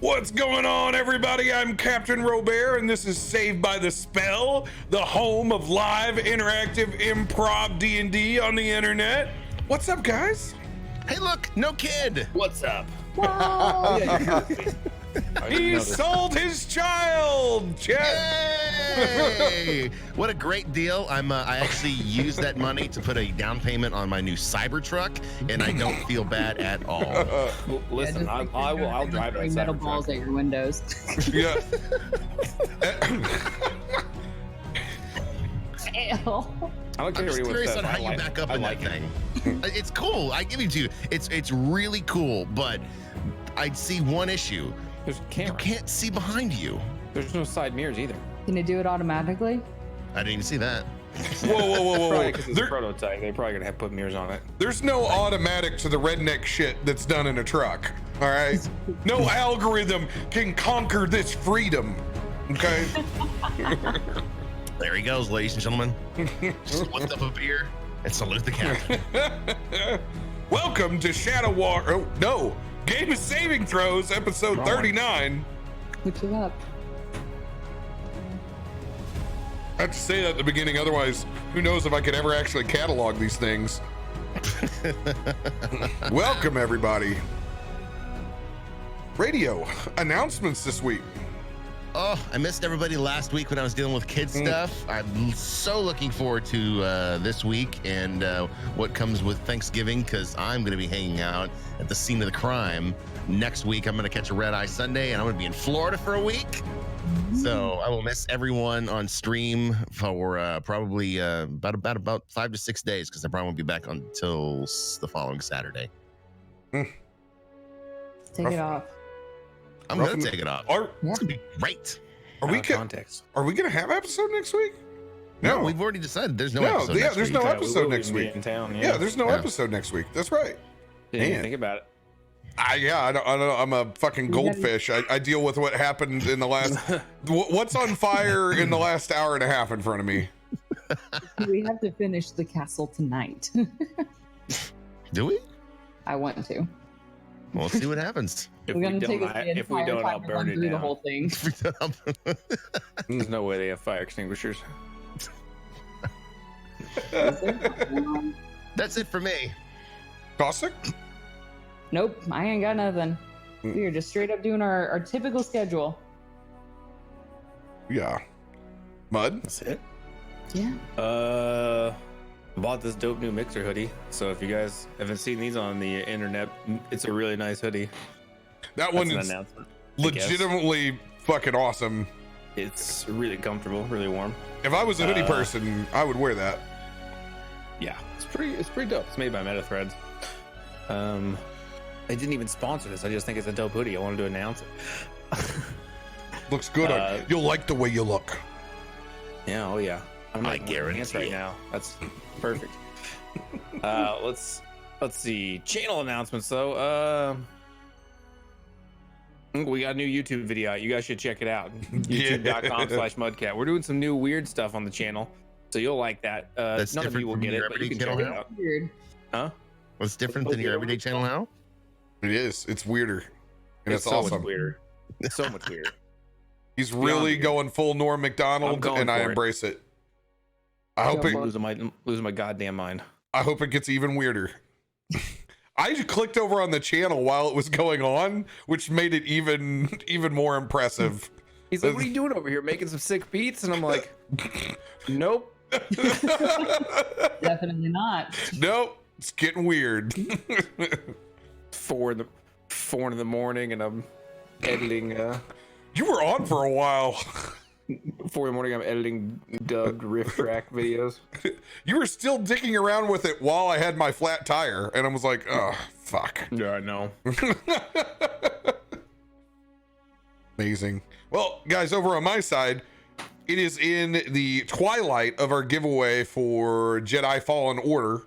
What's going on, everybody? I'm Captain RoBear's, and this is Saved by the Spell, the home of live interactive improv D&D on the internet. What's up, guys? Hey, look, no kid. What's up? He sold his child, Chet. Yay! What a great deal. I actually used that money to put a down payment on my new Cybertruck, and I don't feel bad at all. Well, listen, I'll drive that metal Cybertruck. balls at your windows. Yeah. Fail. I don't care I'm what just anyone curious says. on how you back up in that like it. thing. It's cool. I give it to you. It's really cool, but I see one issue. There's You cameras. can't see behind you. There's no side mirrors either. Can you do it automatically? I didn't even see that. Probably because it's a There- prototype. They're probably gonna have to put mirrors on it. There's no automatic to the redneck shit that's done in a truck, all right? No algorithm can conquer this freedom, okay? There he goes, ladies and gentlemen. Just lift up a beer and salute the captain. Welcome to Shadow Walk. Oh, no. Game of Saving Throws, episode 39. Which it up. I have to say that at the beginning, otherwise, who knows if I could ever actually catalog these things. Welcome, everybody. Radio announcements this week. Oh, I missed everybody last week when I was dealing with kid stuff. I'm so looking forward to this week and what comes with Thanksgiving, because I'm going to be hanging out at the scene of the crime. Next week, I'm going to catch a red eye Sunday, and I'm going to be in Florida for a week. So I will miss everyone on stream for probably about 5 to 6 days, because I probably won't be back until the following Saturday. Take it off. I'm going to take it off. Are It's going to be great. we Out of context. are we gonna have episode next week? No, we've already decided there's no No, episode yeah, next there's week. no We episode will next be week. in town. Yeah, there's no Yeah. episode next week. That's right. Didn't even Man. think about it. I don't. I'm a fucking goldfish. I deal with what happened in the last. What's on fire in the last hour and a half in front of me. We have to finish the castle tonight. Do we? I want to. We'll see what happens. If We're we gonna take don't, us the if we entire don't, time I'll to burn run it through the down. whole thing. There's no way they have fire extinguishers. That's it for me. Caustic? Nope, I ain't got nothing. We are just straight up doing our typical schedule. Yeah. Mud? That's it. Yeah. Bought this dope new mixer hoodie. So if you guys haven't seen these on the internet, it's a really nice hoodie. That That's one an is announcement. I guess. legitimately fucking awesome. It's really comfortable, really warm. If I was a hoodie person, I would wear that. Yeah, it's pretty dope. It's made by MetaThreads. They didn't even sponsor this. I just think it's a dope hoodie. I wanted to announce it. Looks good on. You'll like the way you look. Yeah, oh yeah. I'm I like guarantee right it. now. That's perfect. Let's see. Channel announcements though. We got a new YouTube video out. You guys should check it out. YouTube.com/mudcat. We're doing some new weird stuff on the channel, so you'll like that. That's None of different you will from get your it, but you everyday can check channel it now? out. Weird. Huh? What's different than your everyday channel now? It is. It's weirder. And it's, so awesome. much weirder. So much weirder. He's really weird. going full Norm I'm McDonald, going and I for it. embrace it. I hope Go it. for I'm losing my goddamn mind. I hope it gets even weirder. I just clicked over on the channel while it was going on, which made it even more impressive. He's like, "What are you doing over here? Making some sick beats?" And I'm like, "Nope." Definitely not. Nope, it's getting weird. 4 in the morning, and I'm editing. You were on for a while. 4 in the morning, I'm editing dubbed riff track videos. You were still digging around with it while I had my flat tire, and I was like, oh, fuck. Yeah, I know. Amazing. Well, guys, over on my side, it is in the twilight of our giveaway for Jedi Fallen Order.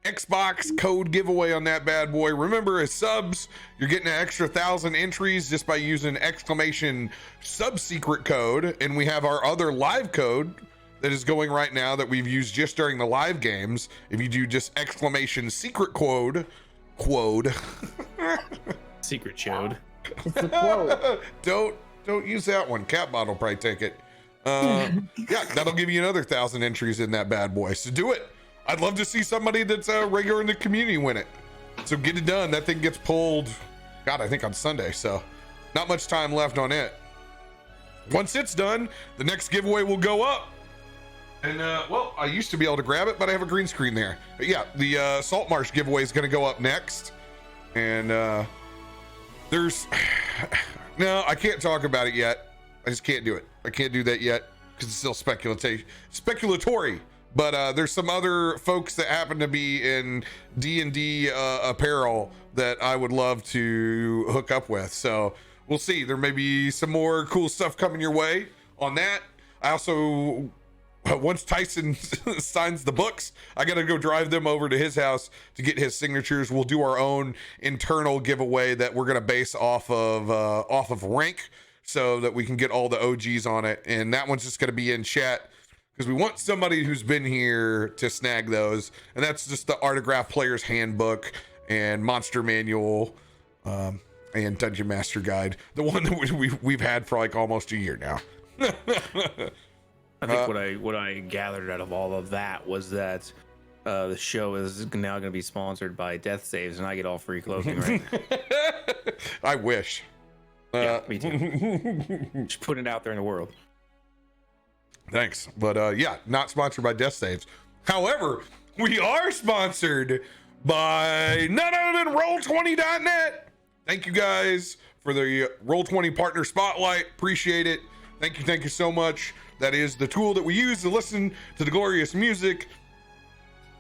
Xbox code giveaway on that bad boy. Remember, as subs, you're getting an extra 1,000 entries just by using exclamation sub secret code. And we have our other live code that is going right now that we've used just during the live games. If you do just exclamation secret quode, Secret showed. It's a quote. Don't use that one. Cat bottle probably take it. Yeah, that'll give you another 1,000 entries in that bad boy. So do it. I'd love to see somebody that's regular in the community win it. So get it done. That thing gets pulled, God, I think on Sunday. So not much time left on it. Once it's done, the next giveaway will go up. And well, I used to be able to grab it, but I have a green screen there. But yeah, the Salt Marsh giveaway is going to go up next. And there's no, I can't talk about it yet. I just can't do it. I can't do that yet because it's still speculatory. But there's some other folks that happen to be in D&D apparel that I would love to hook up with. So we'll see. There may be some more cool stuff coming your way on that. I also, once Tyson signs the books, I got to go drive them over to his house to get his signatures. We'll do our own internal giveaway that we're going to base off of rank so that we can get all the OGs on it. And that one's just going to be in chat because we want somebody who's been here to snag those. And that's just the Autograph Player's Handbook and Monster Manual and Dungeon Master Guide. The one that we've had for like almost a year now. I think what I gathered out of all of that was that the show is now going to be sponsored by Death Saves, and I get all free clothing, right? I wish. Yeah, me too. Just putting it out there in the world. Thanks, but yeah, not sponsored by Death Saves. However, we are sponsored by none other than Roll20.net. Thank you guys for the Roll20 Partner Spotlight. Appreciate it. Thank you so much. That is the tool that we use to listen to the glorious music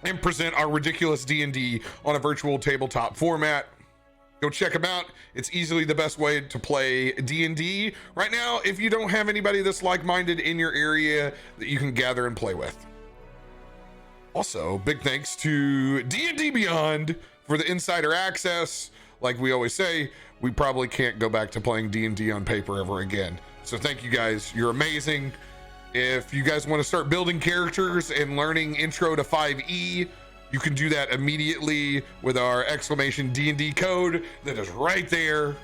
and present our ridiculous D&D on a virtual tabletop format. Go check them out. It's easily the best way to play D&D right now if you don't have anybody that's like-minded in your area that you can gather and play with. Also, big thanks to D&D Beyond for the insider access. Like we always say, we probably can't go back to playing D&D on paper ever again. So thank you guys. You're amazing. If you guys want to start building characters and learning Intro to 5e, you can do that immediately with our exclamation D&D code that is right there.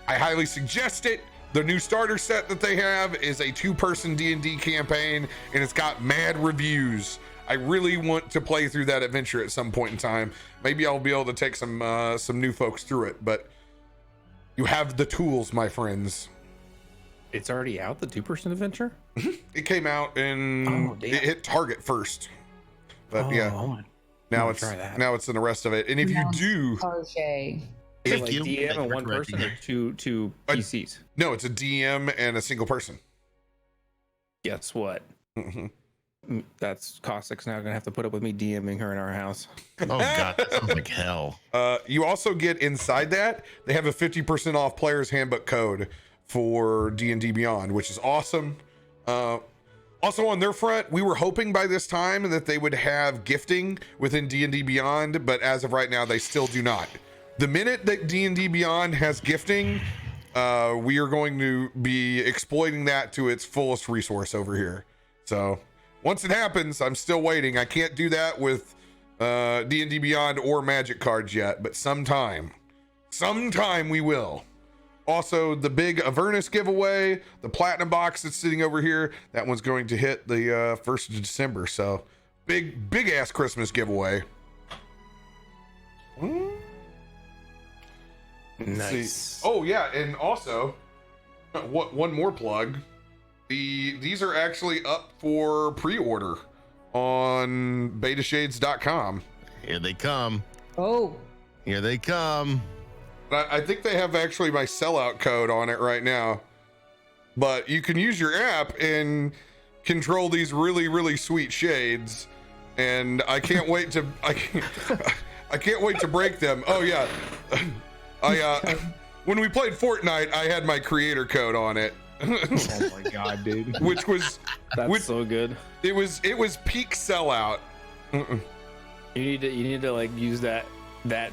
I highly suggest it. The new starter set that they have is a 2-person D&D campaign, and it's got mad reviews. I really want to play through that adventure at some point in time. Maybe I'll be able to take some new folks through it, but you have the tools, my friends. It's already out, the 2-person adventure? It came out and it hit Target first. But yeah, now it's in the rest of it. And if you do, is like DM and one person or two PCs? No, it's a DM and a single person. Guess what? That's Cossack's now gonna have to put up with me DMing her in our house. Oh god, that sounds like hell. You also get inside that they have a 50% off Player's Handbook code for D&D Beyond, which is awesome. Also on their front, we were hoping by this time that they would have gifting within D&D Beyond, but as of right now, they still do not. The minute that D&D Beyond has gifting, we are going to be exploiting that to its fullest resource over here. So once it happens, I'm still waiting. I can't do that with D&D Beyond or Magic cards yet, but sometime we will. Also, the big Avernus giveaway, the Platinum box that's sitting over here, that one's going to hit the 1st of December. So big ass Christmas giveaway. Nice. Oh yeah, and also, one more plug. These are actually up for pre-order on betashades.com. Here they come. Oh. Here they come. I think they have actually my sellout code on it right now, but you can use your app and control these really sweet shades, and I can't wait to I can't wait to break them. Oh yeah, when we played Fortnite, I had my creator code on it. Oh my god, dude! Which was so good. It was peak sellout. You need to like use that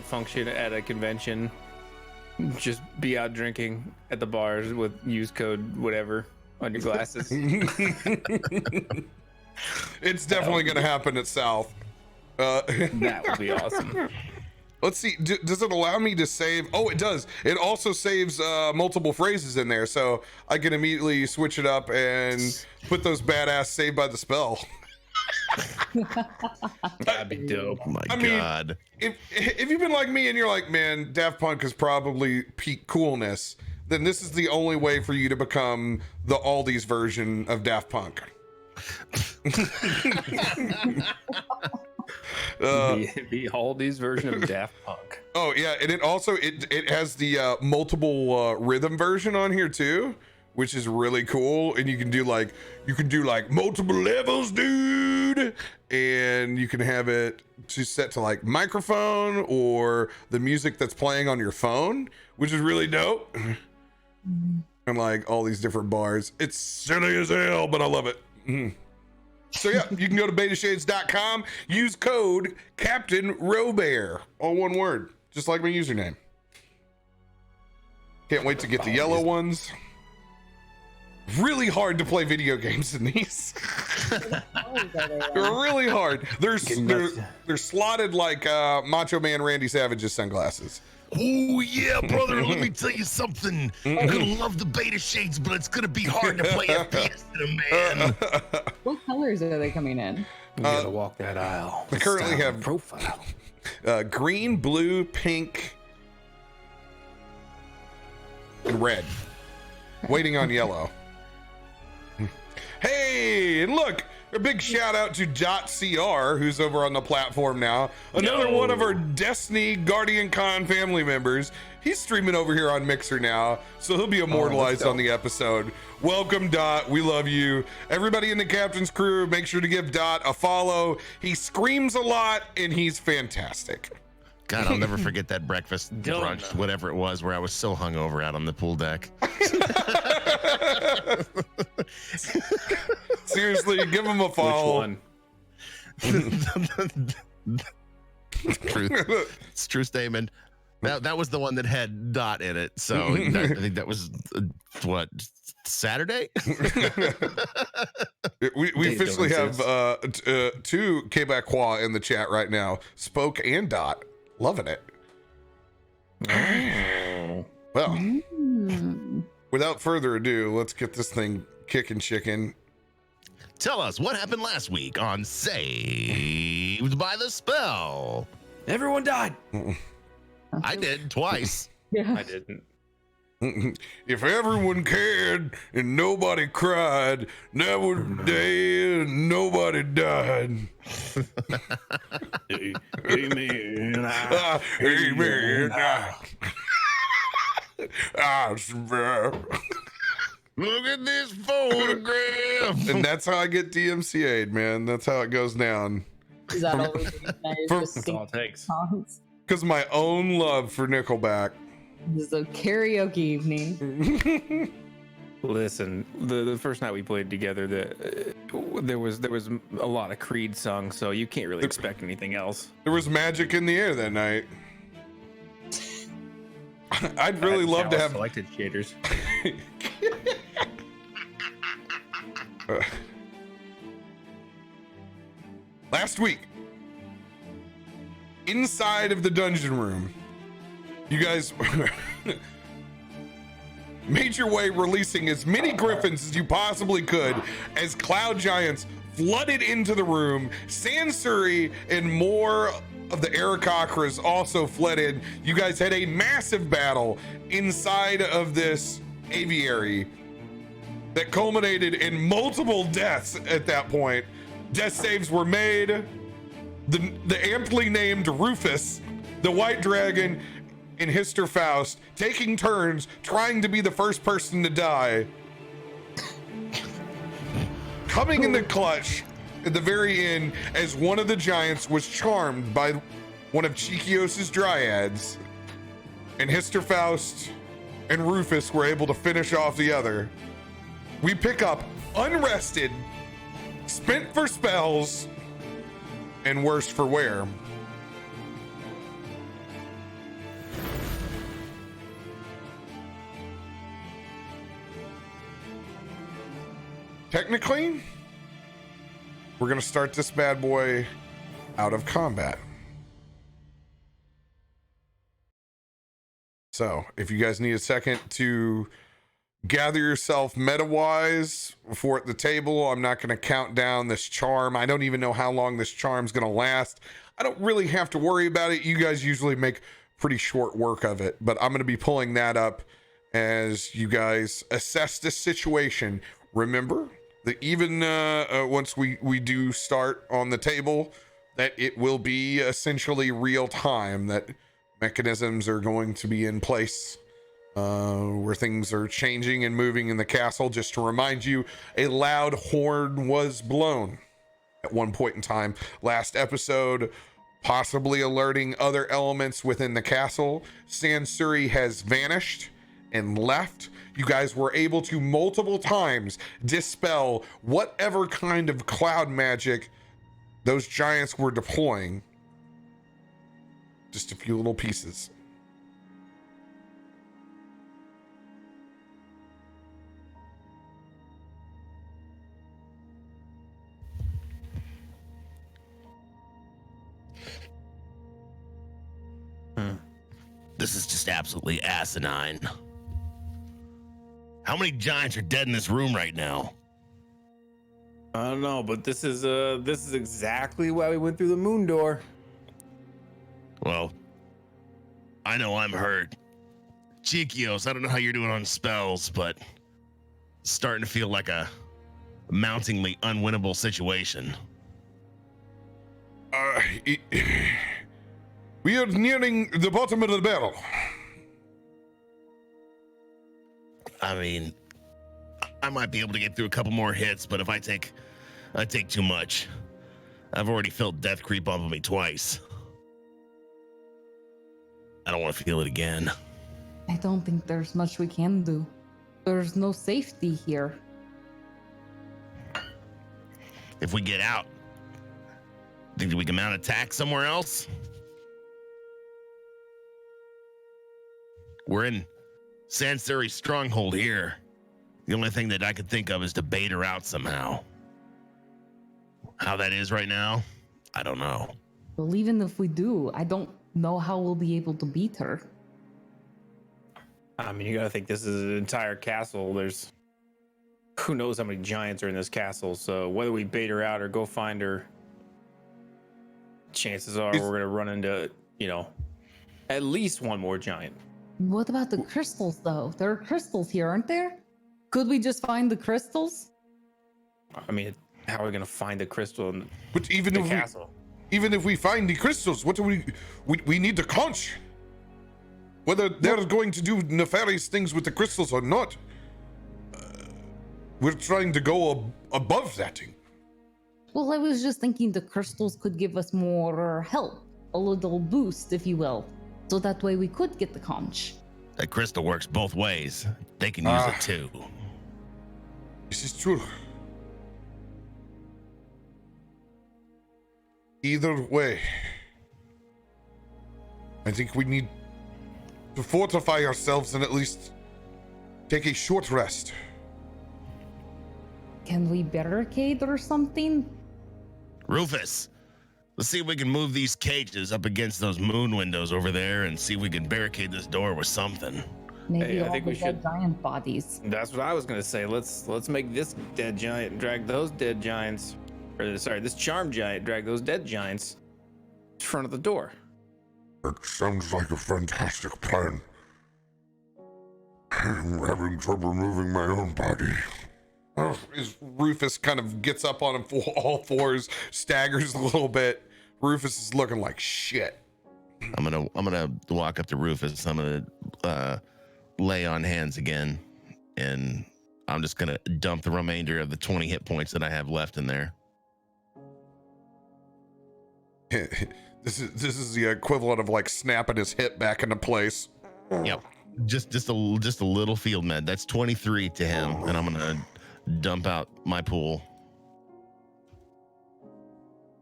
function at a convention. Just be out drinking at the bars with use code whatever on your glasses. It's definitely going to happen at South. That would be awesome. Let's see. Does it allow me to save? Oh, it does. It also saves multiple phrases in there, so I can immediately switch it up and put those badass saved by the spell. That'd be dope. Oh my God. If you've been like me and you're like, man, Daft Punk is probably peak coolness, then this is the only way for you to become the Aldi's version of Daft Punk. Be Aldi's version of Daft Punk. Oh yeah, and it also it has the multiple rhythm version on here too, which is really cool. And you can do like multiple levels, dude, and you can have it to set to like microphone or the music that's playing on your phone, which is really dope. And like all these different bars. It's silly as hell, but I love it. So yeah, you can go to betashades.com, use code Captain RoBear, all one word, just like my username. Can't wait to get the yellow ones. Really hard to play video games in these. They're really hard. They're slotted like Macho Man Randy Savage's sunglasses. Oh yeah, brother. Let me tell you something. I'm gonna love the beta shades, but it's gonna be hard to play FPS in them, man. What colors are they coming in? You gotta walk that aisle. They currently have profile. Green, blue, pink, and red. Waiting on yellow. Hey, and look, a big shout out to .cr, who's over on the platform now. Another one of our Destiny Guardian Con family members. He's streaming over here on Mixer now, so he'll be immortalized on the episode. Welcome, Dot. We love you. Everybody in the captain's crew, make sure to give Dot a follow. He screams a lot, and he's fantastic. God, I'll never forget that breakfast brunch, whatever it was, where I was so hungover out on the pool deck. Seriously, give him a follow. Which one? True. It's a true statement. That was the one that had Dot in it. So I think that was what, Saturday? we officially have two Quebecois in the chat right now. Spoke and Dot. Loving it. Well, without further ado, let's get this thing kicking chicken. Tell us what happened last week on Saved by the Spell. Everyone died. I did twice. Yeah. I didn't. If everyone cared and nobody cried, that was the day and nobody died. Amen. Amen. I survive. Look at this photograph. And that's how I get DMCA'd, man. That's how it goes down. Is that all we do? That's all it takes. Songs? Because my own love for Nickelback. This is a karaoke evening. Listen, the first night we played together, there was a lot of Creed songs, so you can't really expect anything else. There was magic in the air that night. I'd really love to have selected shaders. Last week, inside of the dungeon room, you guys made your way releasing as many griffins as you possibly could as cloud giants flooded into the room. Sansuri and more of the Aarakocras also fled in. You guys had a massive battle inside of this aviary that culminated in multiple deaths at that point. Death saves were made. The amply named Rufus, the White Dragon, and Hister Faust taking turns trying to be the first person to die. Coming in the clutch at the very end as one of the giants was charmed by one of Chikios's dryads, and Hister Faust and Rufus were able to finish off the other. We pick up unrested, spent for spells, and worse for wear. Technically, we're gonna start this bad boy out of combat. So if you guys need a second to gather yourself meta-wise before at the table, I'm not going to count down this charm. I don't even know how long this charm's going to last. I don't really have to worry about it. You guys usually make pretty short work of it, but I'm going to be pulling that up as you guys assess this situation. Remember that even once we do start on the table, that it will be essentially real time, that mechanisms are going to be in place where things are changing and moving in the castle. Just to remind you, a loud horn was blown at one point in time last episode, possibly alerting other elements within the castle. Sansuri has vanished and left. You guys were able to multiple times dispel whatever kind of cloud magic those giants were deploying. Just a few little pieces. This is just absolutely asinine. How many giants are dead in this room right now? I don't know, but this is exactly why we went through the moon door. Well, I know I'm hurt. Chiquios, I don't know how you're doing on spells, but it's starting to feel like a mountingly unwinnable situation. We are nearing the bottom of the barrel. I mean, I might be able to get through a couple more hits, but if I take too much. I've already felt death creep up on me twice. I don't want to feel it again. I don't think there's much we can do. There's no safety here. If we get out, think we can mount attack somewhere else? We're in Sansuri's stronghold here. The only thing that I could think of is to bait her out somehow. How that is right now, I don't know. Well, even if we do, I don't know how we'll be able to beat her. I mean, you gotta think this is an entire castle. There's who knows how many giants are in this castle. So whether we bait her out or go find her, chances are we're gonna run into, at least one more giant. What about the crystals, though? There are crystals here, aren't there? Could we just find the crystals? I mean, how are we gonna find the crystal in But even the if castle? even if we find the crystals, what do we need the conch? Whether they're going to do nefarious things with the crystals or not, we're trying to go above that thing. Well, I was just thinking the crystals could give us more help, a little boost, if you will. So that way we could get the conch. That crystal works both ways. They can use it too. This is true. Either way, I think we need to fortify ourselves and at least take a short rest. Can we barricade or something? Rufus, let's see if we can move these cages up against those moon windows over there and see if we can barricade this door with something. Maybe Hey, I all think the we dead should- giant bodies. That's what I was gonna say. Let's make this dead giant drag those dead giants, or sorry, this charm giant drag those dead giants in front of the door. That sounds like a fantastic plan. I'm having trouble moving my own body. Rufus kind of gets up on him all fours, staggers a little bit. Rufus is looking like shit. I'm gonna walk up to Rufus. I'm gonna lay on hands again, and I'm just gonna dump the remainder of the 20 hit points that I have left in there. This is the equivalent of like snapping his hip back into place. Yep, just a little field med. That's 23 to him, and I'm gonna dump out my pool.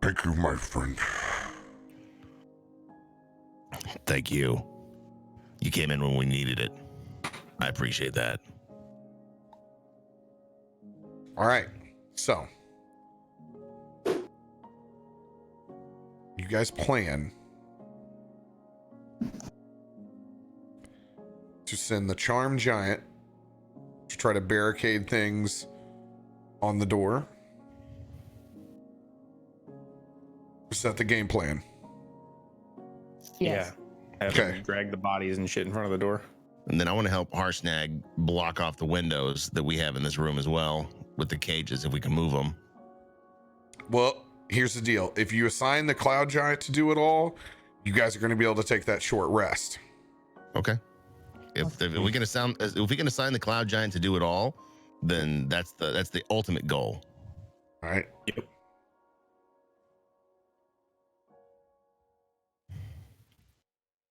Thank you, my friend. Thank you. You came in when we needed it. I appreciate that. All right, so you guys plan send the Charm Giant to try to barricade things on the door. Is that the game plan? Yes. Yeah. Have Okay. them drag the bodies and shit in front of the door. And then I want to help Harshnag block off the windows that we have in this room as well with the cages if we can move them. Well, here's the deal. If you assign the Cloud Giant to do it all, you guys are going to be able to take that short rest. Okay. If we can assign the Cloud Giant to do it all, then that's the ultimate goal. All right. Yep.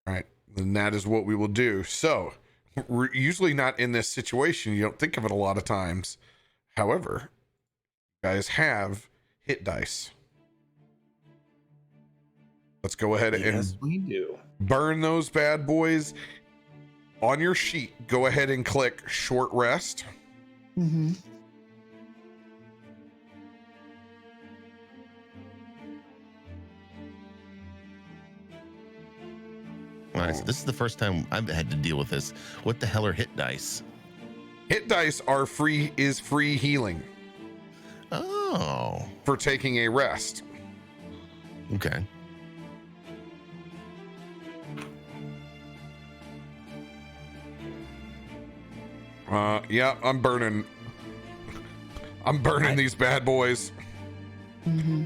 All right. Then that is what we will do. So we're usually not in this situation. You don't think of it a lot of times. However, you guys have hit dice. Let's go ahead Yes, and we do. burn those bad boys. On your sheet, go ahead and click short rest. Mm-hmm. All right, so this is the first time I've had to deal with this. What the hell are hit dice? Hit dice are free healing Oh, for taking a rest. okay. Yeah, I'm burning these bad boys. Mm-hmm.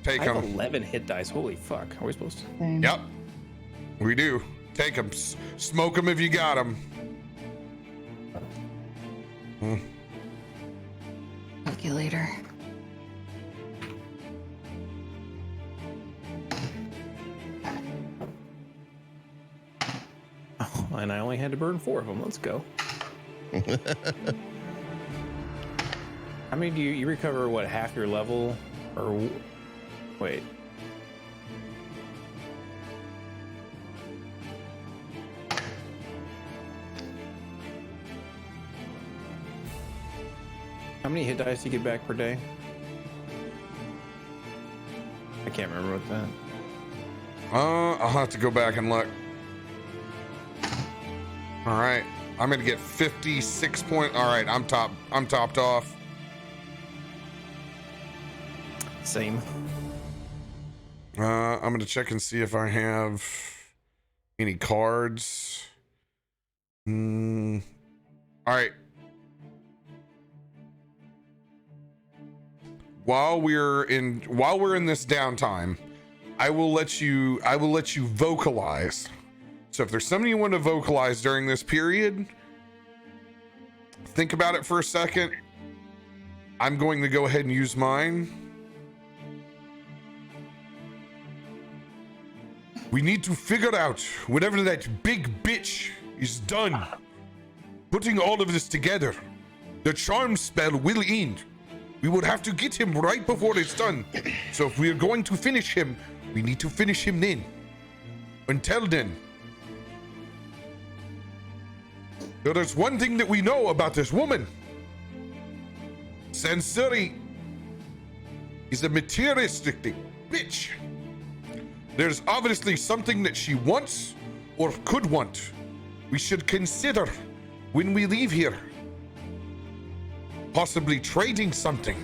Take I have them. 11 hit dice. Holy fuck. Are we supposed to? Same. Yep, we do. Take them. Smoke them if you got them. Calculator. Oh, and I only had to burn 4 of them. Let's go. How many do you recover? What, half your level? Or wait. How many hit dice do you get back per day? I can't remember what that. I'll have to go back and look. All right, I'm gonna get 56 point. All right, I'm topped off. Same. I'm gonna check and see if I have any cards. All right. While we're in this downtime, I will let you vocalize. So if there's something you want to vocalize during this period, think about it for a second. I'm going to go ahead and use mine. We need to figure out whenever that big bitch is done putting all of this together, the charm spell will end. We would have to get him right before it's done. So if we are going to finish him, we need to finish him then. Until then, there is one thing that we know about this woman. Sansuri is a materialistic bitch. There's obviously something that she wants or could want. We should consider when we leave here. Possibly trading something.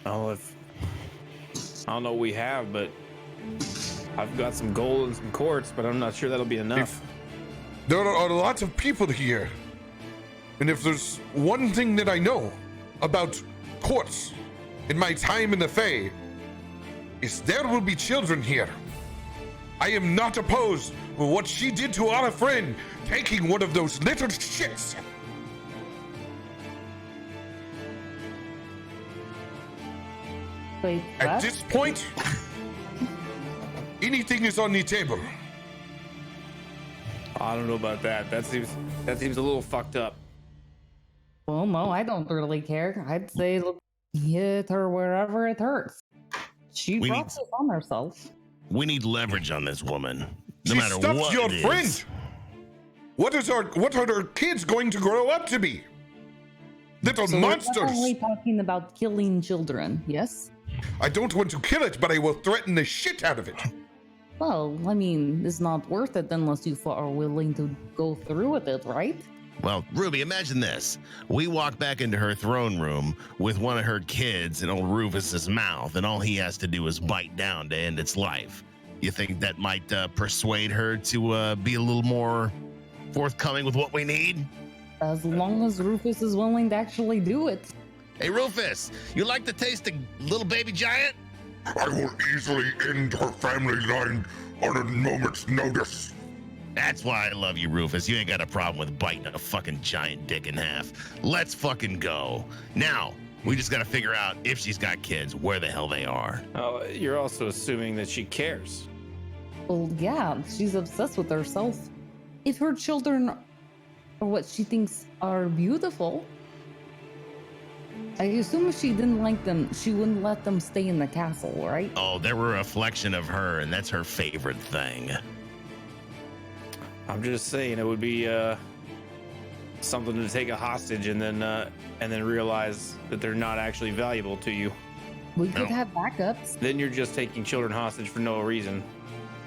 I don't know what we have, but I've got some gold and some quartz, but I'm not sure that'll be enough. There are lots of people here. And if there's one thing that I know about quartz in my time in the Fae, is there will be children here. I am not opposed to what she did to our friend, taking one of those little shits. Wait, At what? this point, anything is on the table. I don't know about that. That seems a little fucked up. Well, no, I don't really care. I'd say look, hit her wherever it hurts. She We brought need- this on herself. We need leverage on this woman, no She matter stuffed what your it is. friend. What are our kids going to grow up to be? Little So monsters. we're definitely talking about killing children, yes? I don't want to kill it, but I will threaten the shit out of it. Well, I mean, it's not worth it unless you are willing to go through with it, right? Well, Ruby, imagine this. We walk back into her throne room with one of her kids in old Rufus's mouth, and all he has to do is bite down to end its life. You think that might persuade her to be a little more forthcoming with what we need? As long as Rufus is willing to actually do it. Hey, Rufus, you like the taste of little baby giant? I will easily end her family line on a moment's notice. That's why I love you, Rufus. You ain't got a problem with biting a fucking giant dick in half. Let's fucking go. Now, we just gotta figure out if she's got kids, where the hell they are. Oh, you're also assuming that she cares. Well, yeah, she's obsessed with herself. If her children are what she thinks are beautiful, I assume if she didn't like them, she wouldn't let them stay in the castle, right? Oh, they're a reflection of her, and that's her favorite thing. I'm just saying it would be something to take a hostage and then realize that they're not actually valuable to you. We could have backups. Then you're just taking children hostage for no reason.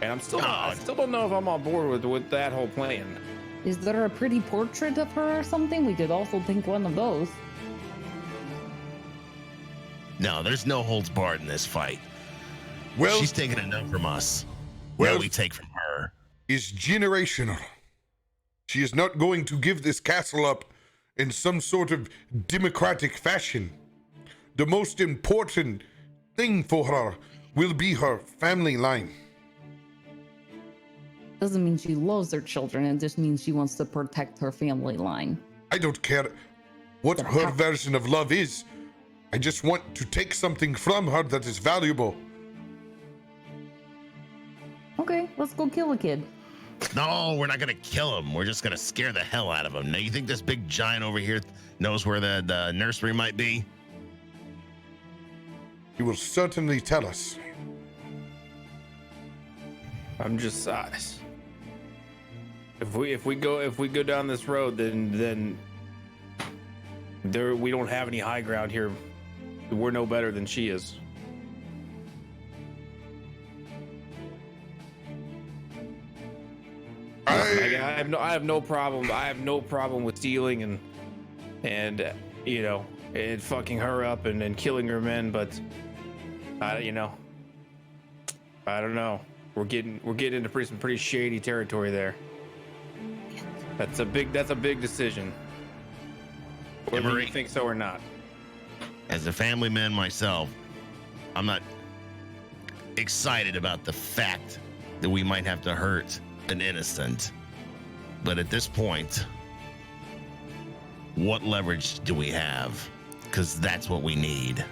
And I still don't know if I'm on board with that whole plan. Is there a pretty portrait of her or something? We could also think one of those. No, there's no holds barred in this fight. Well, She's taking enough from us. Well- Well, we take from her. is generational. She is not going to give this castle up in some sort of democratic fashion. The most important thing for her will be her family line. Doesn't mean she loves her children. It just means she wants to protect her family line. I don't care what her version of love is. I just want to take something from her that is valuable. Okay, let's go kill a kid. No, we're not gonna kill him. We're just gonna scare the hell out of him. Now, you think this big giant over here knows where the nursery might be? He will certainly tell us. I'm just if we go down this road, then we don't have any high ground here. We're no better than she is. I have no problem. I have no problem with stealing and you know, and fucking her up and killing her men. But I don't know. We're getting into some pretty shady territory there. That's a big decision. Whether you think so or not. As a family man myself, I'm not excited about the fact that we might have to hurt an innocent. But at this point, what leverage do we have? Because that's what we need.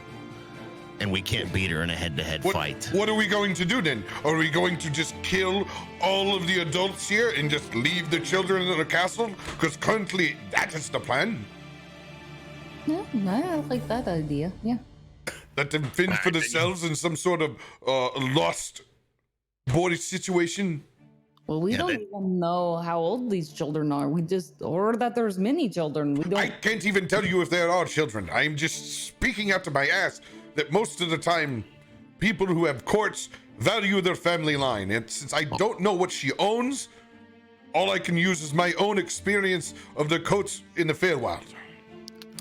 And we can't beat her in a head-to-head fight. What are we going to do then? Are we going to just kill all of the adults here and just leave the children in the castle? Because currently that is the plan. Yeah, I like that idea. Yeah. Let them fend for themselves in some sort of lost boy situation. Well, we don't even know how old these children are. Or that there's many children. We don't. I can't even tell you if there are children. I'm just speaking out of my ass that most of the time, people who have courts value their family line. And since I don't know what she owns, all I can use is my own experience of the courts in the Feywild.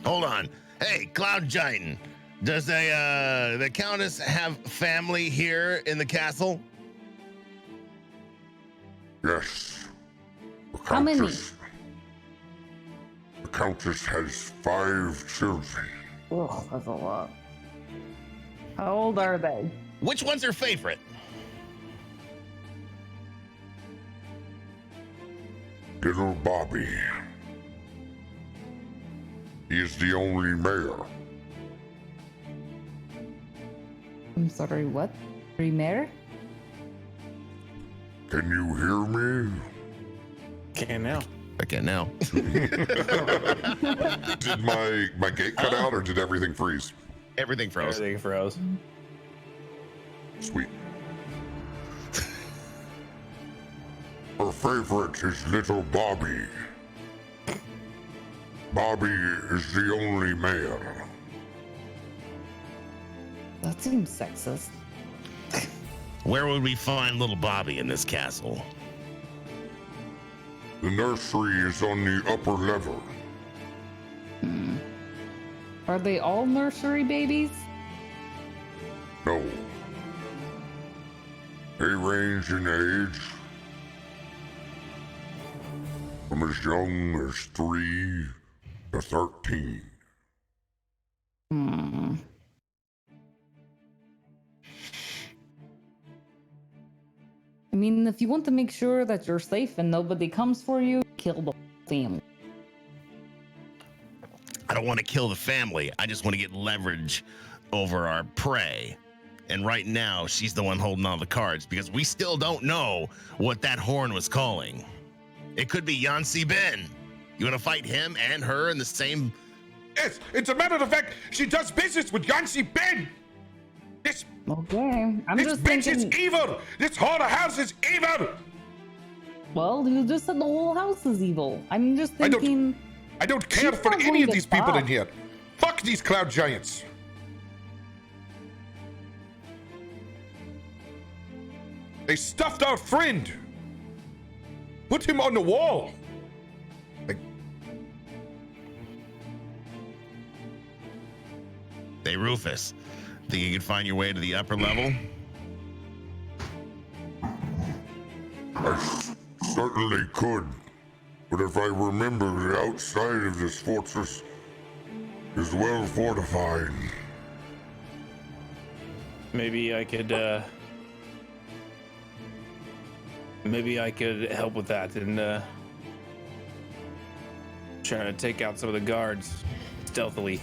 Hold on. Hey, Cloud Giant, does the Countess have family here in the castle? Yes. How many? The Countess has 5 children. Oh, that's a lot. How old are they? Which one's her favorite? Little Bobby. He is the only male. I'm sorry, what? Primere? Can you hear me? Can now. I can't now. Did my gate cut out or did everything freeze? Everything froze. Everything froze. Sweet. Her favorite is little Bobby. Bobby is the only male. That seems sexist. Where would we find little Bobby in this castle? The nursery is on the upper level. Are they all nursery babies? No. They range in age from as young as 3 to 13. I mean, if you want to make sure that you're safe and nobody comes for you, kill the family. I don't want to kill the family. I just want to get leverage over our prey. And right now, she's the one holding all the cards because we still don't know what that horn was calling. It could be Yancy Ben. You want to fight him and her in the same... Yes, it's a matter of fact, she does business with Yancy Ben. This Okay, I'm this just bitch thinking. is evil. This whole house is evil. Well, you just said the whole house is evil. I'm just I don't- thinking. I don't care She's for not any going of to these people in stop. here. Fuck these cloud giants. They stuffed our friend. Put him on the wall. Like, Hey, Rufus, think you can find your way to the upper level? I certainly could. But if I remember, the outside of this fortress is well fortified. Maybe I could help with that and try to take out some of the guards stealthily.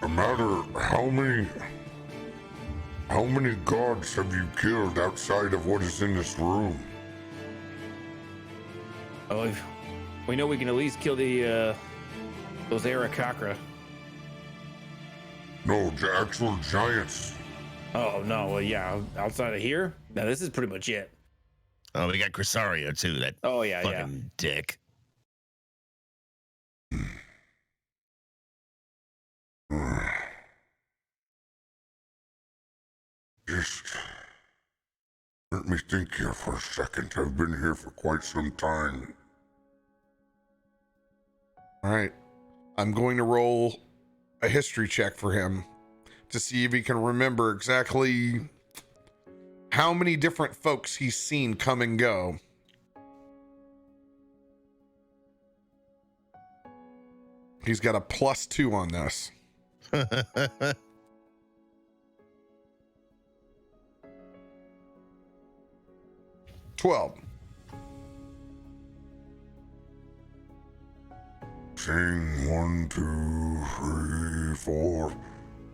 No matter how many guards have you killed outside of what is in this room? Oh, we know we can at least kill the those Arakakra. No, the actual giants. Oh no, well yeah, outside of here, now this is pretty much it. Oh, we got Crisario too, that Oh yeah, fucking dick. Just let me think here for a second. I've been here for quite some time. all right. I'm going to roll a history check for him to see if he can remember exactly how many different folks he's seen come and go. He's got a +2 on this. 12. Saying 1, 2, 3, 4,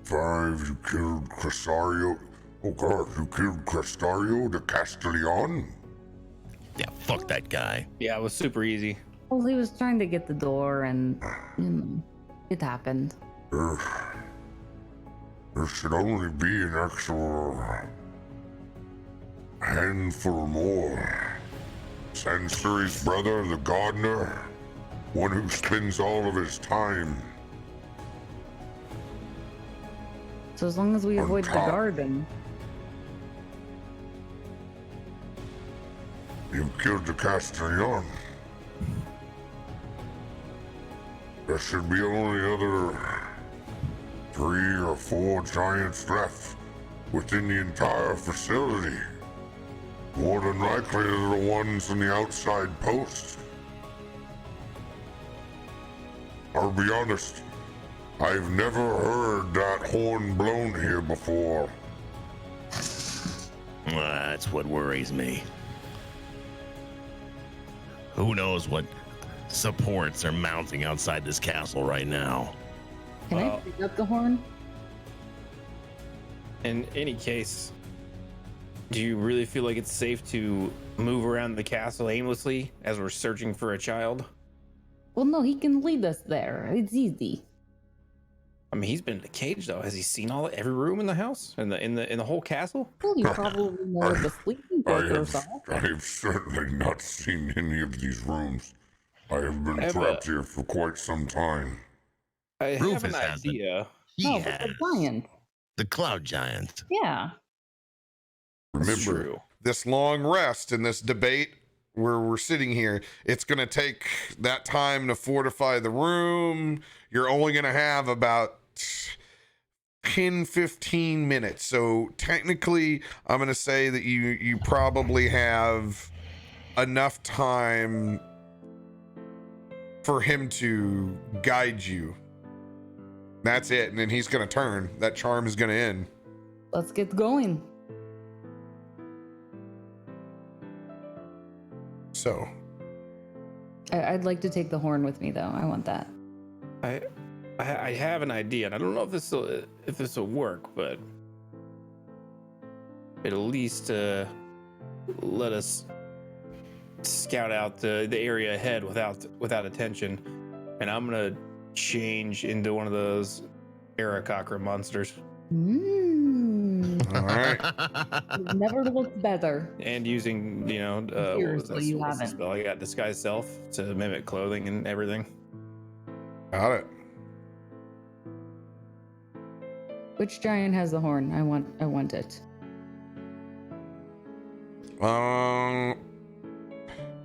5. You killed Crisario. Oh God, you killed Crisario the Castellan? Yeah, fuck that guy. Yeah, it was super easy. Well, he was trying to get the door, and it happened. There should only be an actual handful more. Sansuri's brother, the gardener, one who spends all of his time. So as long as we On avoid the top. garden. You killed the Castellan. There should be only other 3 or 4 giants left within the entire facility. More than likely they're the ones in the outside post. I'll be honest, I've never heard that horn blown here before. That's what worries me. Who knows what supports are mounting outside this castle right now? Can I Well- pick up the horn? In any case, do you really feel like it's safe to move around the castle aimlessly as we're searching for a child? Well, no, he can lead us there. It's easy. I mean, he's been in the cage though. Has he seen every room in the house in the whole castle? Well, you probably more of the sleeping quarters I have certainly not seen any of these rooms. I have been I have trapped here for quite some time. I have Rufus an has it. idea. He No, but has the giant. the cloud giant. Yeah. Remember, true. this long rest and this debate where we're sitting here, it's going to take that time to fortify the room. You're only going to have about 10-15 minutes. So technically, I'm going to say that you probably have enough time for him to guide you. That's it. And then he's going to turn. That charm is going to end. Let's get going. So I'd like to take the horn with me, though. I want that. I have an idea, and I don't know if this will work, but it'll at least let us scout out the area ahead without attention. And I'm gonna change into one of those Arakocra monsters. all right. Never looked better. And using, what was Seriously, you what's the haven't. spell? I got disguise self to mimic clothing and everything. Got it. Which giant has the horn? I want it.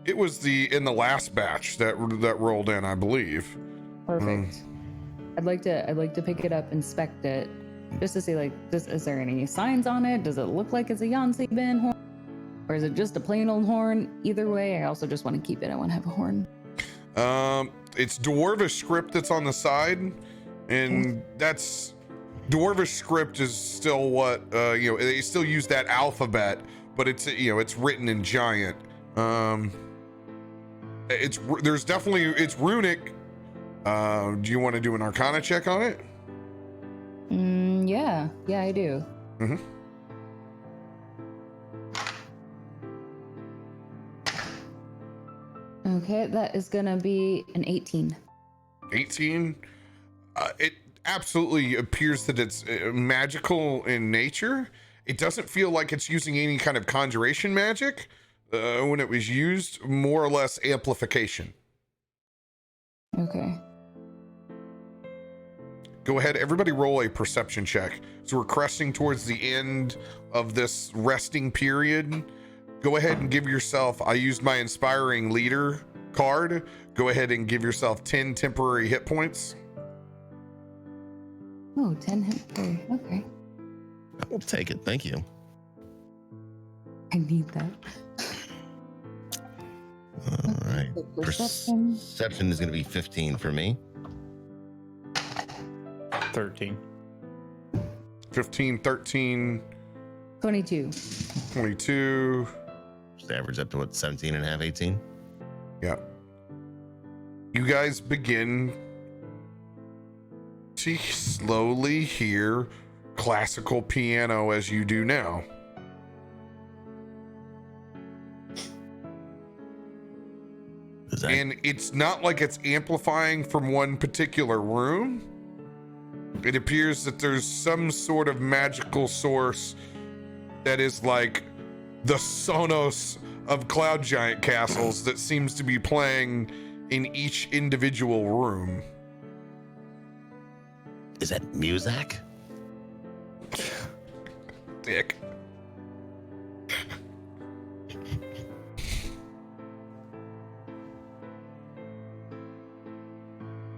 It was in the last batch that rolled in, I believe. Perfect. I'd like to pick it up, inspect it, just to see is there any signs on it? Does it look like it's a Yonsei Ben horn, or is it just a plain old horn? Either way, I also just want to keep it. I want to have a horn. It's Dwarvish script that's on the side, and that's Dwarvish script is still what they still use that alphabet, but it's written in giant. It's runic. Do you want to do an Arcana check on it? Yeah, I do. Mm-hmm. Okay, that is gonna be an 18. 18. It absolutely appears that it's magical in nature. It doesn't feel like it's using any kind of conjuration magic. When it was used, more or less amplification. Okay. Go ahead, everybody roll a perception check. So we're cresting towards the end of this resting period. Go ahead and give yourself, I used my inspiring leader card. Go ahead and give yourself 10 temporary hit points. Oh, 10 hit points. Okay. I'll take it. Thank you. I need that. All right. Perception. Perception is going to be 15 for me. 13. 15, 13, 22. 22. Just average up to what, 17 and a half, 18? Yeah. You guys begin to slowly hear classical piano as you do now. And it's not like it's amplifying from one particular room. It appears that there's some sort of magical source that is like the Sonos of Cloud Giant castles that seems to be playing in each individual room. Is that Muzak? Dick.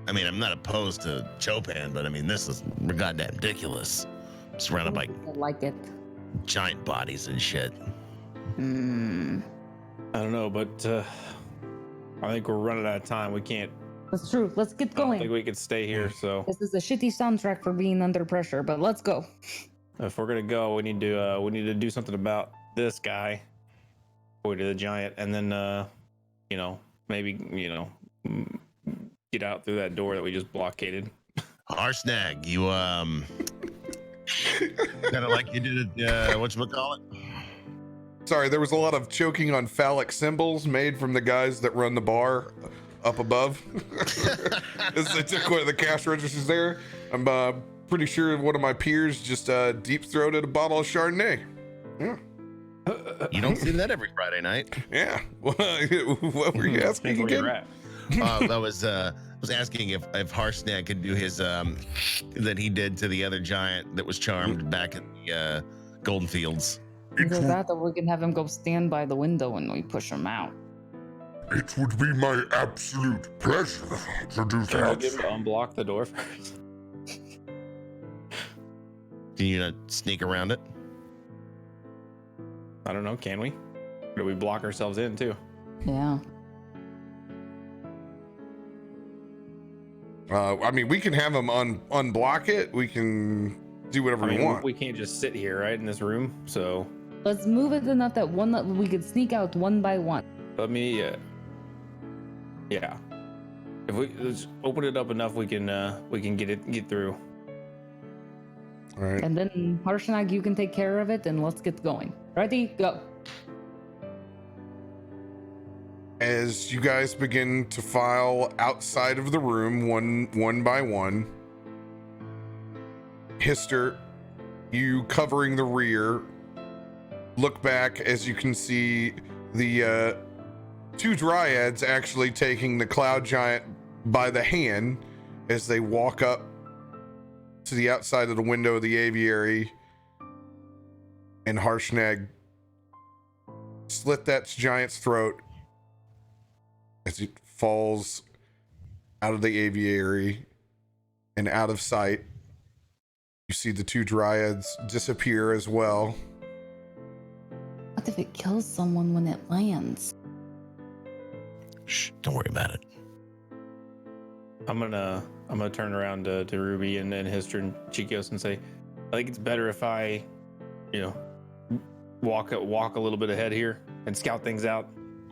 I mean, I'm not opposed to Chopin, but I mean, this is goddamn ridiculous. Surrounded by I like it. giant bodies and shit. I don't know, but I think we're running out of time. We can't. That's true. Let's get I don't think going. we could stay here. So This is a shitty soundtrack for being under pressure, but let's go. if we're gonna go, we need to do something about this guy, or to the giant, and then maybe get out through that door that we just blockaded. Arsnag, you kind of like you did it. Whatchamacallit? Sorry, there was a lot of choking on phallic symbols made from the guys that run the bar up above. As they took one of the cash registers there. I'm pretty sure one of my peers just deep-throated a bottle of Chardonnay. Yeah. You don't see that every Friday night. Yeah. What were you asking Where you're again? at. I was asking if Harsnag could do his that he did to the other giant that was charmed back in the Golden Fields. Either that or we can have him go stand by the window and we push him out. It would be my absolute pleasure to do Can we that. get him to unblock the door first? Can you not sneak around it? I don't know. Can we? Or do we block ourselves in too? Yeah. I mean, we can have him unblock it. We can do whatever I we mean, want. we can't just sit here, right, in this room. So Let's move it enough that we could sneak out one by one. let me. Yeah. If we let's open it up enough, we can get through. All right. And then Harshnag, you can take care of it and let's get going. Ready? Go. As you guys begin to file outside of the room one by one, Hister, you covering the rear, look back as you can see the two dryads actually taking the cloud giant by the hand as they walk up to the outside of the window of the aviary, and Harshnag slit that giant's throat as it falls out of the aviary and out of sight. You see the two dryads disappear as well. What if it kills someone when it lands? Shh, don't worry about it. I'm gonna turn around to Ruby and Hister and Chikios and say, I think it's better if I, walk a little bit ahead here and scout things out.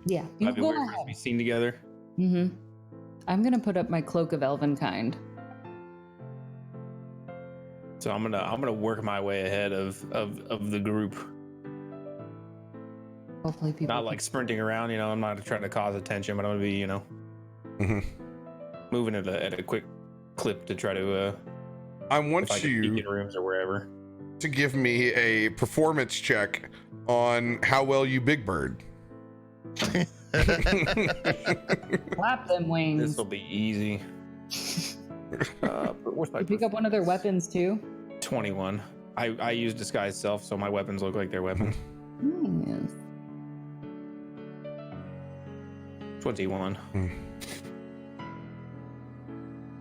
Yeah, you Might be go weird for us to ahead. be seen together. Mm-hmm. I'm gonna put up my cloak of elvenkind. So I'm gonna work my way ahead of the group. Hopefully people Not like sprinting around, I'm not trying to cause attention, but I'm gonna be, Mhm. moving at a quick clip to try to I if I want can peek you in rooms or wherever. to give me a performance check on how well you Big Bird. clap them wings. This will be easy. What's my You pick up one of their weapons too. 21? I use disguise self, so my weapons look like their weapons. Nice. 21.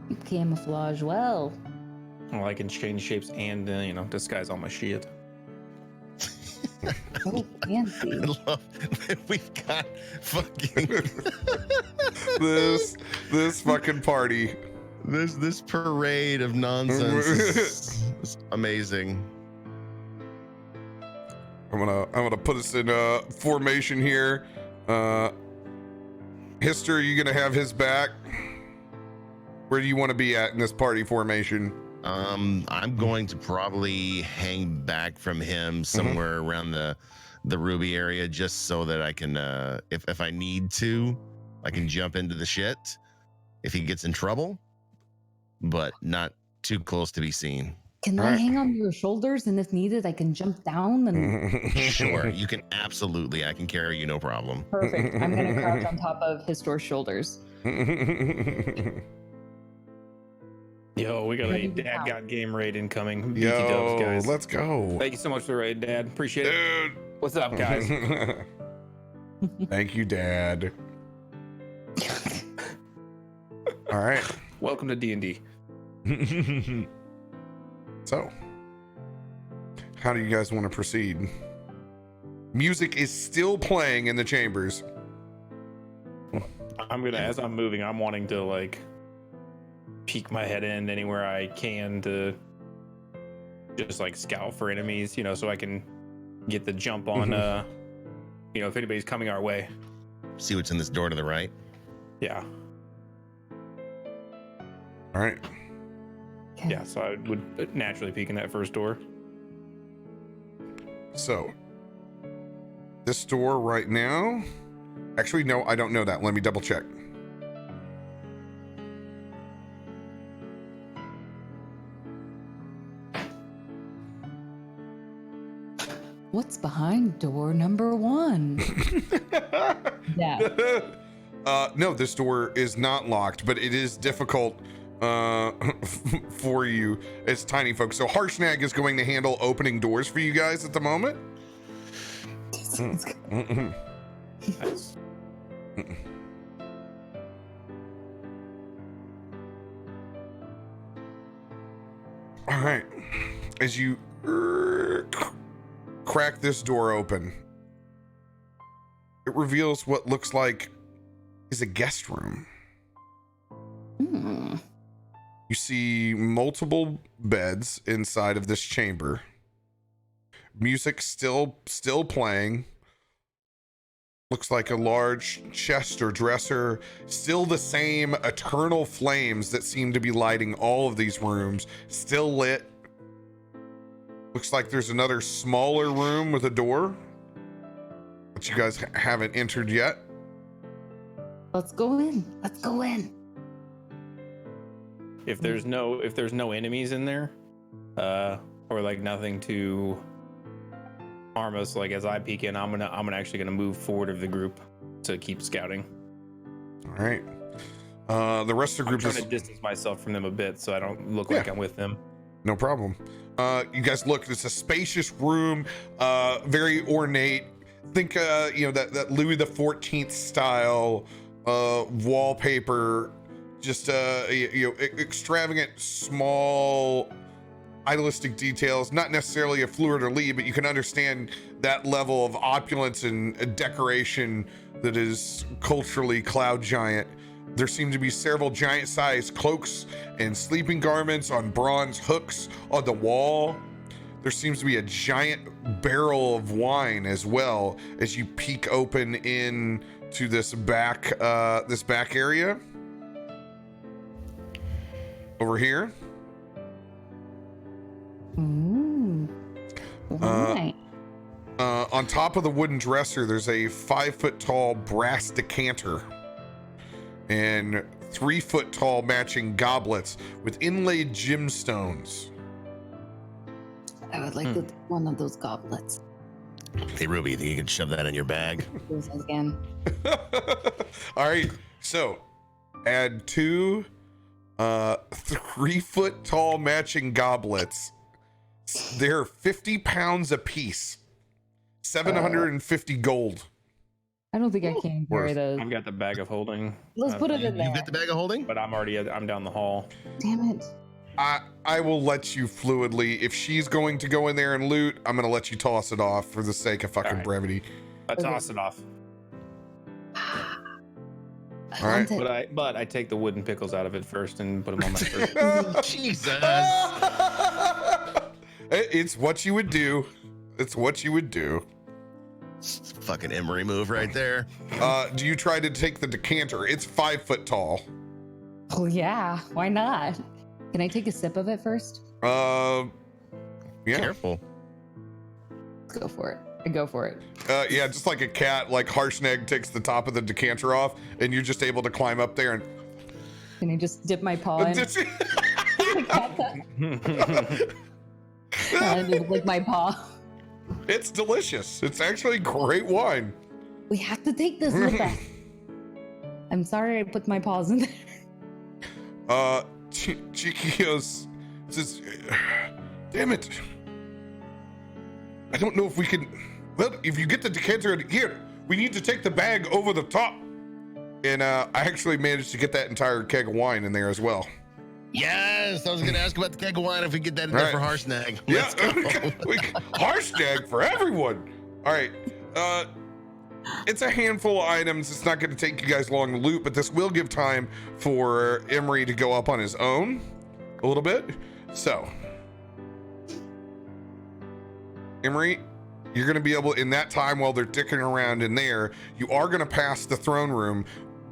You camouflage well. Well, I can change shapes and disguise all my shit. So fancy. I love that we've got fucking this fucking party. this parade of nonsense is amazing. I'm gonna put us in formation here. Hister, are you gonna have his back? Where do you want to be at in this party formation? I'm going to probably hang back from him somewhere around the Ruby area, just so that I can, if I need to, I can jump into the shit if he gets in trouble, but not too close to be seen. Can I hang on your shoulders, and if needed, I can jump down and Sure, you can absolutely. I can carry you, no problem. perfect. I'm gonna crouch on top of Histor's shoulders. Yo, we got Ready a to Dad go. Got Game raid incoming. BT Yo, dubs, guys. let's go. Thank you so much for the raid, Dad. Appreciate it. Dude. What's up, guys? Thank you, Dad. All right. Welcome to D&D. So, how do you guys want to proceed? Music is still playing in the chambers. As I'm moving, I'm wanting to peek my head in anywhere I can to just scout for enemies, so I can get the jump on if anybody's coming our way. See what's in this door to the right. Yeah. All right. Okay. Yeah, so I would naturally peek in that first door. So, this door right now. Actually, no, I don't know that. Let me double check. What's behind door number 1? Yeah. No, this door is not locked, but it is difficult for you as tiny folks. So Harshnag is going to handle opening doors for you guys at the moment. Sounds good. Mm-mm. Nice. All right. As you crack this door open, it reveals what looks like is a guest room. Hmm. You see multiple beds inside of this chamber. Music still playing. Looks like a large chest or dresser. Still the same eternal flames that seem to be lighting all of these rooms. Still lit. Looks like there's another smaller room with a door, but you guys haven't entered yet. Let's go in. Let's go in. If there's no enemies in there, or like nothing to harm us, like as I peek in, I'm actually gonna move forward of the group to keep scouting. All right. The rest of the I'm group trying is to distance myself from them a bit so I don't look like I'm with them. no problem. You guys look, it's a spacious room, very ornate. Think that Louis the 14th style wallpaper, just extravagant small idealistic details, not necessarily a fleur-de-lis, but you can understand that level of opulence and decoration that is culturally Cloud Giant. There seem to be several giant-sized cloaks and sleeping garments on bronze hooks on the wall. There seems to be a giant barrel of wine as well as you peek open in to this back area. Over here. Ooh. Right. On top of the wooden dresser, there's a 5-foot tall brass decanter and 3-foot tall matching goblets with inlaid gemstones. I would like to take one of those goblets. Hey, Ruby, you think you can shove that in your bag? Those again. All right, so add 2 3-foot tall matching goblets. They're 50 pounds a piece, 750 gold. I don't think I can carry those. I've got the bag of holding. Let's put it in there. You got the bag of holding? But I'm down the hall. Damn it. I will let you fluidly. If she's going to go in there and loot, I'm going to let you toss it off for the sake of fucking brevity. I toss it off. All right. But I take the wooden pickles out of it first and put them on my person. Jesus. It's what you would do. It's what you would do. It's a fucking Emery move right there. Do you try to take the decanter? It's 5 foot tall. Oh yeah, why not? Can I take a sip of it first? Yeah. Careful. Let's go for it. I go for it. Yeah, just like a cat, like Harshnag takes the top of the decanter off, and you're just able to climb up there and. Can I just dip my paw in? I just lick my paw. It's delicious. It's actually great wine. We have to take this with us. I'm sorry I put my paws in there. Chiquios says, damn it. I don't know if we can. Well, if you get the decanter here, we need to take the bag over the top. And I actually managed to get that entire keg of wine in there as well. Yes, I was going to ask about the keg of wine if we get that in there for Harshnag. Yeah, Harshnag for everyone. All right. It's a handful of items. It's not going to take you guys long to loot, but this will give time for Emery to go up on his own a little bit. So, Emery, you're going to be able, in that time while they're dicking around in there, you are going to pass the throne room.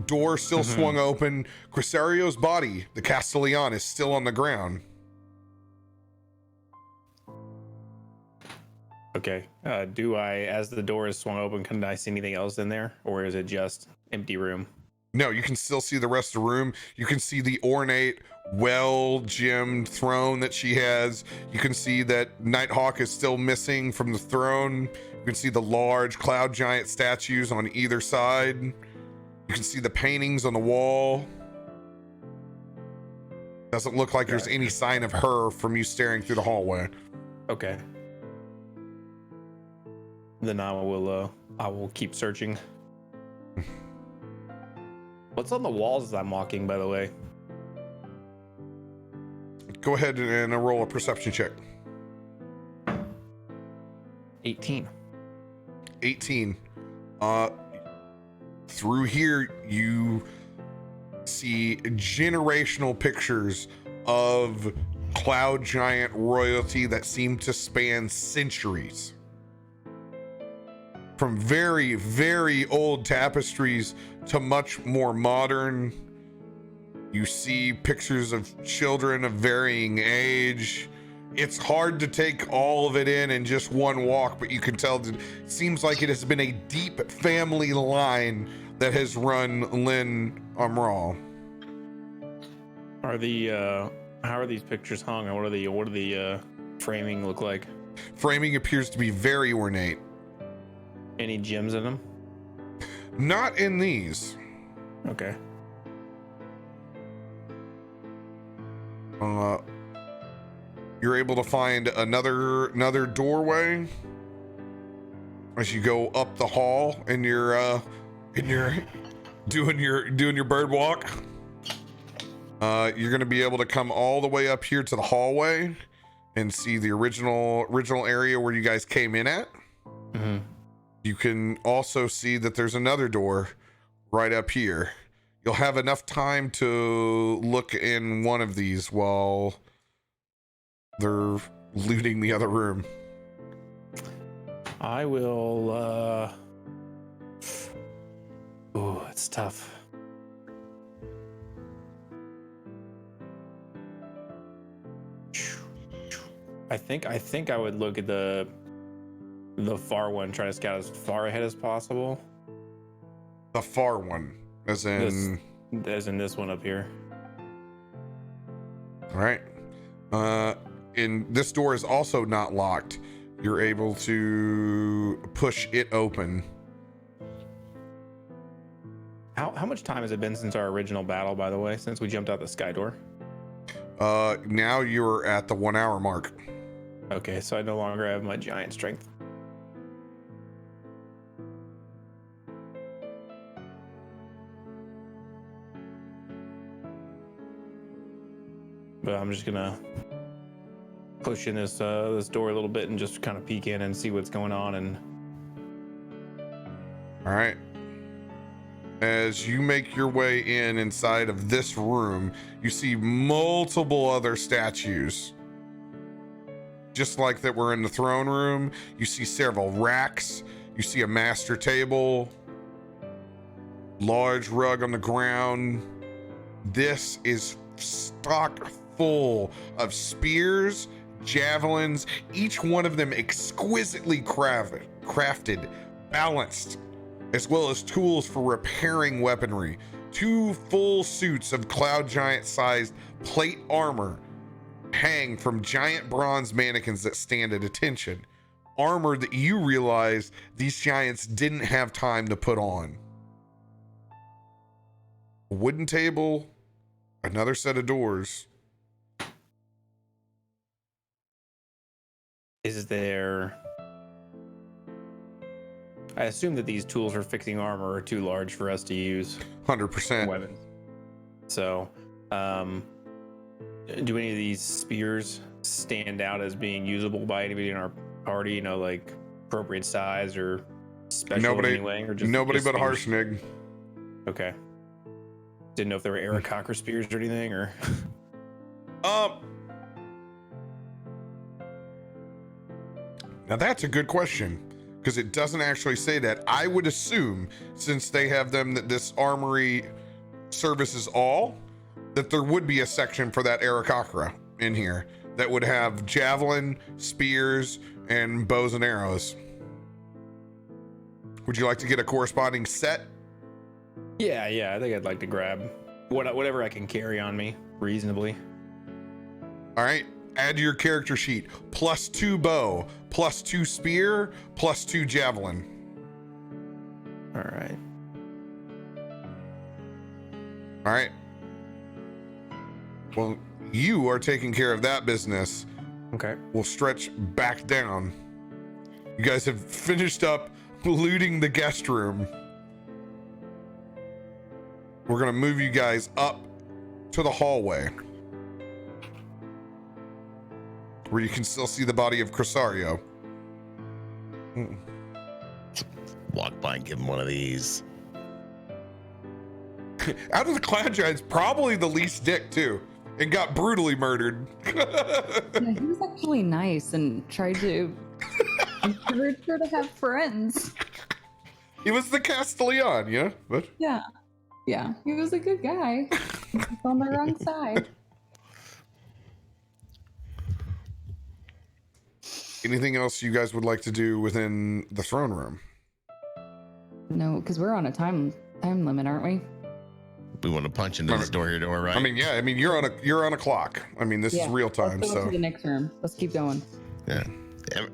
Door still swung open. Crisario's body, the Castellan, is still on the ground. Okay. Do I, as the door is swung open, can I see anything else in there? Or is it just empty room? No, you can still see the rest of the room. You can see the ornate, well-gemmed throne that she has. You can see that Nighthawk is still missing from the throne. You can see the large Cloud Giant statues on either side. You can see the paintings on the wall. Doesn't look like there's any sign of her from you staring through the hallway. Okay. Then I will keep searching. What's on the walls as I'm walking, by the way? Go ahead and roll a perception check. 18. 18. Through here, you see generational pictures of cloud giant royalty that seem to span centuries. From very, very old tapestries to much more modern. You see pictures of children of varying age. It's hard to take all of it in just one walk, but you can tell that it seems like it has been a deep family line that has run Lynn Amral. How are these pictures hung, and what do the framing look like? Framing appears to be very ornate. Any gems in them? Not in these. Okay. You're able to find another doorway as you go up the hall, and you're doing your bird walk. You're going to be able to come all the way up here to the hallway and see the original area where you guys came in at. Mm-hmm. You can also see that there's another door right up here. You'll have enough time to look in one of these while they're looting the other room. I will. Oh, it's tough. I think I would look at the far one, try to scout as far ahead as possible. The far one, as in this one up here. All right. And this door is also not locked. You're able to push it open. How much time has it been since our original battle, by the way, since we jumped out the sky door? Now you're at the 1 hour mark. Okay, so I no longer have my giant strength. But I'm just gonna push in this door a little bit and just kind of peek in and see what's going on. And all right. As you make your way inside of this room, you see multiple other statues. Just like that were in the throne room, you see several racks, you see a master table, large rug on the ground. This is stock full of spears, javelins, each one of them exquisitely crafted, balanced, as well as tools for repairing weaponry. 2 full suits of cloud giant sized plate armor hang from giant bronze mannequins that stand at attention. Armor that you realize these giants didn't have time to put on. A wooden table, another set of doors. is there... I assume that these tools for fixing armor are too large for us to use. 100%. Weapons. So, do any of these spears stand out as being usable by anybody in our party? You know, like appropriate size or special in any way? Or nobody just but spears? Harsnig. Okay. Didn't know if they were Aarakocra spears or anything, or... Now that's a good question, because it doesn't actually say that. I would assume, since they have them, that this armory services all, that there would be a section for that Aarakocra in here that would have javelin, spears, and bows and arrows. Would you like to get a corresponding set? Yeah, I think I'd like to grab whatever I can carry on me reasonably. All right. Add to your character sheet. +2 bow, +2 spear, +2 javelin. All right. All right. Well, you are taking care of that business. Okay. We'll stretch back down. You guys have finished up looting the guest room. We're gonna move you guys up to the hallway, where you can still see the body of Cresario. Walk by and give him one of these. Out of the clown giants, probably the least dick too, and got brutally murdered. Yeah, he was actually nice and tried to encourage her to have friends. He was the Castellan, yeah, but Yeah, he was a good guy. He's on the wrong side. anything else you guys would like to do within the throne room? No, because we're on a time limit, aren't we? We want to punch into this door here, right? I mean, yeah. I mean, you're on a clock. I mean, this is real time. Let's go So to the next room. Let's keep going. Yeah.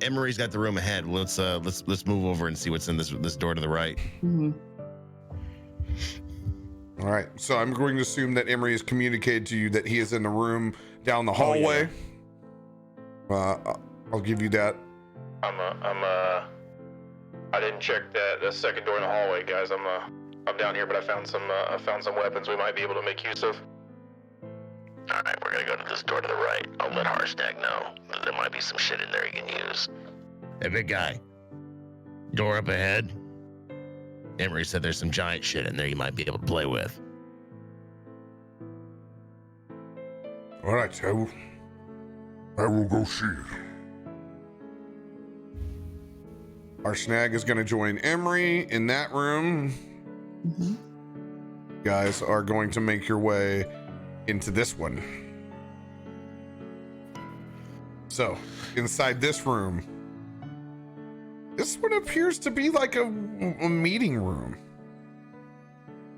Emery's got the room ahead. Let's move over and see what's in this door to the right. Mm-hmm. all right. So I'm going to assume that Emery has communicated to you that he is in the room down the hallway. I'll give you that. I didn't check the second door in the hallway, guys. I'm down here, but I found some weapons we might be able to make use of. All right, we're gonna go to this door to the right. I'll let Harshnag know that there might be some shit in there he can use. Hey, big guy. Door up ahead. Emery said there's some giant shit in there you might be able to play with. All right, I will go see. Our snag is going to join Emery in that room. Mm-hmm. You guys are going to make your way into this one. So, inside this room, this one appears to be like a meeting room.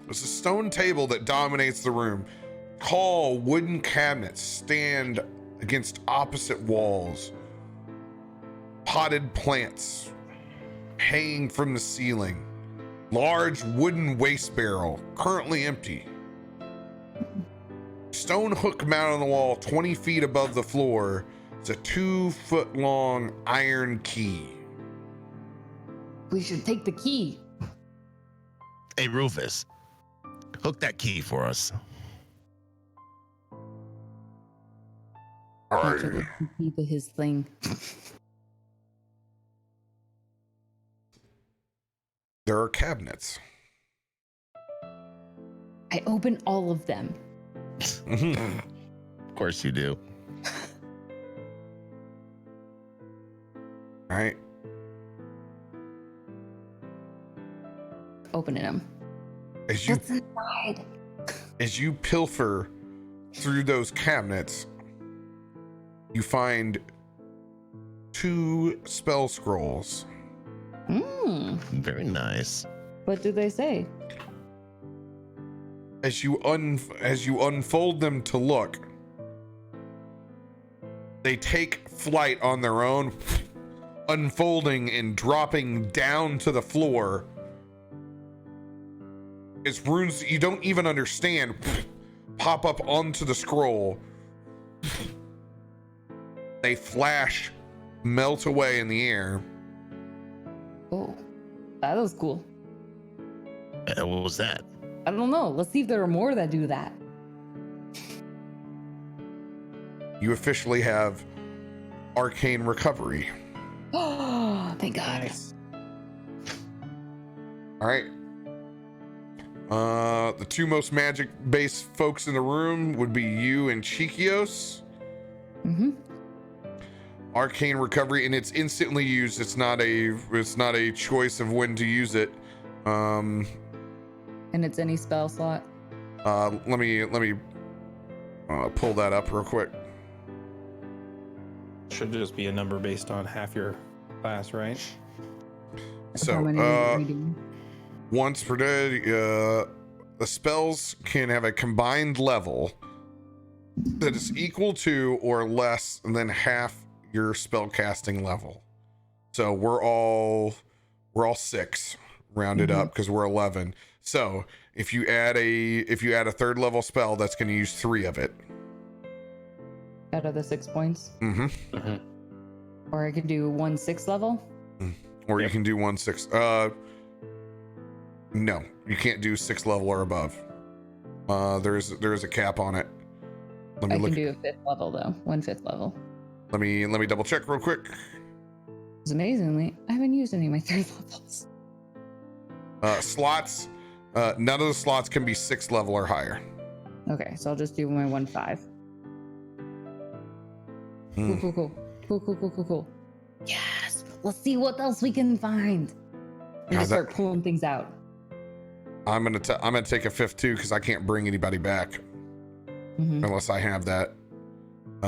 There's a stone table that dominates the room. Tall wooden cabinets stand against opposite walls. Potted plants hanging from the ceiling. Large wooden waste barrel, currently empty. Stone hook mounted on the wall 20 feet above the floor is a 2-foot long iron key. We should take the key. Hey, Rufus, hook that key for us. Not sure what the key to his thing. There are cabinets. I open all of them. Of course you do. All right. Opening them. As you What's inside? As you pilfer through those cabinets, you find 2 spell scrolls. Very nice. What do they say? As you unfold them to look, they take flight on their own, unfolding and dropping down to the floor. It's runes that you don't even understand pop up onto the scroll. They flash, melt away in the air. Oh, that was cool. What was that? I don't know. Let's see if there are more that do that. You officially have arcane recovery. Oh, thank God. Nice. All right. The 2 most magic-based folks in the room would be you and Chikios. Mm-hmm. Arcane recovery, and it's instantly used. It's not a choice of when to use it. And it's any spell slot. Let me pull that up real quick. Should just be a number based on half your class, right? So, How many are we doing? once per day, the spells can have a combined level that is equal to or less than half your spell casting level. So we're all 6 rounded up because we're 11. So if you add a 3rd level spell, that's going to use 3 of it. Out of the 6 points. Mm-hmm. Or I could do 1 6th level. Or you Yep. can do 1/6. No, you can't do 6th level or above. There is a cap on it. Let me I look. can do a 5th level though. 1/5 level. Let me double check real quick. Because amazingly, I haven't used any of my 3rd levels. Slots. None of the slots can be 6th level or higher. Okay, so I'll just do my 1/5. Hmm. Cool. Yes. Let's see what else we can find. And just start pulling things out. I'm gonna take a 5th too because I can't bring anybody back unless I have that. I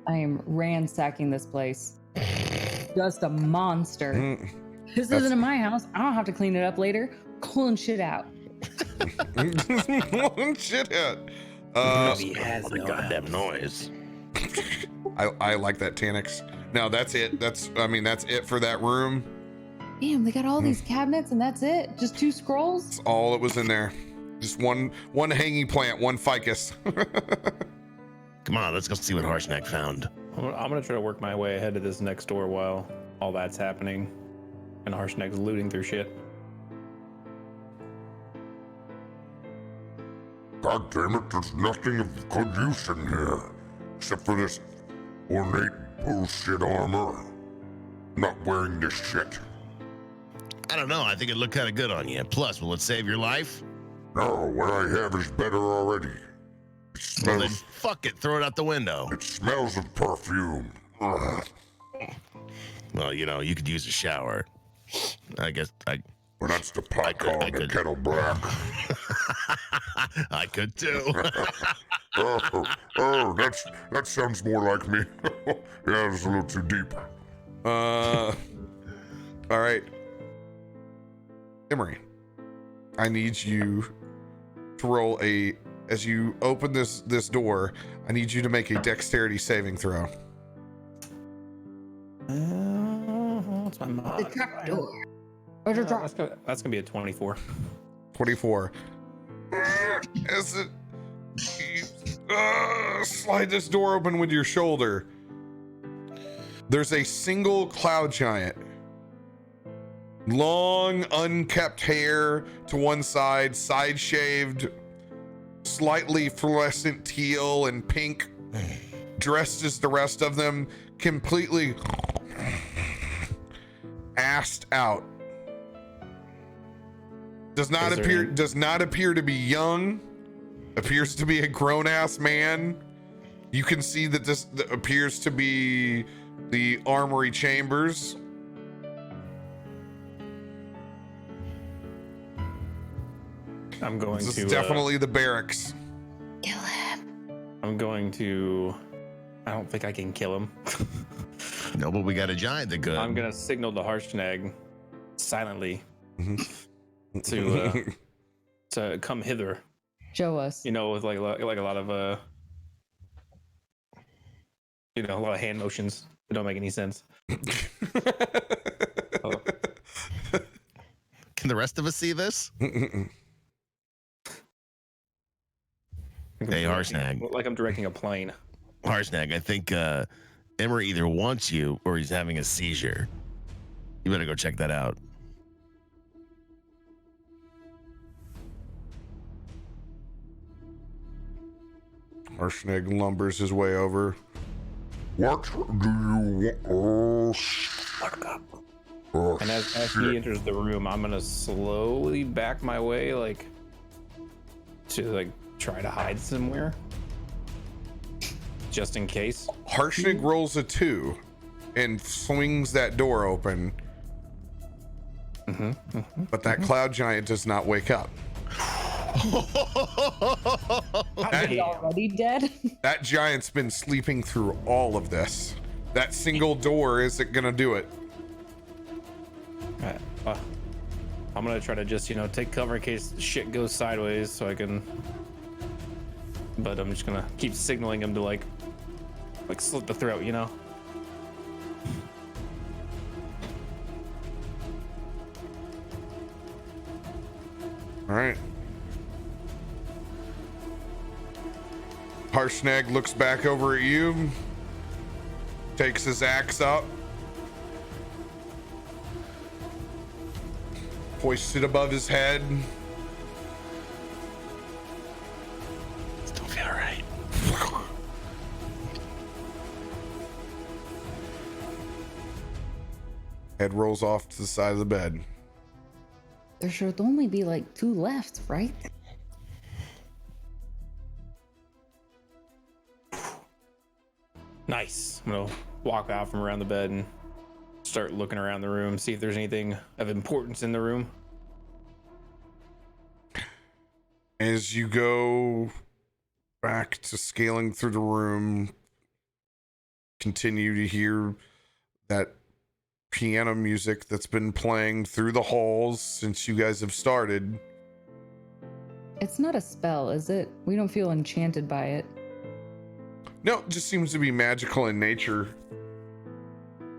am ransacking this place. Just a monster. This isn't in my house. I don't have to clean it up later. Pulling shit out. Shit out. He has no goddamn noise. I like that Tanix. No, that's it. That's it for that room. Damn, they got all these cabinets and that's it? Just 2 scrolls? That's all that was in there. Just one hanging plant, one ficus. Come on, let's go see what Harshnag found. I'm gonna try to work my way ahead to this next door while all that's happening, and Harshnag's looting through shit. God damn it, there's nothing of good use in here. Except for this ornate bullshit armor. Not wearing this shit. I don't know. I think it looked kind of good on you. Plus, will it save your life? No, what I have is better already. It Well, then smells, fuck it. Throw it out the window. it smells of perfume. Ugh. Well, you could use a shower. I guess I Well, that's the pot could- I called the could. kettle black. I could too. That sounds more like me. Yeah, it's a little too deep. All right. Emery, I need you to roll as you open this door, I need you to make a dexterity saving throw. What's my mod? The trapdoor. That's gonna be a 24. 24. As it slide this door open with your shoulder, there's a single cloud giant. Long, unkept hair to one side, side shaved, slightly fluorescent teal and pink, dressed as the rest of them, completely assed out. Does not appear to be young. Appears to be a grown-ass man. You can see that this appears to be the armory chambers. I'm going This to is definitely the barracks. Kill him. I'm going to. I don't think I can kill him. No, but we got a giant that could. I'm gonna signal to Harshnag silently Mhm. to come hither. Show us. With like a lot of a lot of hand motions that don't make any sense. Oh. Can the rest of us see this? Hey, Harshnag. Like I'm directing a plane. Harshnag, I think Emery either wants you or he's having a seizure. You better go check that out. Harshnag lumbers his way over. What do you want? Oh, And as shit. he enters the room, I'm gonna slowly back my way, to try to hide somewhere, just in case. Harshnag rolls a 2 and swings that door open. But that cloud giant does not wake up. Is he already dead? That giant's been sleeping through all of this. That single door isn't gonna do it. I'm gonna try to just take cover in case shit goes sideways, so I can. But I'm just gonna keep signaling him to like slit the throat, All right. Harshnag looks back over at you, takes his axe up, hoisted above his head. Still feel right. Head rolls off to the side of the bed. There should only be like 2 left, right? Nice. I'm gonna walk out from around the bed and start looking around the room, see if there's anything of importance in the room. As you go back to scaling through the room, continue to hear that piano music that's been playing through the halls since you guys have started. It's not a spell, is it? We don't feel enchanted by it. No, it just seems to be magical in nature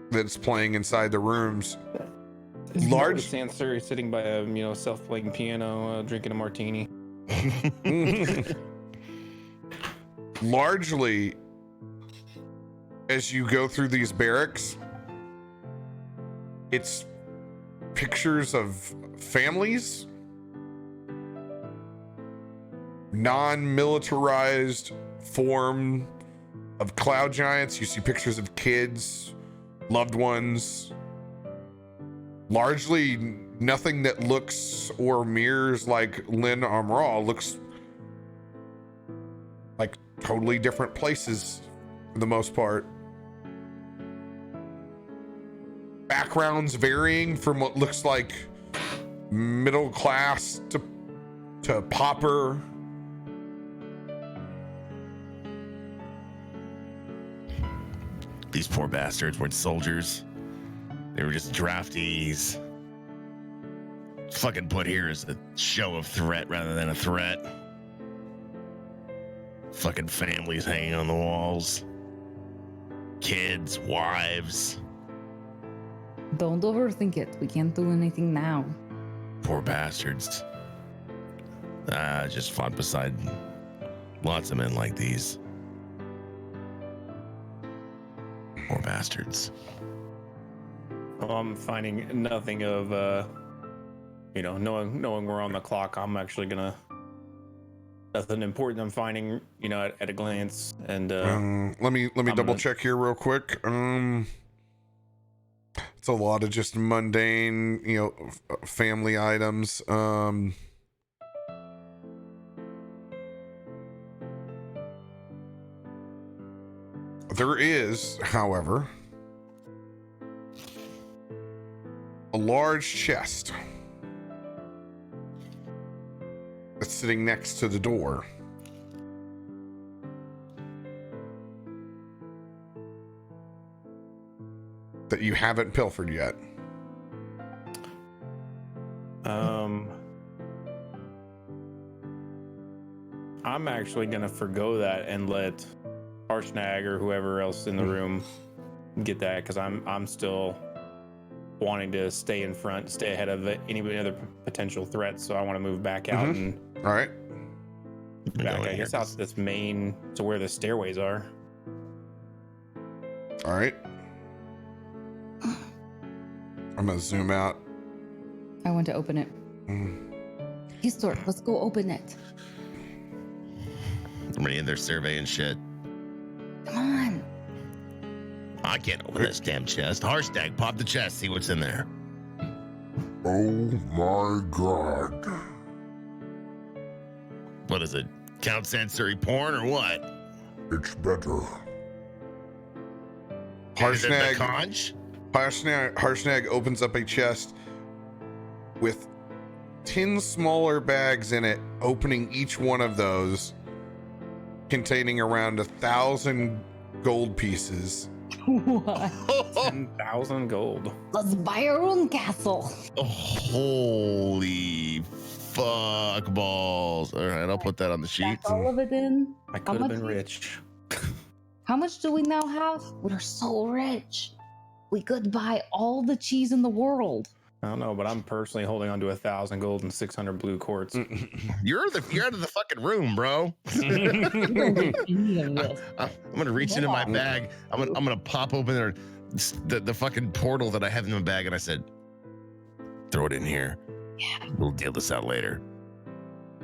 that's playing inside the rooms. Large Sansuri sitting by a self-playing piano, drinking a martini. Largely, as you go through these barracks, it's pictures of families, non-militarized form of cloud giants. You see pictures of kids, loved ones. Largely nothing that looks or mirrors like Lynn Amral. Looks like totally different places for the most part. Backgrounds varying from what looks like middle class to pauper. These poor bastards weren't soldiers. They were just draftees. Fucking put here as a show of threat rather than a threat. Fucking families hanging on the walls. Kids, wives. Don't overthink it. We can't do anything now. Poor bastards. I just fought beside lots of men like these. Poor bastards. Well, I'm finding nothing of, knowing we're on the clock. I'm actually gonna nothing important. I'm finding, at a glance, and let me double check here real quick. It's a lot of just mundane, family items. There is, however, a large chest that's sitting next to the door. That you haven't pilfered yet. I'm actually gonna forgo that and let Harshnag or whoever else in the room get that, because I'm still wanting to stay in front, stay ahead of any other potential threats. So I want to move back out and All right. back, I guess, out to this main, to where the stairways are. All right. I'm gonna zoom out. I want to open it. Histor, let's go open it. Somebody in there surveying shit. Come on. I can't open this damn chest. Harshtag, pop the chest, see what's in there. Oh my god. What is it? Count Sansuri porn or what? It's better. Is it the Harshnag, conch? Harshnag opens up a chest with 10 smaller bags in it, opening each one of those, containing around 1,000 gold pieces. What? 10,000 gold. Let's buy our own castle. Oh, holy fuck balls. All right, I'll put that on the sheet. Pack all of it in. I could have been rich. How much do we now have? We're so rich. We could buy all the cheese in the world. I don't know, but I'm personally holding on to 1,000 gold and 600 blue quartz. You're out of the fucking room, bro. Any of this. I'm gonna reach into my bag. I'm gonna pop open the fucking portal that I have in my bag, and I said, "Throw it in here." We'll deal this out later.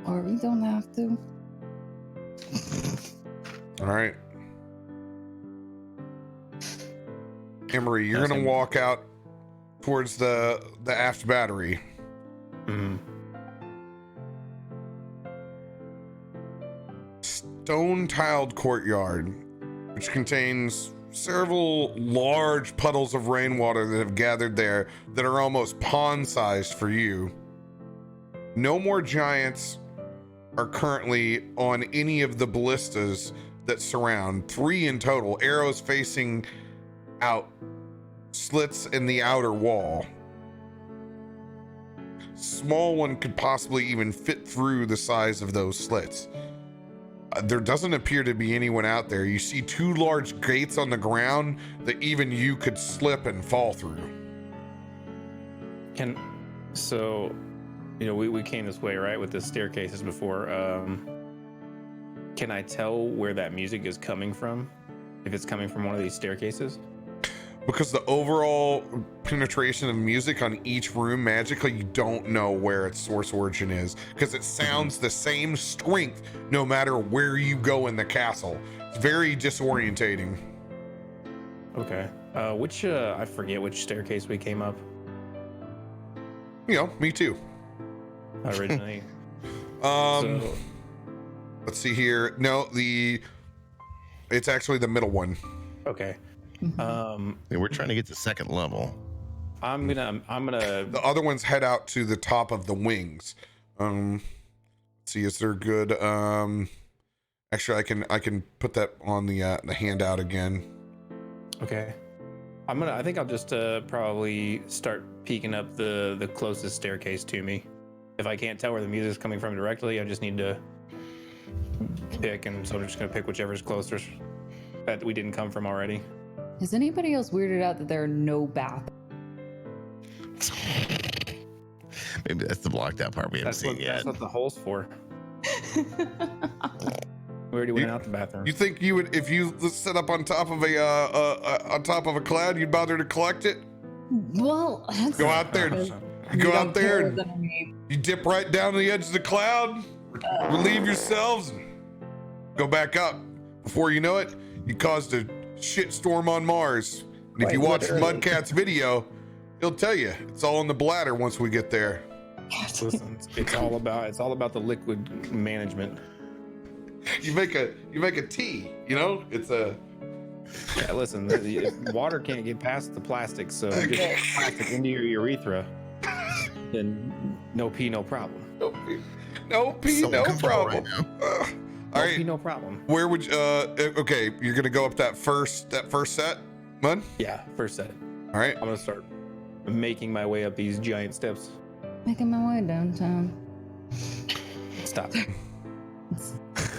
Or we don't have to. All right. Emery, you're going to walk out towards the aft battery. Mm-hmm. Stone-tiled courtyard, which contains several large puddles of rainwater that have gathered there that are almost pond-sized for you. No more giants are currently on any of the ballistas that surround. 3 in total, arrows facing out, slits in the outer wall. Small one could possibly even fit through the size of those slits. There doesn't appear to be anyone out there. You see 2 large gates on the ground that even you could slip and fall through. So, you know, we came this way, right, with the staircases before. Can I tell where that music is coming from? If it's coming from one of these staircases? Because the overall penetration of music on each room magically, you don't know where its source origin is, because it sounds the same strength no matter where you go in the castle. It's very disorientating. Okay. I forget which staircase we came up You know, me too. originally. Let's see here. No, it's actually the middle one. Okay. Yeah, we're trying to get to second level. I'm gonna. The other ones head out to the top of the wings. Let's see, is there good? Actually, I can put that on the handout again. Okay. I think I'll just probably start peeking up the closest staircase to me. If I can't tell where the music's coming from directly, I just need to pick, and so I'm just gonna pick whichever's closer that we didn't come from already. Is anybody else weirded out that there are no bathrooms? Maybe that's the blocked out part we haven't seen yet. That's what the hole's for. We already went out the bathroom. You think you would, if you set up on top of a cloud, you'd bother to collect it? Well, that's Go out there. You go out there and you dip right down to the edge of the cloud, relieve yourselves, and go back up. Before you know it, you caused a shitstorm on Mars. And if you watch Mudcat's video, he'll tell you it's all in the bladder once we get there. Listen, it's all about the liquid management. You make a tea, you know? It's a Yeah, listen, the water can't get past the plastic, so you get plastic into your urethra, then no pee, no problem. no pee, So no uncomfortable problem. right now. All No right, pee, no problem. where would you, okay, you're gonna go up that first set, Mud? Yeah, first set. All right. I'm gonna start making my way up these giant steps. making my way downtown. Stop.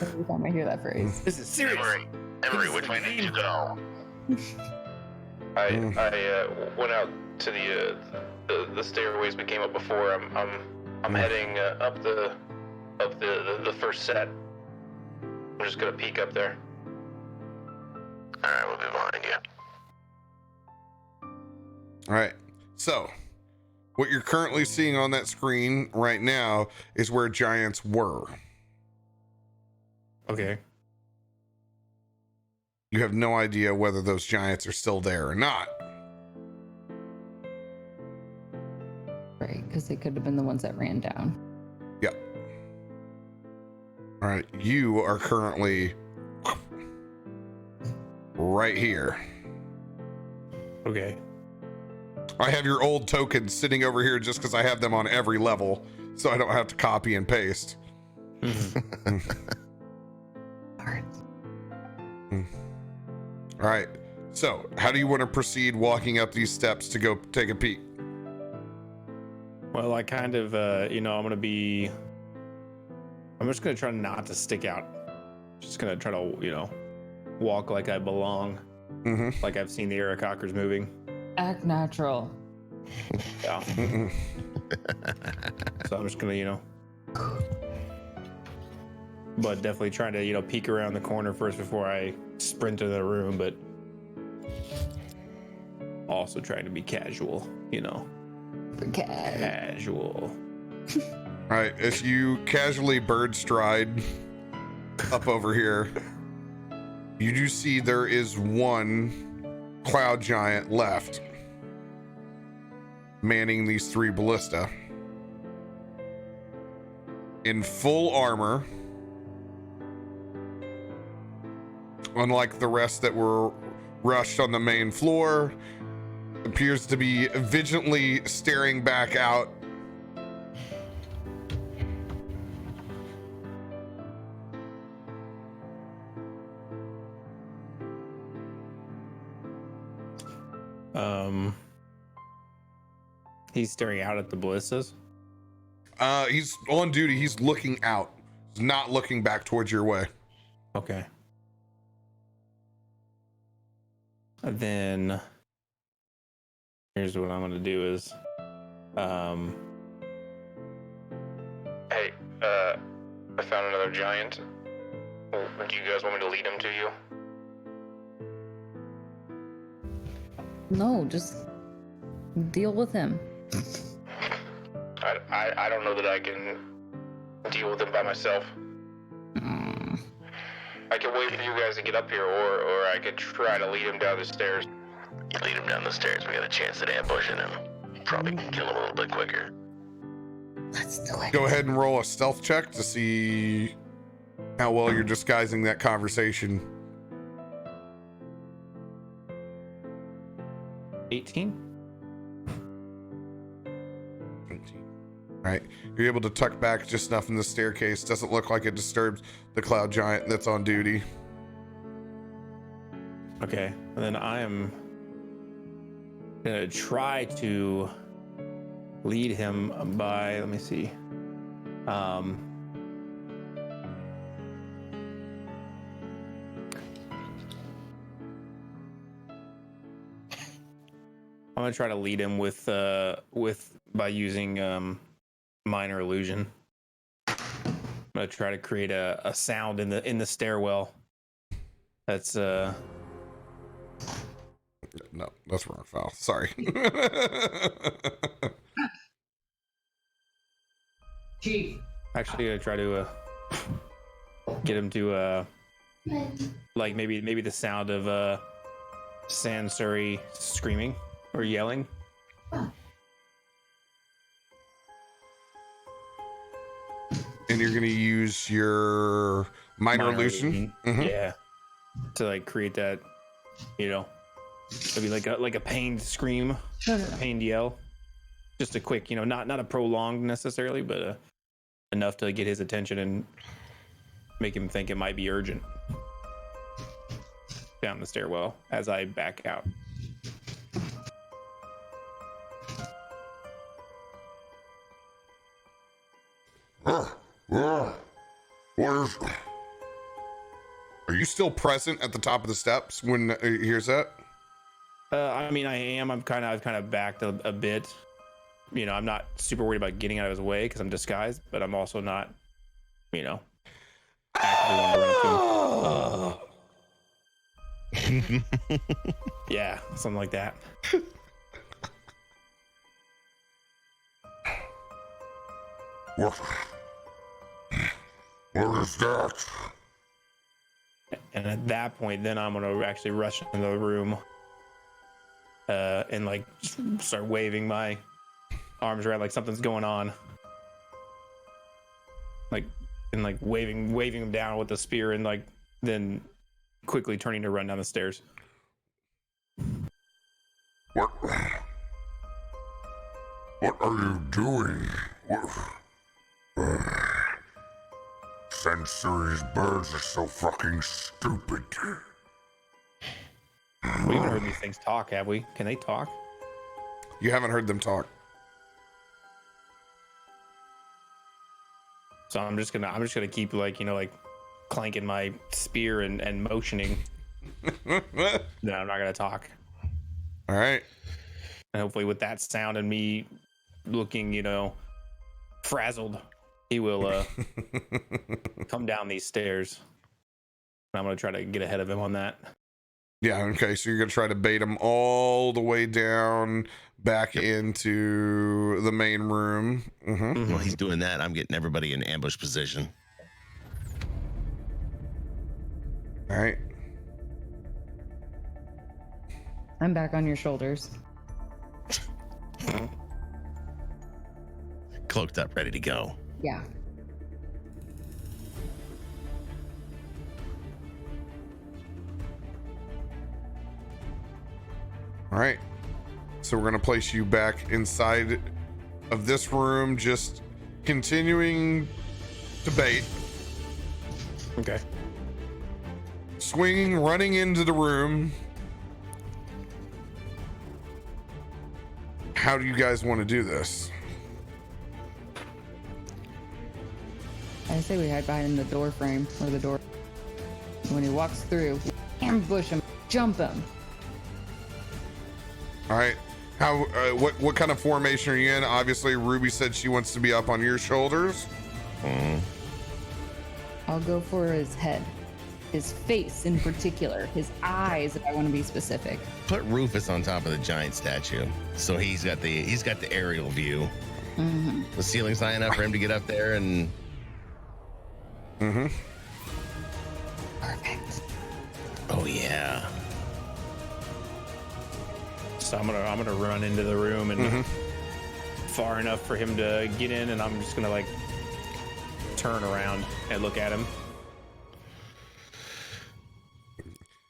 Every time I hear that phrase. This is serious. Emery, which way did you go? I went out to the stairways we came up before. I'm heading up the first set. I'm just gonna peek up there. All right, we'll be behind you. All right. So, what you're currently seeing on that screen right now is where giants were. Okay. You have no idea whether those giants are still there or not. Right, because they could have been the ones that ran down. Yep. All right. You are currently right here. Okay. I have your old tokens sitting over here just because I have them on every level, so I don't have to copy and paste. All right. So, how do you want to proceed walking up these steps to go take a peek? Well, I kind of, I'm just gonna try not to stick out. Just gonna try to, walk like I belong. Mm-hmm. Like I've seen the Aarakocras moving. Act natural. Yeah. So I'm just gonna, but definitely trying to, peek around the corner first before I sprint into the room, but also trying to be casual, Casual. All right, as you casually bird stride up over here, you do see there is one cloud giant left manning these 3 ballista in full armor. Unlike the rest that were rushed on the main floor, appears to be vigilantly staring back out. He's staring out at the ballistas. He's on duty. He's looking out. He's not looking back towards your way. Okay. And then here's what I'm gonna do is Hey, I found another giant. Do you guys want me to lead him to you? No, just deal with him. I don't know that I can deal with him by myself. I can wait for you guys to get up here, or I could try to lead him down the stairs. You lead him down the stairs, we got a chance at ambushing him. Probably can kill him a little bit quicker. Let's do it. Go ahead and roll a stealth check to see how well you're disguising that conversation. 18. All right, you're able to tuck back just enough in the staircase. Doesn't look like it disturbs the cloud giant that's on duty. Okay, and then I am gonna try to lead him by, let me see. I'm gonna try to lead him with by using minor illusion. I'm gonna try to create a sound in the stairwell. That's No, that's wrong file. Sorry. Chief. actually gonna try to get him to like maybe the sound of Sansuri screaming or yelling. And you're gonna use your minor illusion. Mhm. Yeah, to like create that, you know, maybe like a pained scream, a pained yell, just a quick, you know, not a prolonged necessarily, but enough to get his attention and make him think it might be urgent. Down the stairwell as I back out. What is... Are you still present at the top of the steps when he hears that? I mean, I am. I've kind of backed a bit. You know, I'm not super worried about getting out of his way because I'm disguised, but I'm also not, you know, actively wanting to run up to him. Yeah, something like that. What is that? And at that point, then I'm gonna actually rush into the room, and like start waving my arms around like something's going on, like and like waving him down with the spear, and like then quickly turning to run down the stairs. What are you doing? Sensory's birds are so fucking stupid. We haven't heard these things talk, have we? Can they talk? You haven't heard them talk. So I'm just gonna keep like, you know, like clanking my spear and motioning. No, I'm not gonna talk. All right. And hopefully with that sound and me looking, you know, frazzled, he will come down these stairs. And I'm gonna try to get ahead of him on that. Yeah, okay, so you're gonna try to bait him all the way down back into the main room. While he's doing that, I'm getting everybody in ambush position. All right. I'm back on your shoulders. Cloaked up, ready to go. Yeah. All right. So we're going to place you back inside of this room, just continuing to bait. Okay. Swinging, running into the room. How do you guys want to do this? I say we hide behind the door frame or the door. When he walks through, ambush him, jump him. All right. How? What kind of formation are you in? Obviously, Ruby said she wants to be up on your shoulders. I'll go for his head, his face in particular, his eyes, if I want to be specific. Put Rufus on top of the giant statue, so he's got the aerial view. The ceiling's high enough for him to get up there and. Perfect. Oh yeah. So I'm gonna run into the room and far enough for him to get in, and I'm just gonna like turn around and look at him.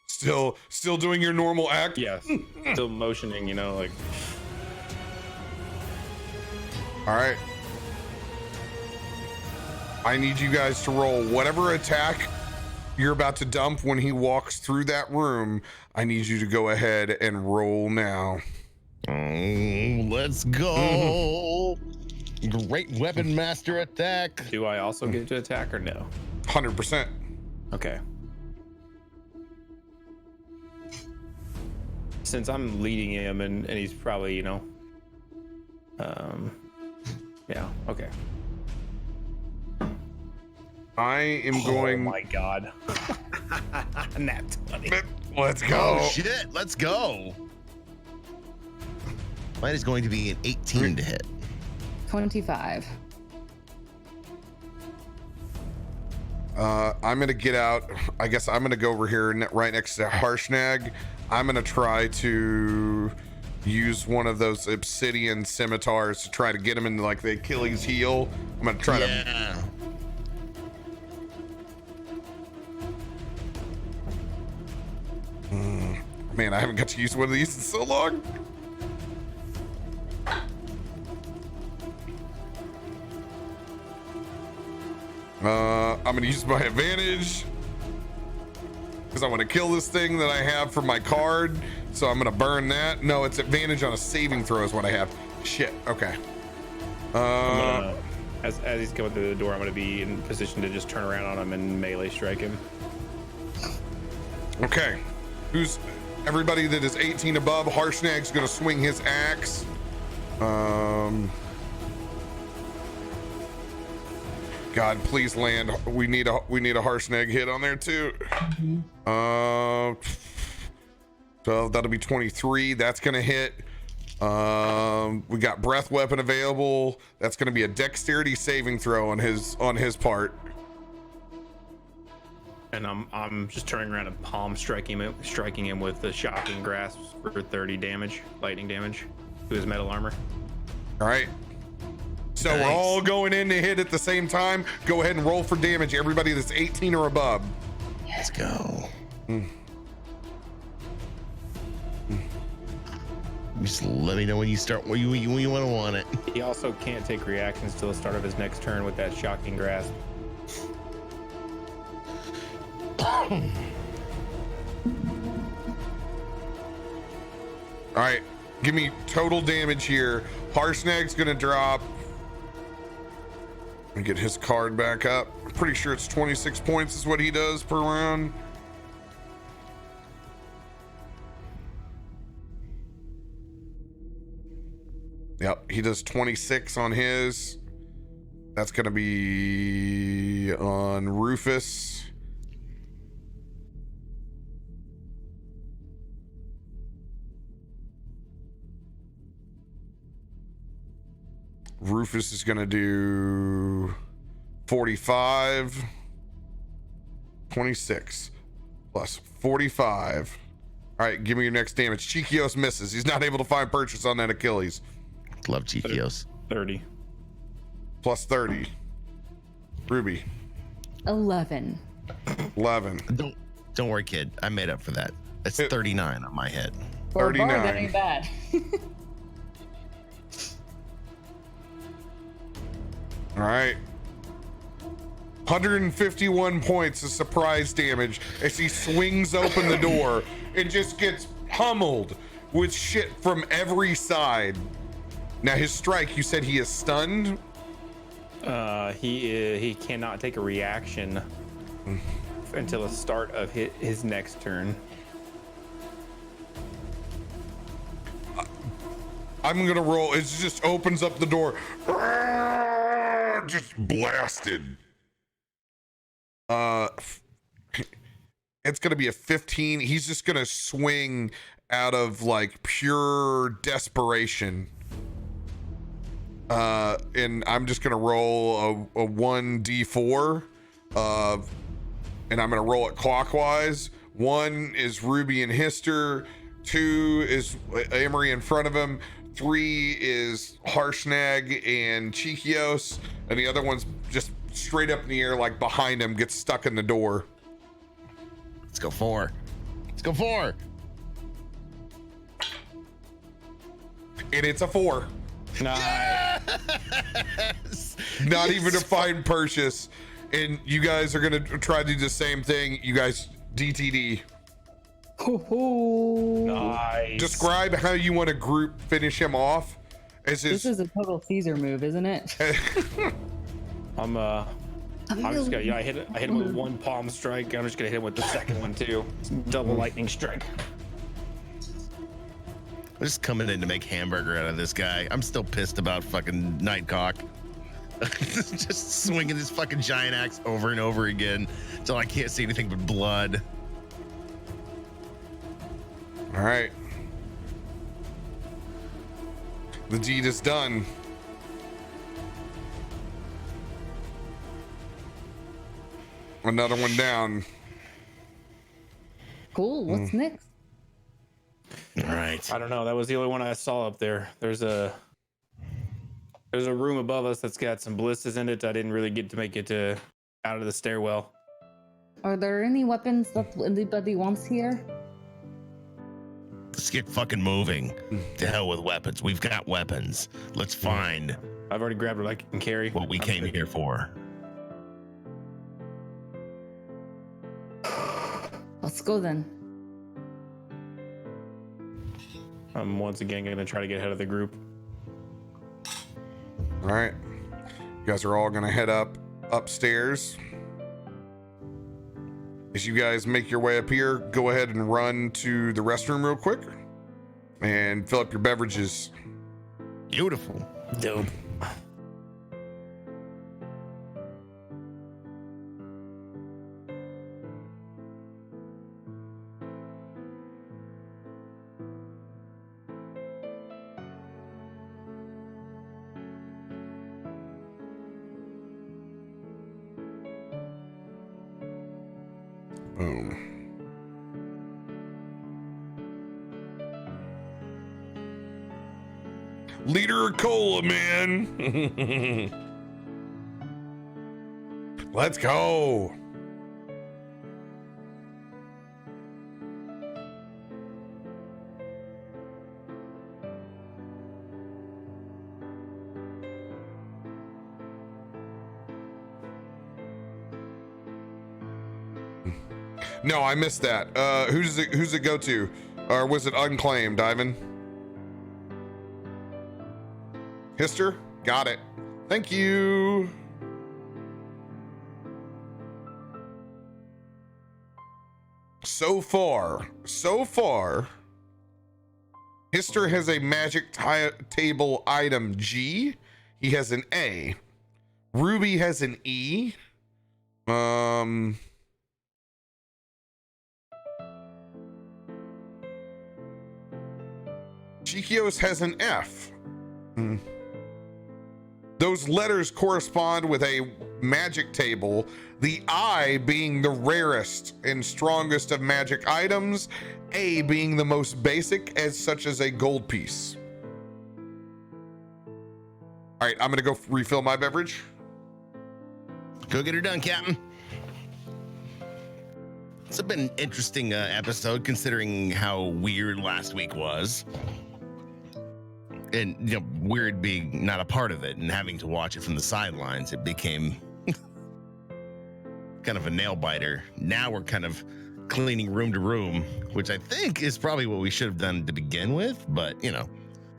Still doing your normal act. Yes. Still motioning, like. All right. I need you guys to roll whatever attack you're about to dump when he walks through that room. I need you to go ahead and roll now. Let's go. Great weapon master attack. Do I also get to attack or no? 100%. Okay. Since I'm leading him and he's probably, yeah, okay. I am going. Oh my god. Nat 20. Let's go. Oh shit, let's go. Mine is going to be an 18 to hit. 25. I'm gonna get out. I guess I'm gonna go over here right next to Harshnag. I'm gonna try to use one of those obsidian scimitars to try to get him into like the Achilles heel. I'm gonna try to. Man, I haven't got to use one of these in so long. I'm gonna use my advantage because I want to kill this thing that I have for my card. So I'm gonna burn that. No, it's advantage on a saving throw is what I have. Shit. Okay. As he's coming through the door, I'm gonna be in position to just turn around on him and melee strike him. Okay. Who's everybody that is 18 above? Harshnag's gonna swing his axe. God, please land. We need a Harshnag hit on there too. So that'll be 23. That's gonna hit. We got breath weapon available. That's gonna be a dexterity saving throw on his part. And I'm just turning around and palm striking him with the shocking grasp for 30 damage, lightning damage to his metal armor. All right. So Nice. we're all going in to hit at the same time. Go ahead and roll for damage. Everybody that's 18 or above. Let's go. Just let me know when you start. When you want it. He also can't take reactions till the start of his next turn with that shocking grasp. All right, give me total damage here. Harshnag's gonna drop. Let me get his card back up. I'm pretty sure it's 26 points is what he does per round. Yep, he does 26 on his. That's gonna be on Rufus. Rufus is gonna do 45. 26 plus 45. All right, give me your next damage. Chikios misses. He's not able to find purchase on that Achilles. Love Chikios. 30. Plus 30. Ruby. 11. 11. Don't worry, kid. I made up for that. It's 39 on my head. For a bard, 39. that ain't bad. All right. 151 points of surprise damage as he swings open the door and just gets pummeled with shit from every side. Now his strike, you said he is stunned? He cannot take a reaction until the start of his next turn. I'm gonna roll. It just opens up the door. Just blasted. It's gonna be a 15. He's just gonna swing out of like pure desperation. And I'm just gonna roll a 1d4. And I'm gonna roll it clockwise. 1 is Ruby and Hister. 2 is Amory in front of him. 3 is Harshnag and Chikios, and the other one's just straight up in the air, like behind him, gets stuck in the door. Let's go 4. Let's go 4. And it's a 4. Nice. Yes! Not even to find purchase. And you guys are gonna try to do the same thing. You guys DTD. Nice. Describe how you want to group finish him off. As his, This is a total Caesar move, isn't it? I'm just gonna, I hit him with 1 palm strike. I'm just gonna hit him with the second one too. Double lightning strike. I'm just coming in to make hamburger out of this guy. I'm still pissed about fucking Nightcock. Just swinging this fucking giant axe over and over again until I can't see anything but blood. all right. The deed is done. Another one down. Cool. What's next? All right. I don't know. That was the only one I saw up there. There's a room above us that's got some ballistas in it. I didn't really get to make it to out of the stairwell. Are there any weapons that anybody wants here? Let's get fucking moving. To hell with weapons. We've got weapons. Let's find I've already grabbed what I can carry. what we came here for. Let's go then. I'm once again gonna try to get ahead of the group. All right. You guys are all gonna head upstairs. As you guys make your way up here, go ahead and run to the restroom real quick and fill up your beverages. Beautiful. Dope. Boom. Liter of cola, man. Let's go. No, I missed that. Who's it go to? Or was it unclaimed, Ivan? Hister? Got it. Thank you. So far, Hister has a magic table item G. He has an A. Ruby has an E. Chikios has an F. Those letters correspond with a magic table, the I being the rarest and strongest of magic items, A being the most basic, as such as a gold piece. All right, I'm gonna go refill my beverage. Go get her done, Captain. It's been an interesting episode considering how weird last week was. And, you know, weird being not a part of it and having to watch it from the sidelines, it became kind of a nail biter. Now we're kind of cleaning room to room, which I think is probably what we should have done to begin with, but, you know,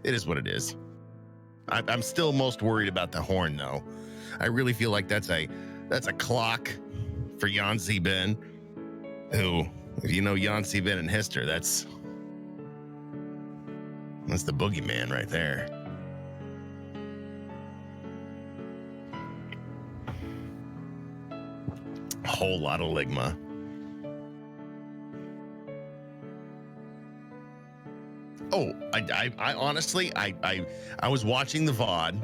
it is what it is. I'm still most worried about the horn, though. I really feel like that's a clock for Yanzi Ben, who, if you know Yanzi Ben and Hister, that's the boogeyman right there. A whole lot of ligma. Oh, I honestly, I was watching the VOD,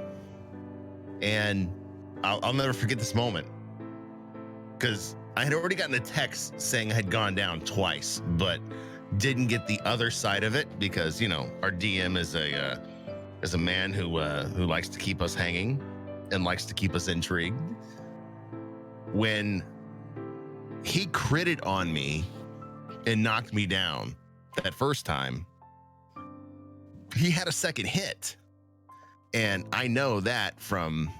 and I'll never forget this moment, because I had already gotten a text saying I had gone down twice, but didn't get the other side of it because, you know, our DM is a man who likes to keep us hanging and likes to keep us intrigued. When he critted on me and knocked me down that first time, he had a second hit, and I know that from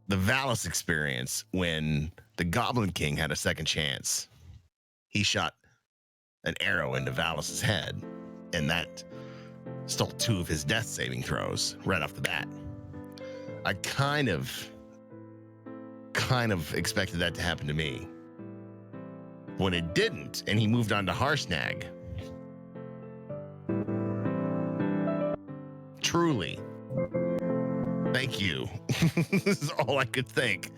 the Valis experience when the Goblin King had a second chance. He shot an arrow into Valis's head, and that stole 2 of his death saving throws right off the bat. I kind of expected that to happen to me. When it didn't, and he moved on to Harshnag, truly, thank you. This is all I could think.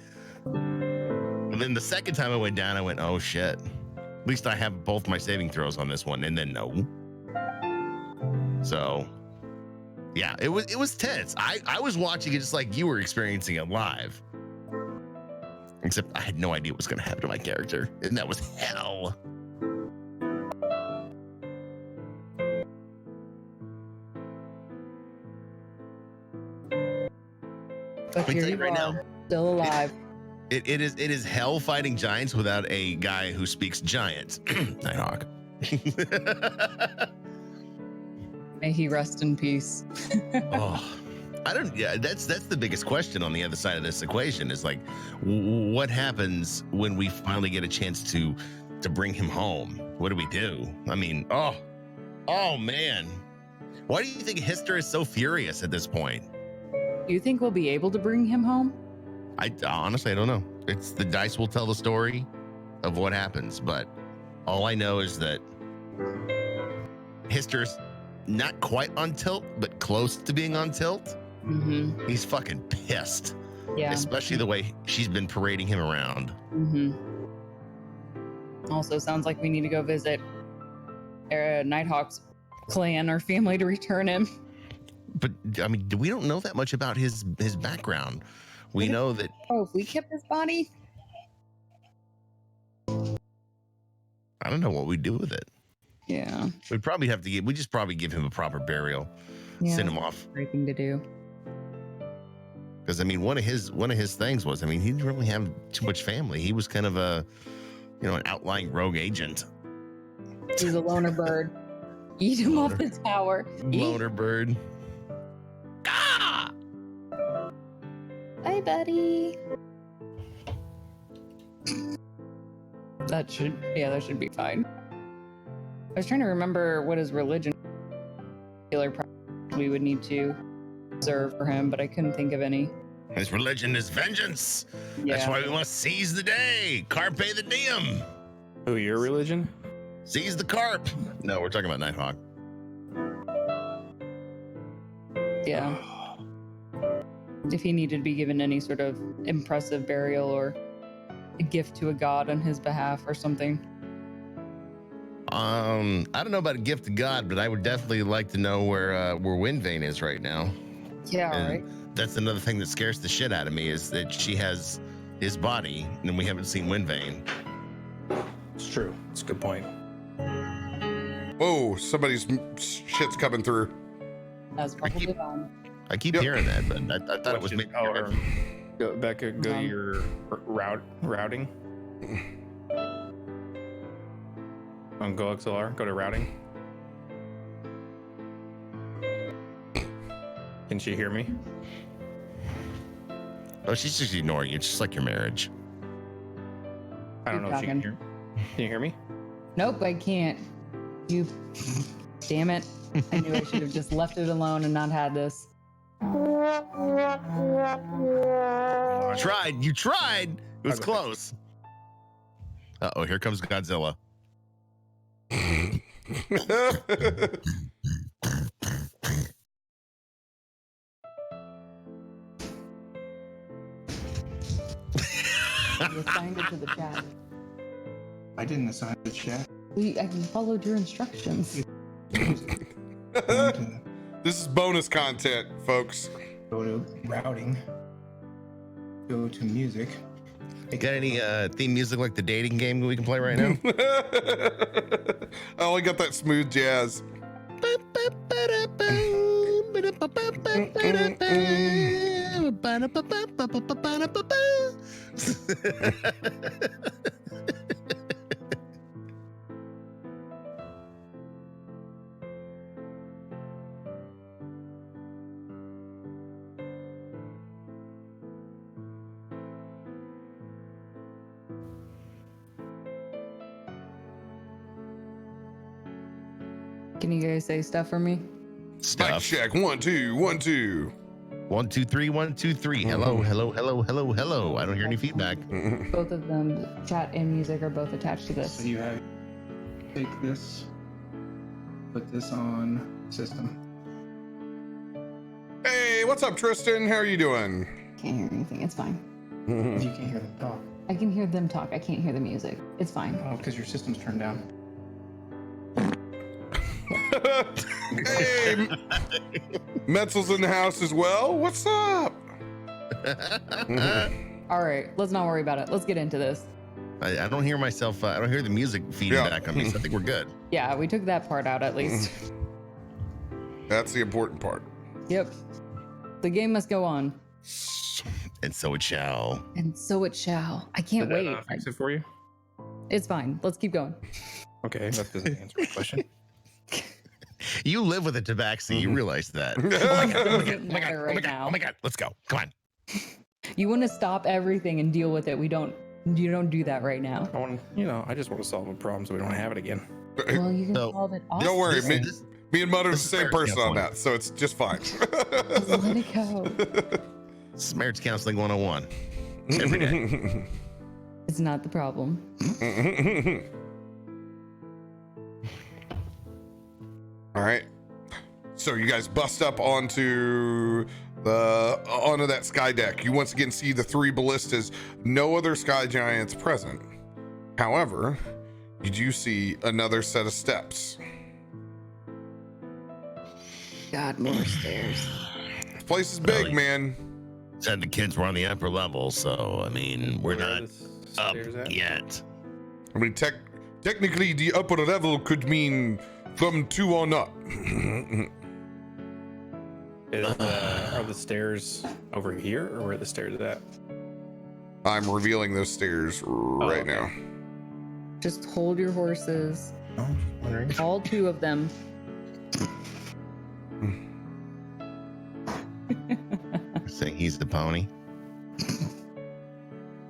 And then the second time I went down, I went, oh shit. At least I have both my saving throws on this one, and then no. So, yeah, it was tense. I was watching it just like you were experiencing it live. Except I had no idea what was going to happen to my character, and that was hell. But here you right are, now, still alive. It is hell fighting giants without a guy who speaks giant. Nighthawk. May he rest in peace. Oh, I don't. Yeah, that's the biggest question on the other side of this equation. Is like, what happens when we finally get a chance to bring him home? What do we do? I mean, oh man, why do you think Hister is so furious at this point? Do you think we'll be able to bring him home? I honestly, I don't know. It's the dice will tell the story of what happens, but all I know is that Hister's not quite on tilt, but close to being on tilt. Mm-hmm. He's fucking pissed. Yeah. Especially the way she's been parading him around. Mm-hmm. Also, sounds like we need to go visit Nighthawk's clan or family to return him. But I mean, we don't know that much about his background. We know that. Oh, if we kept his body? I don't know what we'd do with it. Yeah. We'd probably have to we just probably give him a proper burial. Yeah, Send him off. great thing to do. Because I mean, one of his things was, I mean, he didn't really have too much family. He was kind of an outlying rogue agent. He's a loner bird. Eat him off the tower. Loner bird. Ah! Bye, buddy. That should be fine. I was trying to remember what his religion we would need to observe for him, but I couldn't think of any. His religion is vengeance. Yeah. That's why we must seize the day. Carpe the diem. Who, your religion? Seize the carp. No, we're talking about Nighthawk. Yeah. If he needed to be given any sort of impressive burial or a gift to a god on his behalf or something. I don't know about a gift to God, but I would definitely like to know where Windvane is right now. Yeah, And right. that's another thing that scares the shit out of me is that she has his body and we haven't seen Windvane. It's true. It's a good point. Whoa, somebody's shit's coming through. That's probably fine. I keep Yep. hearing that, but I thought it was maybe. Go back. Go to your routing. On Go XLR. Go to routing. Can she hear me? Oh, she's just ignoring you, just like your marriage. I don't Keep know if she can talking. hear. Can you hear me? Nope, I can't. You, damn it! I knew I should have just left it alone and not had this. Tried. You tried. It was close. Uh-oh, here comes Godzilla. You assigned it to the chat. I didn't assign the chat. I followed your instructions. This is bonus content, folks. Go to routing. Go to music. Got any theme music like the dating game we can play right now? I only got that smooth jazz. Can you guys say stuff for me? Mic Stuff. check. 1, 2, 1, 2. 1, 2, 3, 1, 2, 3. Hello, hello, hello, hello, hello. I don't hear any feedback. Both of them, chat and music, are both attached to this. So you have take this, put this on system. Hey, what's up, Tristan? How are you doing? Can't hear anything. It's fine. You can't hear them talk. I can hear them talk. I can't hear the music. It's fine. Oh, because your system's turned down. Hey, Metzel's in the house as well. What's up? All right, let's not worry about it. Let's get into this. I don't hear myself. I don't hear the music feeding Yeah. back on me, so I think we're good. Yeah, we took that part out at least. That's the important part. Yep. The game must go on. And so it shall. And so it shall. I can't Did that wait. not fix it for you? It's fine. Let's keep going. Okay, that doesn't answer my question. You live with a tabaxi. You realize that. It doesn't matter right now. Oh my God. Let's go. Come on. You want to stop everything and deal with it. You don't do that right now. I want, I just want to solve a problem so we don't have it again. Well, you can So- solve it off. Don't worry, This- me and Mutter's this the is same fair person on point. that, so it's just fine. Just let it go. This is marriage counseling 101. Every day. It's not the problem. All right. So you guys bust up onto that sky deck. You once again see the 3 ballistas. No other sky giants present. However, you do see another set of steps. Oh God, more stairs. This place is big, Really? man. Said the kids were on the upper level, so I mean we're Where are not the up stairs at? yet. I mean, technically, the upper level could mean from 2 on up. Are the stairs over here, or where are the stairs at? I'm revealing those stairs right okay. now. Just hold your horses. Oh, wondering. All 2 of them. Saying he's the pony.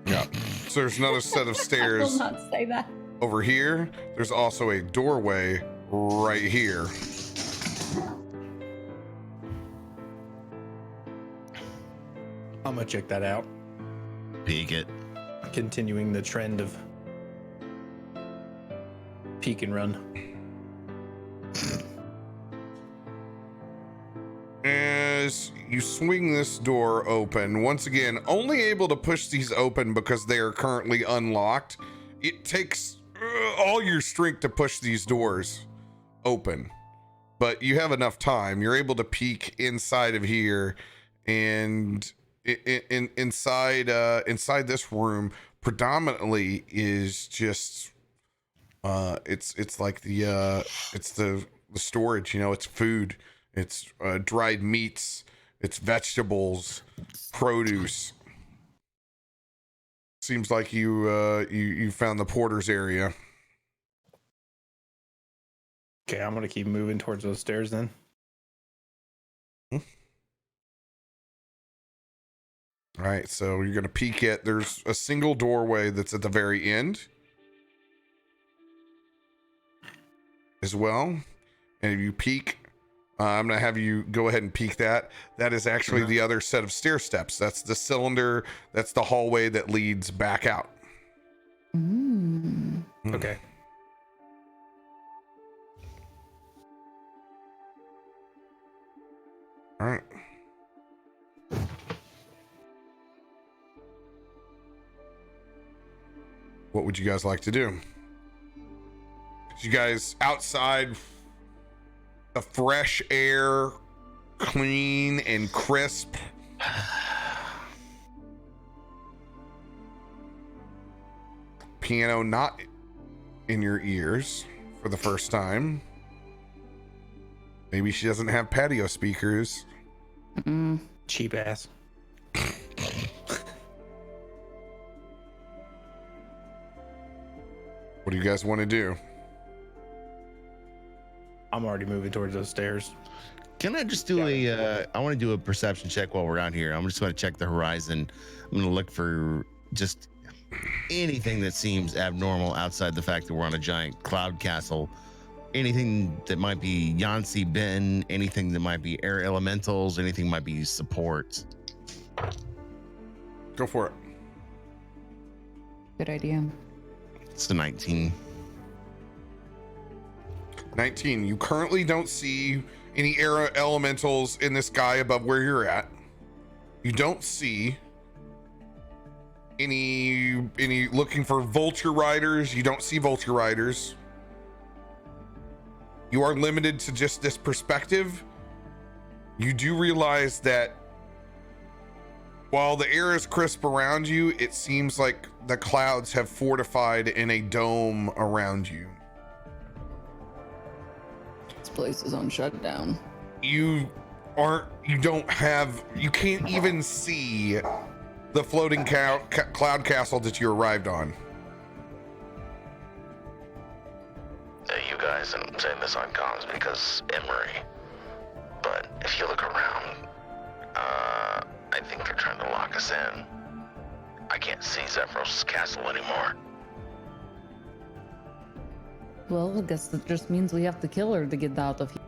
Yeah. So there's another set of I will stairs not say that. over here. There's also a doorway right here. I'm gonna check that out. Peek it. Continuing the trend of peek and run. As you swing this door open, once again, only able to push these open because they are currently unlocked. It takes all your strength to push these doors open. but you have enough time. You're able to peek inside of here, and inside this room predominantly is just it's like the storage. You know, it's food, it's dried meats, it's vegetables, produce. Seems like you found the porter's area. Okay, I'm gonna keep moving towards those stairs then. All right, so you're gonna peek at. There's a single doorway that's at the very end, as well. And if you peek, I'm gonna have you go ahead and peek that. That is actually the other set of stair steps. That's the cylinder. That's the hallway that leads back out. Okay. All right. What would you guys like to do? You guys outside, the fresh air, clean and crisp. Piano not in your ears for the first time. Maybe she doesn't have patio speakers. Cheap ass. What do you guys want to do? I'm already moving towards those stairs. Can I just do I want to do a perception check while we're out here. I'm just going to check the horizon. I'm going to look for just anything that seems abnormal outside the fact that we're on a giant cloud castle. Anything that might be Yancy Ben, anything that might be air elementals, anything might be support. Go for it. Good idea. It's a 19. 19. You currently don't see any air elementals in the sky above where you're at. You don't see any looking for vulture riders. You don't see vulture riders. You are limited to just this perspective. You do realize that while the air is crisp around you, it seems like the clouds have fortified in a dome around you. This place is on shutdown. You can't even see the floating cloud castle that you arrived on. You guys, and I'm saying this on comms because Emery, but if you look around, I think they're trying to lock us in. I can't see Zephyros' castle anymore. Well, I guess that just means we have to kill her to get out of here.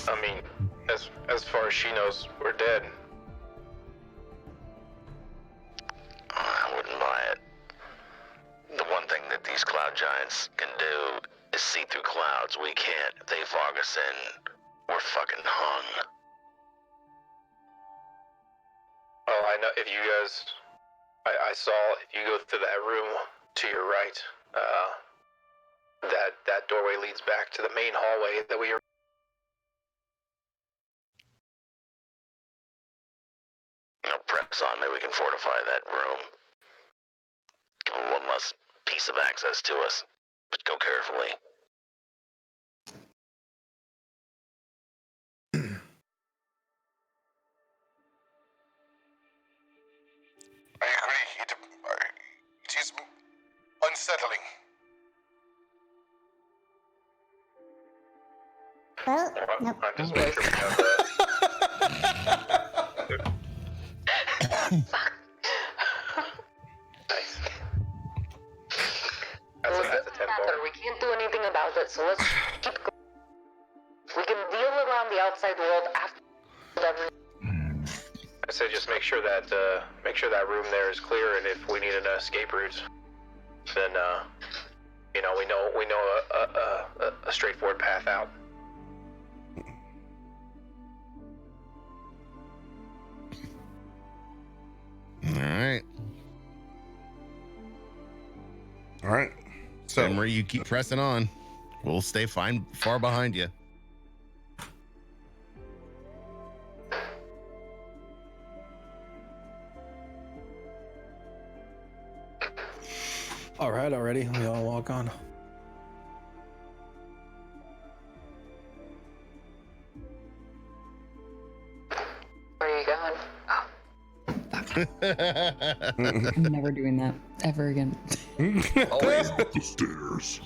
I mean, as far as she knows, we're dead. I wouldn't buy it. The one thing that these cloud giants can do is see through clouds. We can't. If they fog us in, we're fucking hung. Oh, I know. If you guys, I saw. If you go through that room to your right, that doorway leads back to the main hallway that we are. Press on. Maybe we can fortify that room. Give them one less piece of access to us. But go carefully. I agree. It is unsettling. Well, nope. I'm just making sure we have that. Nice. Well, That's it a doesn't 10 matter. We can't do anything about it, so let's keep going. We can deal around the outside world after whatever. I say just make sure that room there is clear, and if we need an escape route, then we know a straightforward path out. All right. All right. So Emery, you keep pressing on. We'll stay far behind you. right already. We all walk on. Where are you going? Oh, I'm never doing that ever again. Always. The stairs.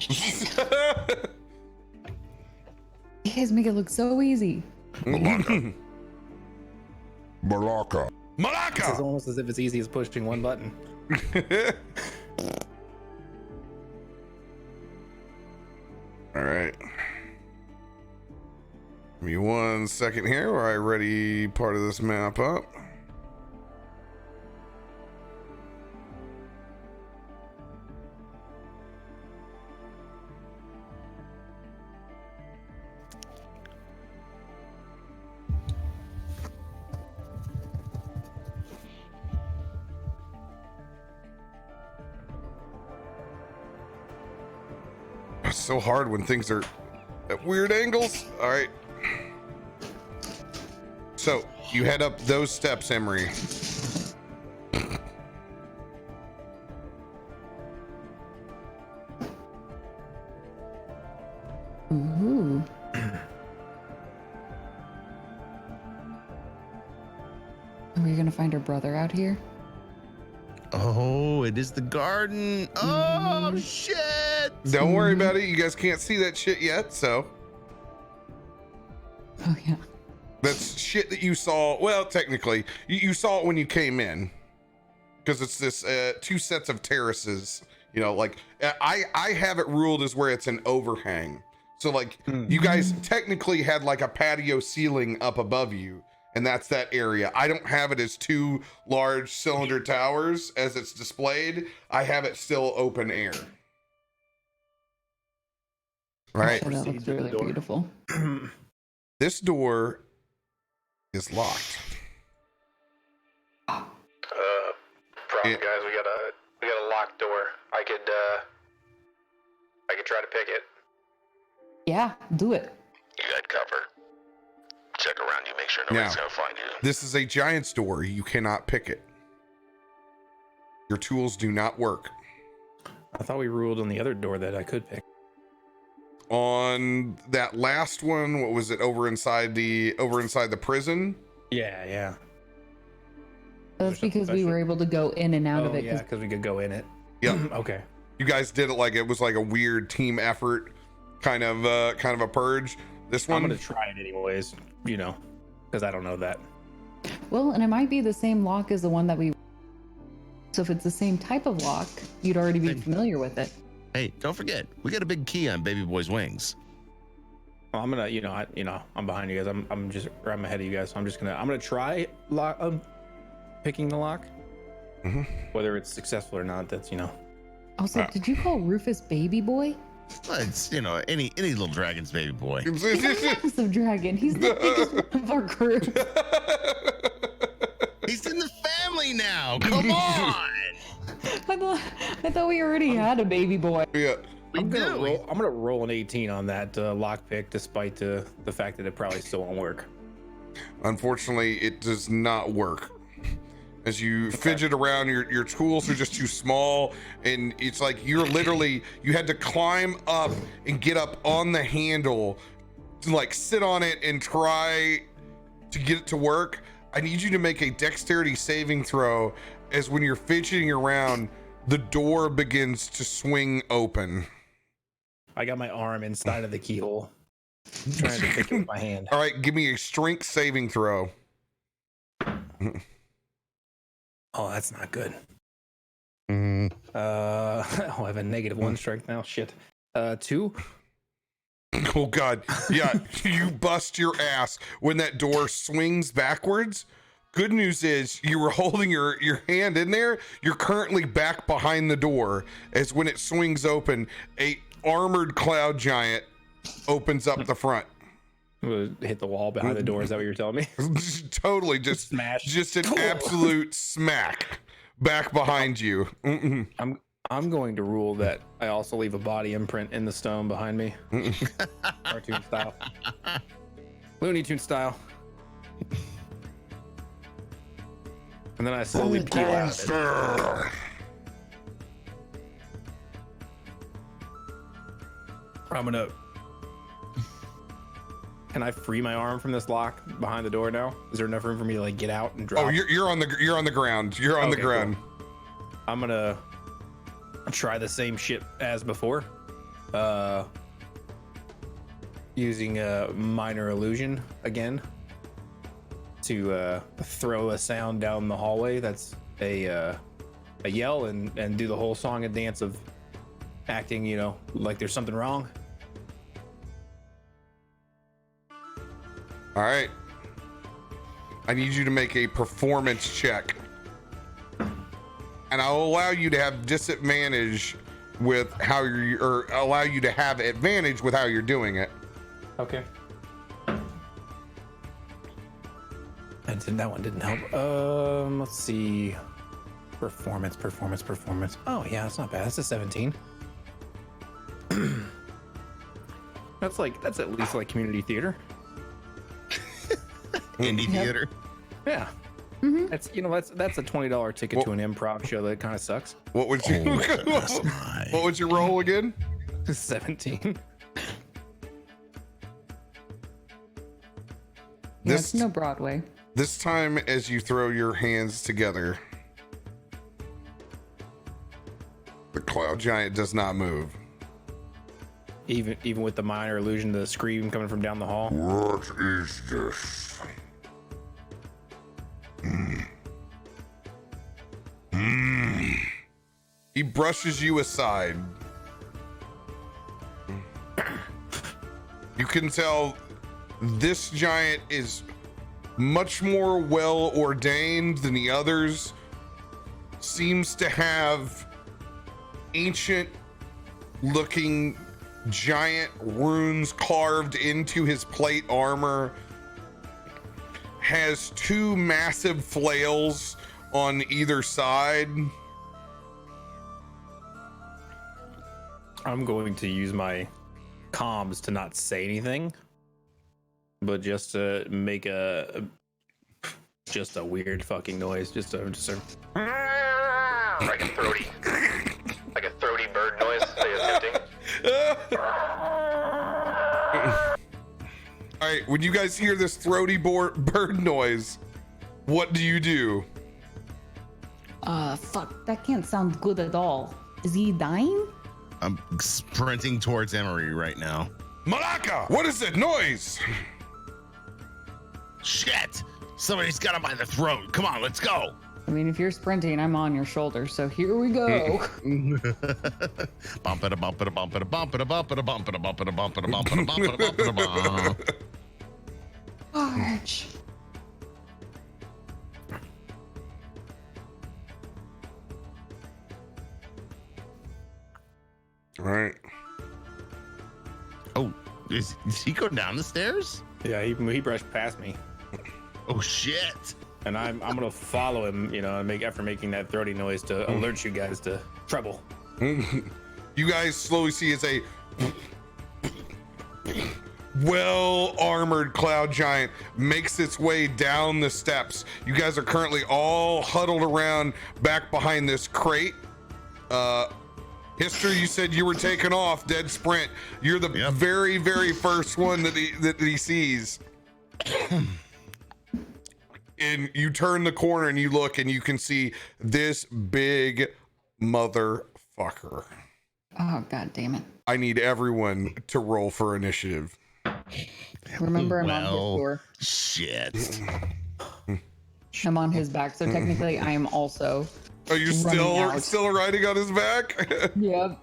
You guys make it look so easy. Malaka. It's Malaka! almost as if it's easy as pushing one button. All right. Give me 1 second here while I ready part of this map up. It's so hard when things are at weird angles. All right. So you head up those steps, Emery. Ooh. Are we gonna find her brother out here? Oh, it is the garden. Oh, shit. Don't worry about it. You guys can't see that shit yet, so Oh yeah. that's shit that you saw. Well, technically, you saw it when you came in, because it's this 2 sets of terraces. You know, like I have it ruled as where it's an overhang. So like you guys technically had like a patio ceiling up above you, and that's that area. I don't have it as 2 large cylinder towers as it's displayed. I have it still open air. Right. Oh, that looks really beautiful. This door is locked. Problem, Yeah. guys. We got a locked door. I could try to pick it. Yeah, do it. You got cover. Check around you, make sure nobody's Now, gonna find you. This is a giant's door. You cannot pick it. Your tools do not work. I thought we ruled on the other door that I could pick. On that last one, what was it, over inside the prison? Yeah. That's something because we special? were able to go in and out of it. Yeah, 'cause- because we could go in it. Yeah. Okay. You guys did it like it was like a weird team effort, kind of a purge. This I'm one, gonna try it anyways, because I don't know that. Well, and it might be the same lock as the one that we. So if it's the same type of lock, you'd already be Same. familiar with it. Hey, don't forget, we got a big key on Baby Boy's wings. Well, I'm gonna, I'm behind you guys. I'm ahead of you guys. So I'm gonna try picking the lock. Mhm. Whether it's successful or not, that's Also, did you call Rufus Baby Boy? Well, it's, any little dragon's baby boy. He's a massive dragon. He's the biggest one of our group. He's in the family now. Come on. I thought we already had a baby boy. yeah. I'm gonna roll an 18 on that lock pick, despite the fact that it probably still won't work. Unfortunately, it does not work. As you fidget around, your tools are just too small, and it's like you had to climb up and get up on the handle to like sit on it and try to get it to work. I need you to make a dexterity saving throw, as when you're fidgeting around, the door begins to swing open. I got my arm inside of the keyhole, trying to pick it with my hand. All right, give me a strength saving throw. Oh, that's not good. Mm. I have a -1 strength now. Shit. 2. Oh God, yeah, you bust your ass when that door swings backwards. Good news is you were holding your hand in there. You're currently back behind the door, as when it swings open, a armored cloud giant opens up the front. Hit the wall behind the door. Is that what you're telling me? Totally, just Smash. just an absolute smack back behind you. Mm-mm. I'm going to rule that I also leave a body imprint in the stone behind me. Cartoon style. Looney Tune style. And then I slowly peel out of it. I'm gonna. Can I free my arm from this lock behind the door now? Is there enough room for me to like get out and drop? Oh, you're on the ground. You're on the ground. Cool. I'm gonna try the same shit as before. Using a minor illusion again to throw a sound down the hallway. That's a yell and do the whole song and dance of acting, you know, like there's something wrong. All right. I need you to make a performance check. And I'll allow you to have disadvantage with how you're, or allow you to have advantage with how you're doing it. Okay. That one didn't help. Let's see. Performance. Oh yeah, that's not bad. That's a 17. That's at least like community theater. Indie theater. Yeah. Mm-hmm. That's a $20 ticket to an improv show that kind of sucks. What would you what would you roll again? 17. That's no Broadway. This time, as you throw your hands together, the cloud giant does not move. Even with the minor illusion, the scream coming from down the hall. What is this? He brushes you aside. You can tell this giant is much more well ordained than the others. Seems to have ancient looking giant runes carved into his plate armor. Has two massive flails on either side. I'm going to use my comms to not say anything, but just to make a weird fucking noise, just a like a throaty bird noise. All right, when you guys hear this throaty bird noise, what do you do? Fuck, that can't sound good at all. Is he dying? I'm sprinting towards Emery right now. Malaka, what is that noise? Shit! Somebody's got him by the throat. Come on, let's go. I mean, if you're sprinting, I'm on your shoulder, so here we go. Bump it a bump it a bump it a bump it a bump it a bump it a bump it a bump it a bump it a bump it a bump it a bump. Arch. All right. Oh, is he go down the stairs? Yeah, he brushed past me, Oh shit! and I'm gonna follow him, you know, and after making that throaty noise to alert you guys to trouble. You guys slowly see it's a well-armored cloud giant makes its way down the steps. You guys are currently all huddled around back behind this crate. History, you said you were taken off, dead sprint. You're the very, very first one that he sees. And you turn the corner and you look and you can see this big motherfucker. Oh, god damn it. I need everyone to roll for initiative. Remember, I'm on his door. Shit. I'm on his back, so technically I am also. Are you still riding on his back? Yep.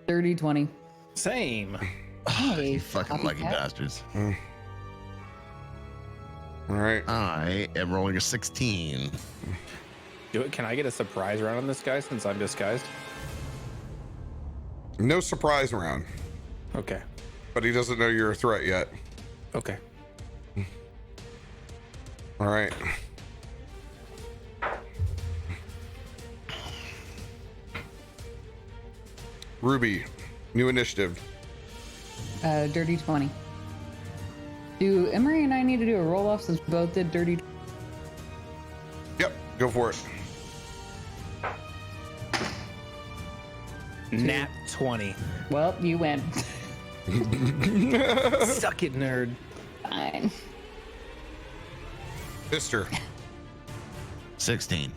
30-20. Same. Hey, You fucking lucky copycat. bastards. All right. I am rolling a 16. Can I get a surprise round on this guy since I'm disguised? No surprise round, Okay. but he doesn't know you're a threat yet. Okay. All right. Ruby, new initiative. Dirty 20. Do Emery and I need to do a roll off since we both did dirty? Yep, go for it. Nat 20. Well, you win. Suck it, nerd. Fine. Mister. 16.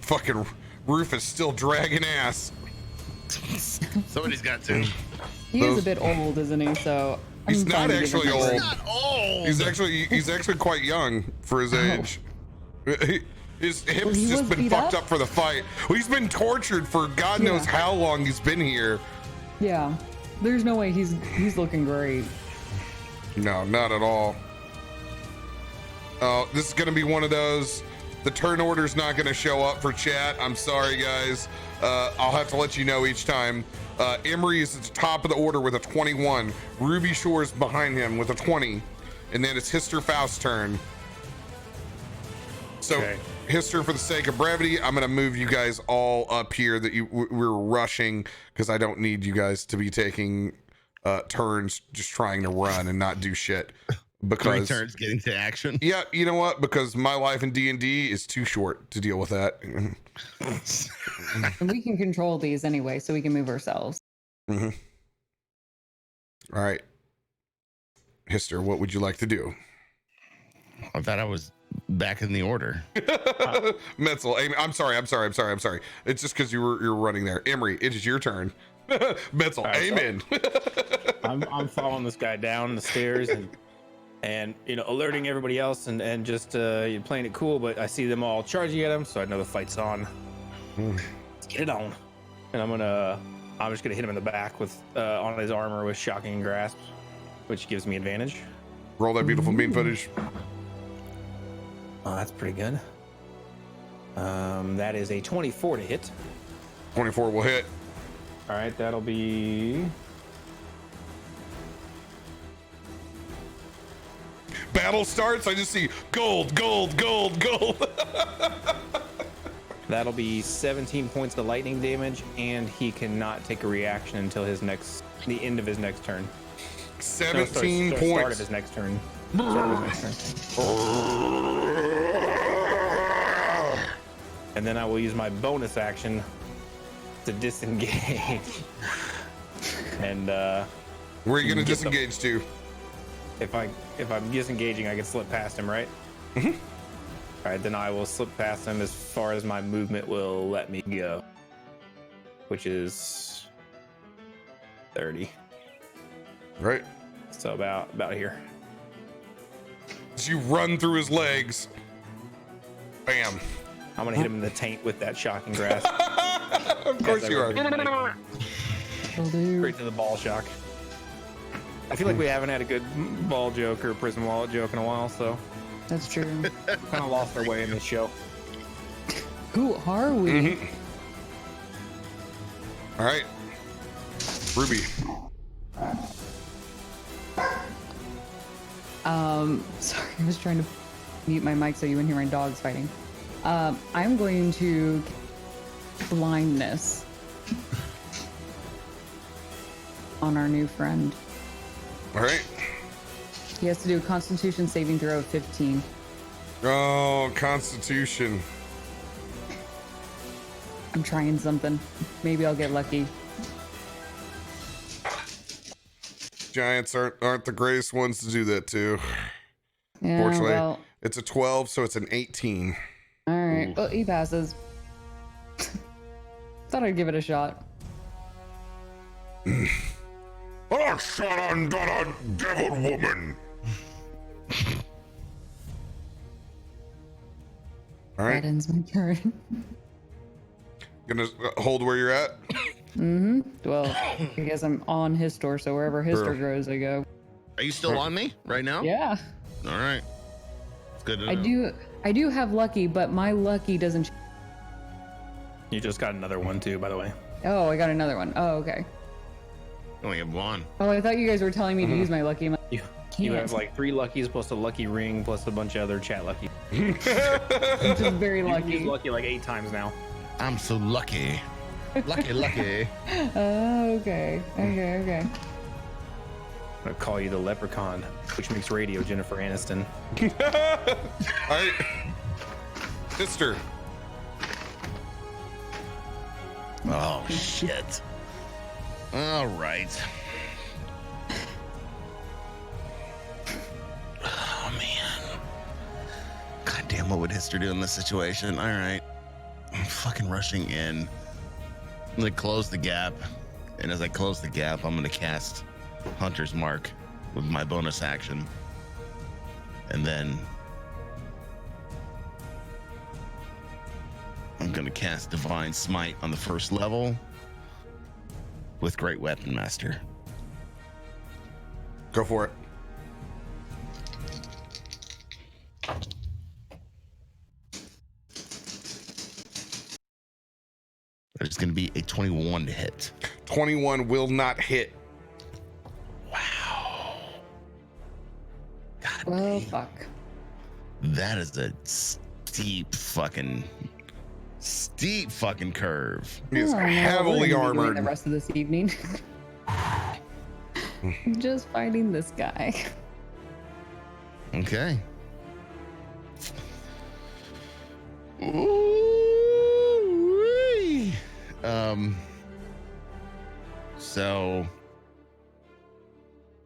Fucking roof is still dragging ass. Somebody's got to. He is a bit old, isn't he? So He's I'm not fine to give actually him old. that. He's not old. He's actually quite young for his age. His hips Well, he just was been beat fucked up? up for the fight. Well, he's been tortured for God Yeah. knows how long he's been here. Yeah. There's no way he's looking great. No, not at all. Oh, this is gonna be one of those. The turn order's not gonna show up for chat. I'm sorry, guys. I'll have to let you know each time. Emery is at the top of the order with a 21. Ruby Shore's behind him with a 20. And then it's Hister Faust's turn. So, Okay. Hister, for the sake of brevity, I'm gonna move you guys all up here that we're rushing because I don't need you guys to be taking turns just trying to run and not do shit. 3 Because turns getting to action. yeah, you know what? Because my life in D&D is too short to deal with that. And we can control these anyway, so we can move ourselves. All right, Hister, what would you like to do? I thought I was back in the order. Metzel, Amy, I'm sorry. It's just because you're running there. Emery, it is your turn. Metzel, right, amen. I'm following this guy down the stairs and alerting everybody else and just playing it cool, but I see them all charging at him, so I know the fight's on. Let's get it on. And I'm just gonna hit him in the back with on his armor with shocking grasp, which gives me advantage. Roll that beautiful beam footage. Oh, that's pretty good. That is a 24 to hit. 24 will hit. All right, that'll be Battle starts. I just see gold. that'll be 17 points of lightning damage, and he cannot take a reaction until the end of his next turn. 17 Start points. of his next turn. Start of his next turn. And then I will use my bonus action to disengage. And Where are you gonna Get the- disengage to? if I'm disengaging, I can slip past him, right? Mm-hmm. All right, then I will slip past him as far as my movement will let me go, which is 30. Right. So about here. As you run through his legs. Bam. I'm gonna hit him in the taint with that shocking grasp. Of course you are. Will do. Straight to the ball shock. I feel like we haven't had a good ball joke or prison wallet joke in a while, so That's true. kind of lost our way in this show. Who are we? All right. Ruby. Sorry, I was trying to mute my mic so you wouldn't hear my dogs fighting. I'm going to blindness on our new friend. All right. He has to do a Constitution saving throw of 15. Oh, Constitution. I'm trying something. Maybe I'll get lucky. Giants aren't the greatest ones to do that to. Yeah, Fortunately, well, it's a 12, so it's an 18. all right. Well, he passes. Thought I'd give it a shot. Oh, son on daughter, devil woman! All That right. ends my turn. Gonna hold where you're at. Well, I guess I'm on his store, so wherever his store Sure. goes, I go. Are you still on me right now? Yeah, All right. It's good to know. I do have lucky, but my lucky doesn't. You just got another one too, by the way. Oh, I got another one. Oh, okay. You only have one. Oh, I thought you guys were telling me to use my lucky. You can't. have like 3 luckies plus a lucky ring plus a bunch of other chat lucky. I'm just very You've lucky. used lucky like 8 times now. I'm so lucky. Lucky. Oh, okay. Okay. I'm gonna call you the leprechaun, which makes radio Jennifer Aniston. All right, sister. Oh, shit. All right. Oh, man. God damn, what would Hister do in this situation? All right. I'm fucking rushing in. I'm going to close the gap. And as I close the gap, I'm going to cast Hunter's Mark with my bonus action. And then I'm going to cast Divine Smite on the first level with Great Weapon Master. Go for it. It's going to be a 21 to hit. 21 will not hit. Wow. God Well, damn. fuck. That is a steep fucking curve. He is Oh, no, heavily we're gonna be doing armored. the rest of this evening. Just fighting this guy. Okay. Ooh-wee. So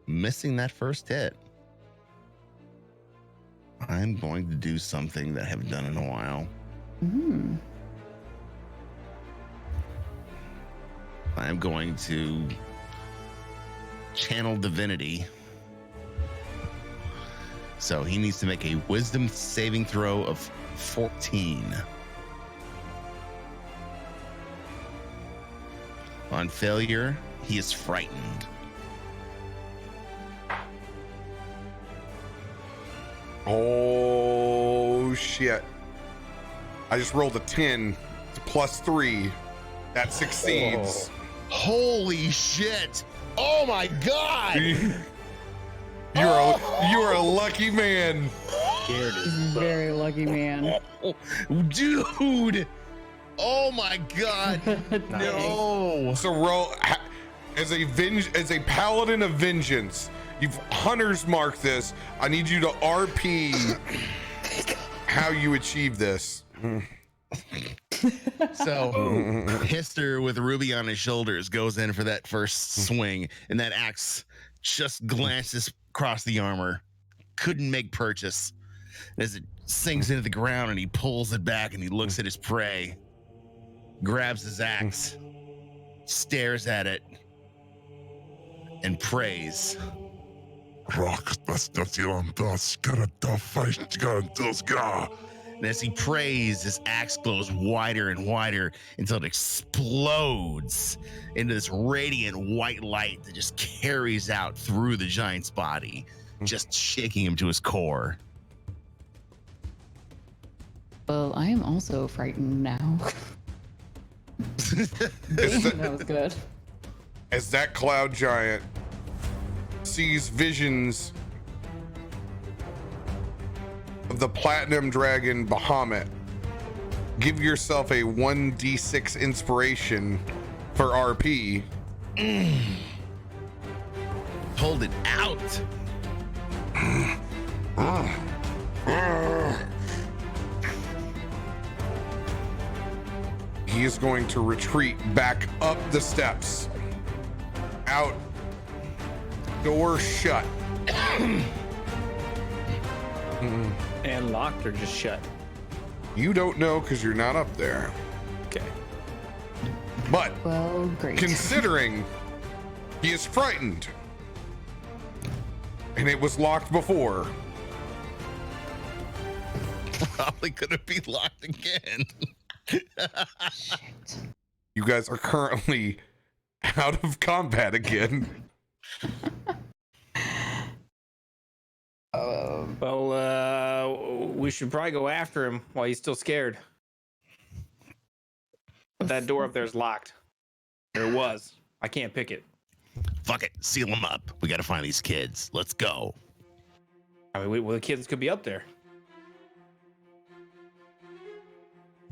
missing that first hit, I'm going to do something that I haven't done in a while. Mm. I'm going to channel divinity. So he needs to make a wisdom saving throw of 14. On failure, he is frightened. Oh shit. I just rolled a 10. It's +3. That succeeds. Holy shit! Oh my god! You're a lucky man. Scared He's a very lucky man. Dude! Oh my god! No! So roll as a paladin of vengeance. You've hunter's marked this. I need you to RP how you achieve this. So Hister with Ruby on his shoulders goes in for that first swing, and that axe just glances across the armor. Couldn't make purchase. As it sinks into the ground and he pulls it back and he looks at his prey, grabs his axe, stares at it, and prays. And as he prays, his axe glows wider and wider until it explodes into this radiant white light that just carries out through the giant's body, just shaking him to his core. Well, I am also frightened now. That was good. As that cloud giant sees visions of the platinum dragon Bahamut, give yourself a 1d6 inspiration for RP. Hold it out. He is going to retreat back up the steps. Out. Door shut. And locked or just shut? You don't know because you're not up there. Okay. But Well, great. considering he is frightened and it was locked before, Probably gonna be locked again. Shit. you guys are currently out of combat again. Well, we should probably go after him while he's still scared. But that door up there is locked. Or it was. I can't pick it. Fuck it, seal him up. We gotta find these kids. Let's go. I mean, well, the kids could be up there.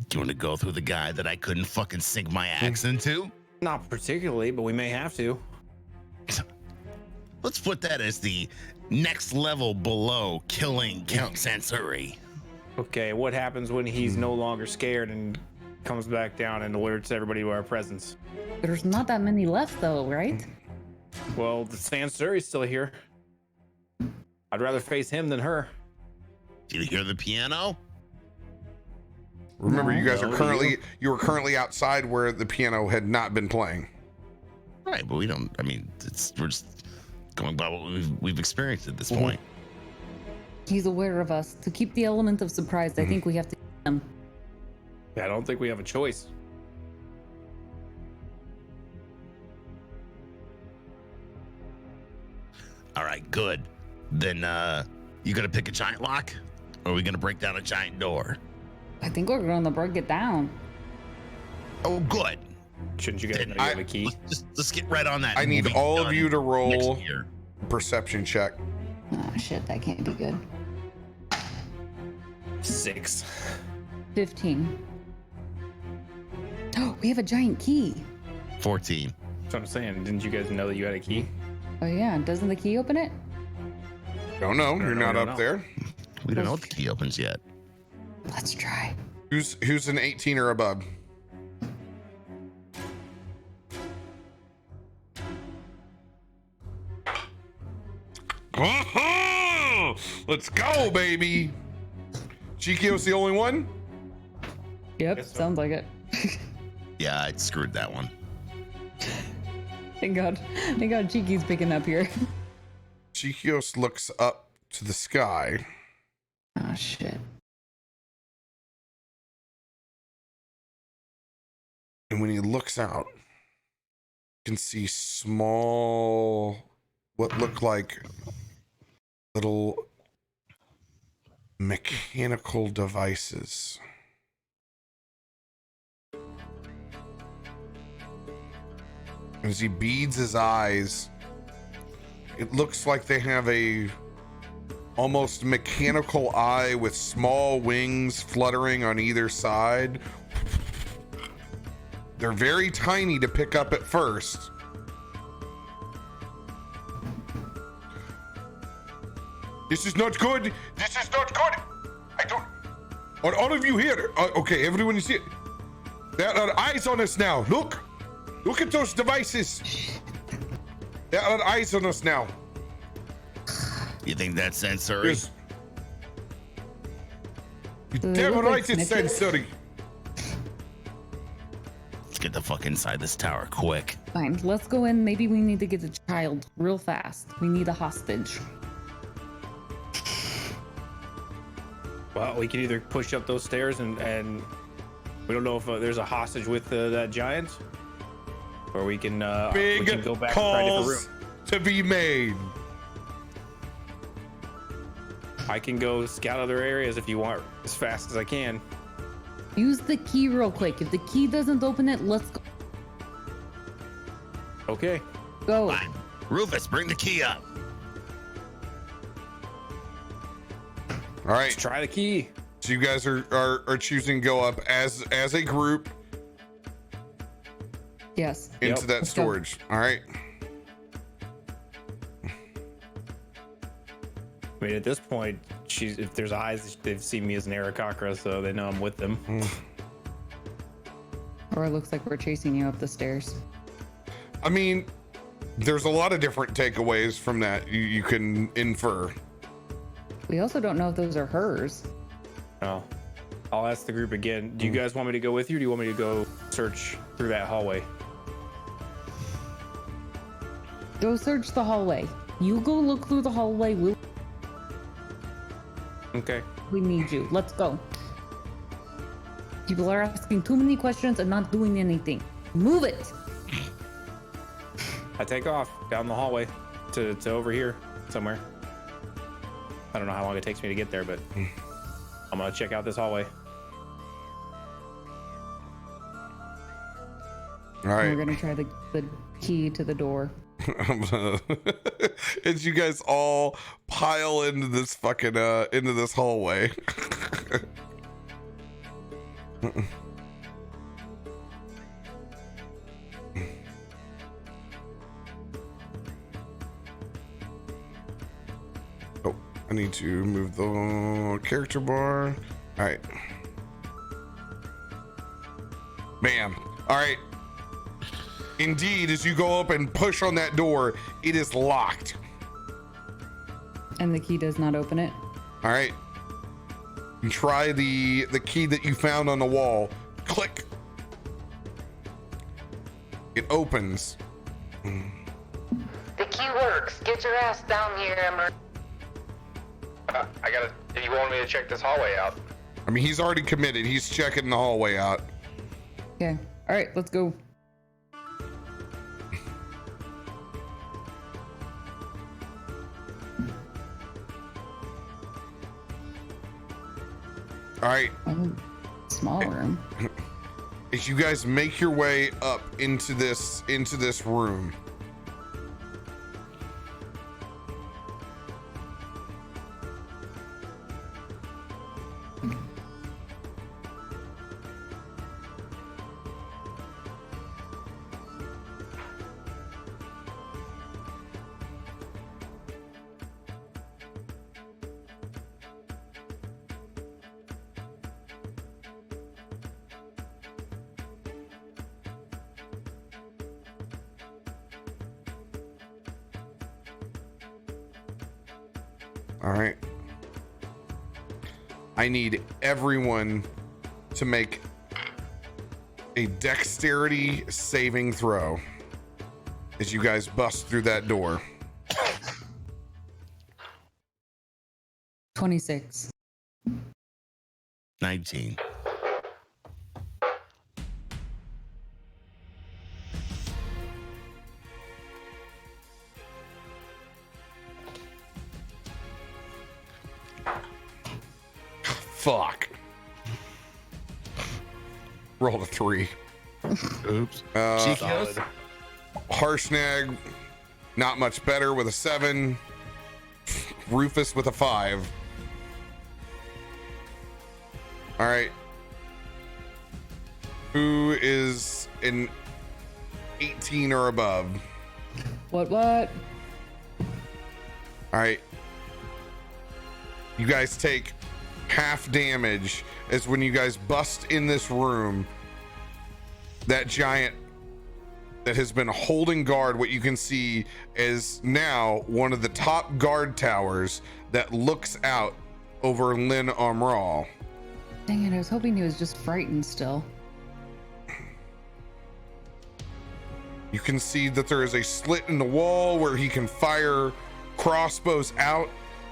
Do you want to go through the guy that I couldn't fucking sink my axe into? Not particularly, but we may have to. Let's put that as the next level below killing Count Sansuri. Okay, what happens when he's no longer scared and comes back down and alerts everybody to our presence? There's not that many left, though, right? Well, the Sansuri's still here. I'd rather face him than her. Do you hear the piano? Remember, you guys No, are you were currently outside where the piano had not been playing. Right, but we don't. I mean, we're just going by what we've experienced at this point. He's aware of us. To keep the element of surprise, I think we have to kill him. I don't think we have a choice. All right, good. Then you gonna pick a giant lock, or are we gonna break down a giant door? I think we're going to break it down. Oh, good. Shouldn't you guys know you have a key? Let's get right on that. I need Moving all of done you to roll next year. perception check. Oh, shit, that can't be good. 6. 15. Oh, we have a giant key. 14. That's what I'm saying. Didn't you guys know that you had a key? Oh, yeah. Doesn't the key open it? Don't know. You're not up there. We don't know what the key opens yet. Let's try. Who's an 18 or above? Let's go, baby. Chikio's the only one? Yep, Yes, sir. sounds like it. Yeah, I screwed that one. Thank God. Thank God Cheeky's picking up here. Chikios looks up to the sky. Oh, shit. And when he looks out, you can see small, what look like little mechanical devices. As he beads his eyes, it looks like they have a almost mechanical eye with small wings fluttering on either side. They're very tiny to pick up at first. This is not good. This is not good. I don't. Are all of you here? Okay, everyone is here. There are eyes on us now. Look. Look at those devices. There are eyes on us now. You think that's sensory? Yes. You Do they damn look right like it's Snickers? sensory. Let's get the fuck inside this tower quick. Fine, let's go in. Maybe we need to get the child real fast. We need a hostage. Well, we can either push up those stairs and we don't know if there's a hostage with that giant, or we can Big go back and try a different calls room. to be made. I can go scout other areas if you want as fast as I can. Use the key real quick. If the key doesn't open it, let's go. Okay. Go. Fine. Rufus, bring the key up. All right. Let's try the key. So you guys are choosing to go up as a group Yes. into Yep. that Let's go. storage. All right. I mean, at this point, if there's eyes, they've seen me as an Aarakocra, so they know I'm with them. Or it looks like we're chasing you up the stairs. I mean, there's a lot of different takeaways from that you can infer. We also don't know if those are hers. Oh, I'll ask the group again. Do you guys want me to go with you, or do you want me to go search through that hallway? Go search the hallway. You go look through the hallway. Okay. We need you. Let's go. People are asking too many questions and not doing anything. Move it. I take off down the hallway to over here somewhere. I don't know how long it takes me to get there, but I'm gonna check out this hallway. All right. We're gonna try the key to the door. As you guys all pile into this fucking into this hallway. Oh, I need to move the character bar. All right. Bam. All right. Indeed, as you go up and push on that door, it is locked. And the key does not open it. All right. You try the key that you found on the wall. Click. It opens. The key works. Get your ass down here, Emmer. I gotta. You want me to check this hallway out? I mean, he's already committed. He's checking the hallway out. Okay. All right, let's go. All right. Oh, small room. As you guys make your way up into this room, all right. I need everyone to make a dexterity saving throw as you guys bust through that door. 26. 19. Fuck. Rolled a 3. Oops. Harshnag, not much better with a 7. Rufus with a 5. All right. Who is an 18 or above? What? All right. You guys take half damage as when you guys bust in this room, that giant that has been holding guard, what you can see is now one of the top guard towers that looks out over Lynn Amral. Dang it, I was hoping he was just frightened still. You can see that there is a slit in the wall where he can fire crossbows out,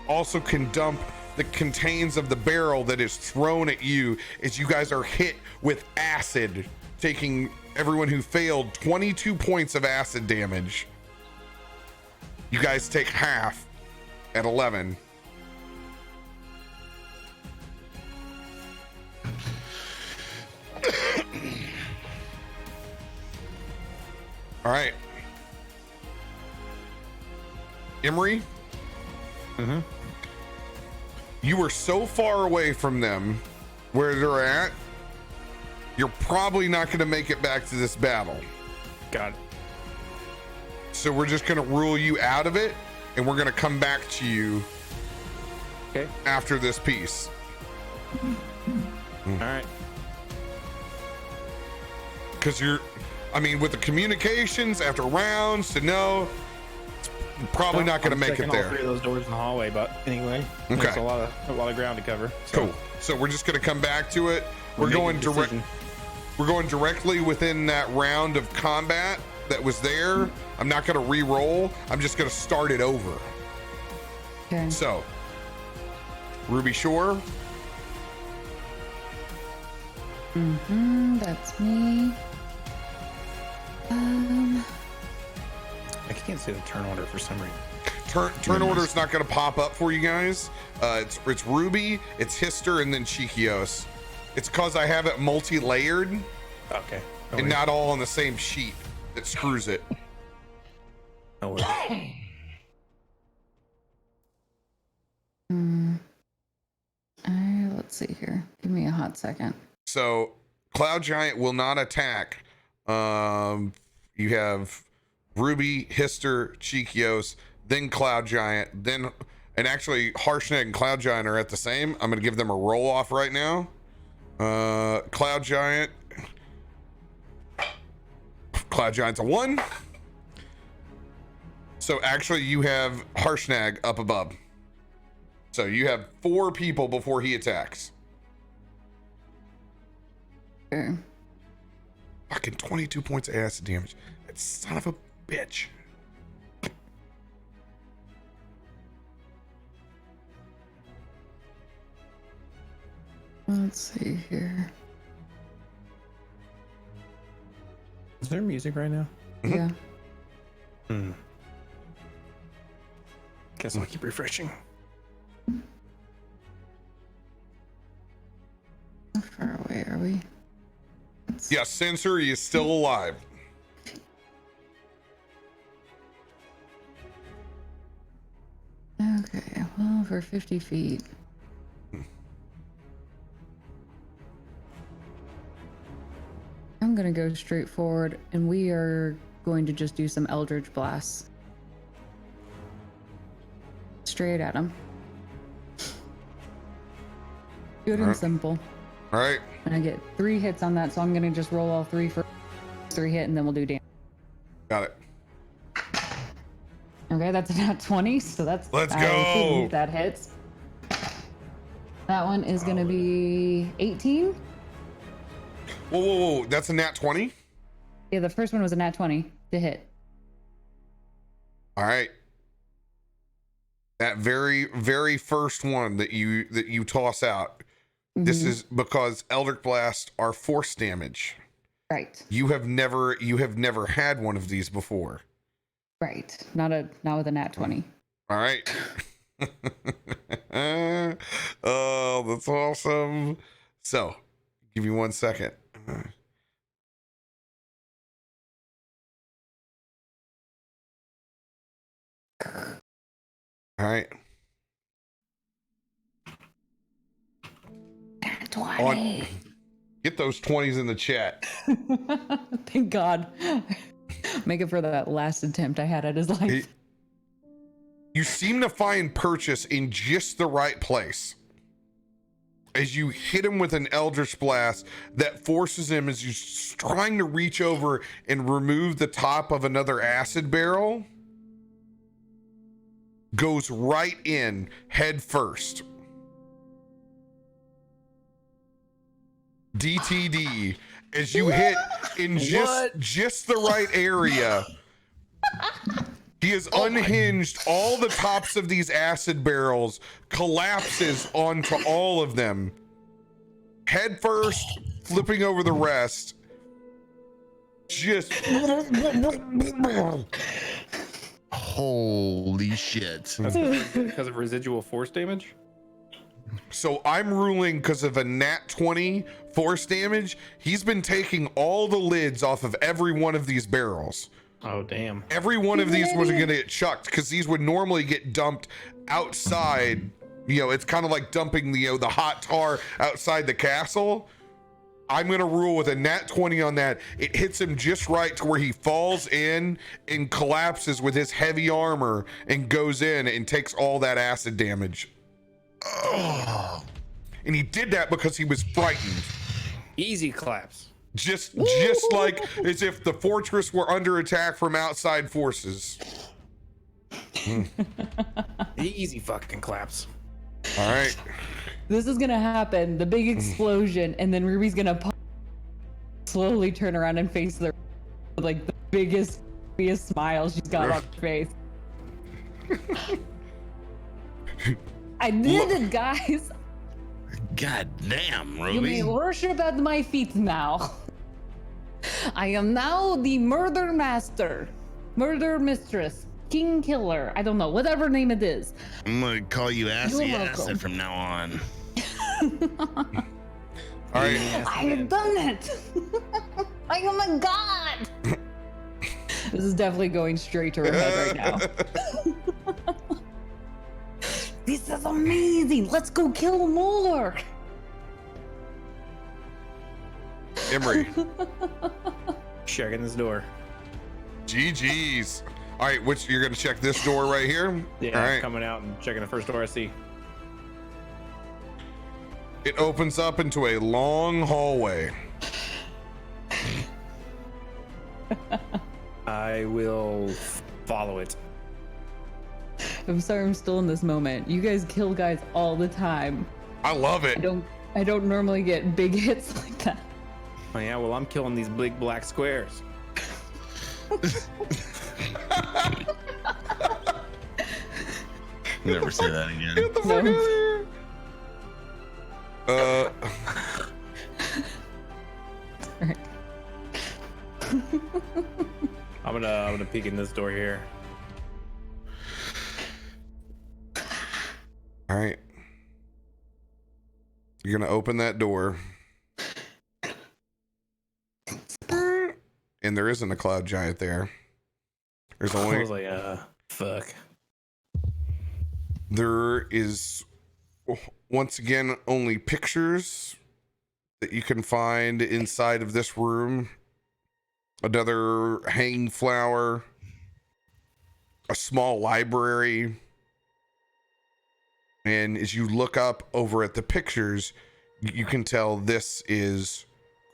also can dump the contains of the barrel that is thrown at you as you guys are hit with acid, taking everyone who failed 22 points of acid damage. You guys take half at 11. All right. Emery? Mm-hmm. You were so far away from them where they're at, you're probably not going to make it back to this battle. Got it. So we're just going to rule you out of it, and we're going to come back to you after this piece. All right. Because I mean, with the communications after rounds to know, it's probably not going to make it All there. 3 of those doors in the hallway, but anyway, Okay. there's a lot of ground to cover. So. Cool. So we're just going to come back to it. We're making going a direct. decision. We're going directly within that round of combat that was there. I'm not going to re-roll. I'm just going to start it over. Okay. So, Ruby Shore. That's me. I can't see the turn order for some reason. Turn order is not going to pop up for you guys. It's Ruby, it's Hister, and then Chikios. It's because I have it multi-layered Okay. and not all on the same sheet that screws it. No worries. Let's see here. Give me a hot second. So Cloud Giant will not attack. You have Ruby, Hister, Chikios, then Cloud Giant, then, and actually Harshnag and Cloud Giant are at the same. I'm going to give them a roll off right now. Cloud Giant's a 1. So actually you have Harshnag up above. So you have 4 people before he attacks. Sure. Fucking 22 points of acid damage. That son of a bitch. Let's see here. Is there music right now? Yeah. Guess I'll keep refreshing. How far away are we? Yeah, Sensory is still alive. Okay, well, for 50 feet. I'm gonna go straight forward, and we are going to just do some Eldritch Blasts. Straight at him. Good and simple. All right. And I get 3 hits on that, so I'm gonna just roll all 3 for 3 hit, and then we'll do damage. Got it. Okay, that's about 20, so that's... Let's I go! think that hits. That one is gonna be 18. Whoa, whoa, whoa. That's a nat 20? Yeah, the first one was a nat 20 to hit. All right. That very, very first one that you toss out. This is because Eldritch Blast are force damage. Right. You have never had one of these before. Right. Not with a nat 20. All right. Oh, that's awesome. So, give me 1 second. All right. 20. Get those 20s in the chat. Thank God. Make it for that last attempt I had at his life. You seem to find purchase in just the right place. As you hit him with an Eldritch Blast that forces him, as he's trying to reach over and remove the top of another acid barrel, goes right in head first. DTD, as you hit in just the right area. He has unhinged all the tops of these acid barrels, collapses onto all of them. Head first, flipping over the rest. Just holy shit. That's because of residual force damage? So I'm ruling because of a nat 20 force damage. He's been taking all the lids off of every one of these barrels. Oh, damn. Every one of these was going to get chucked because these would normally get dumped outside. You know, it's kind of like dumping the hot tar outside the castle. I'm going to rule with a nat 20 on that. It hits him just right to where he falls in and collapses with his heavy armor and goes in and takes all that acid damage. Oh. And he did that because he was frightened. Easy claps. Just like as if the fortress were under attack from outside forces. Easy fucking claps. All right. This is gonna happen. The big explosion, and then Ruby's gonna slowly turn around and face the like the biggest smile she's got on her face. I did it, guys. God damn, Ruby. You may worship at my feet now. I am now the murder master, murder mistress, king killer. I don't know, whatever name it is. I'm gonna call you Assy You're Acid welcome. from now on. All right. I have done it. I am a god. This is definitely going straight to her head right now. This is amazing. Let's go kill more. Emery. Checking this door. GG's. All right, which you're gonna check this door right here? Yeah, All right. coming out and checking the first door I see. It opens up into a long hallway. I will follow it. I'm sorry, I'm still in this moment. You guys kill guys all the time. I love it. I don't normally get big hits like that. Oh yeah, well I'm killing these big black squares. Never say that again. Get the fuck out of here. Alright. I'm gonna peek in this door here. All right. You're gonna open that door. And there isn't a cloud giant there. There's I only was like, fuck. there is once again only pictures that you can find inside of this room. Another hanging flower, a small library. And as you look up over at the pictures, you can tell this is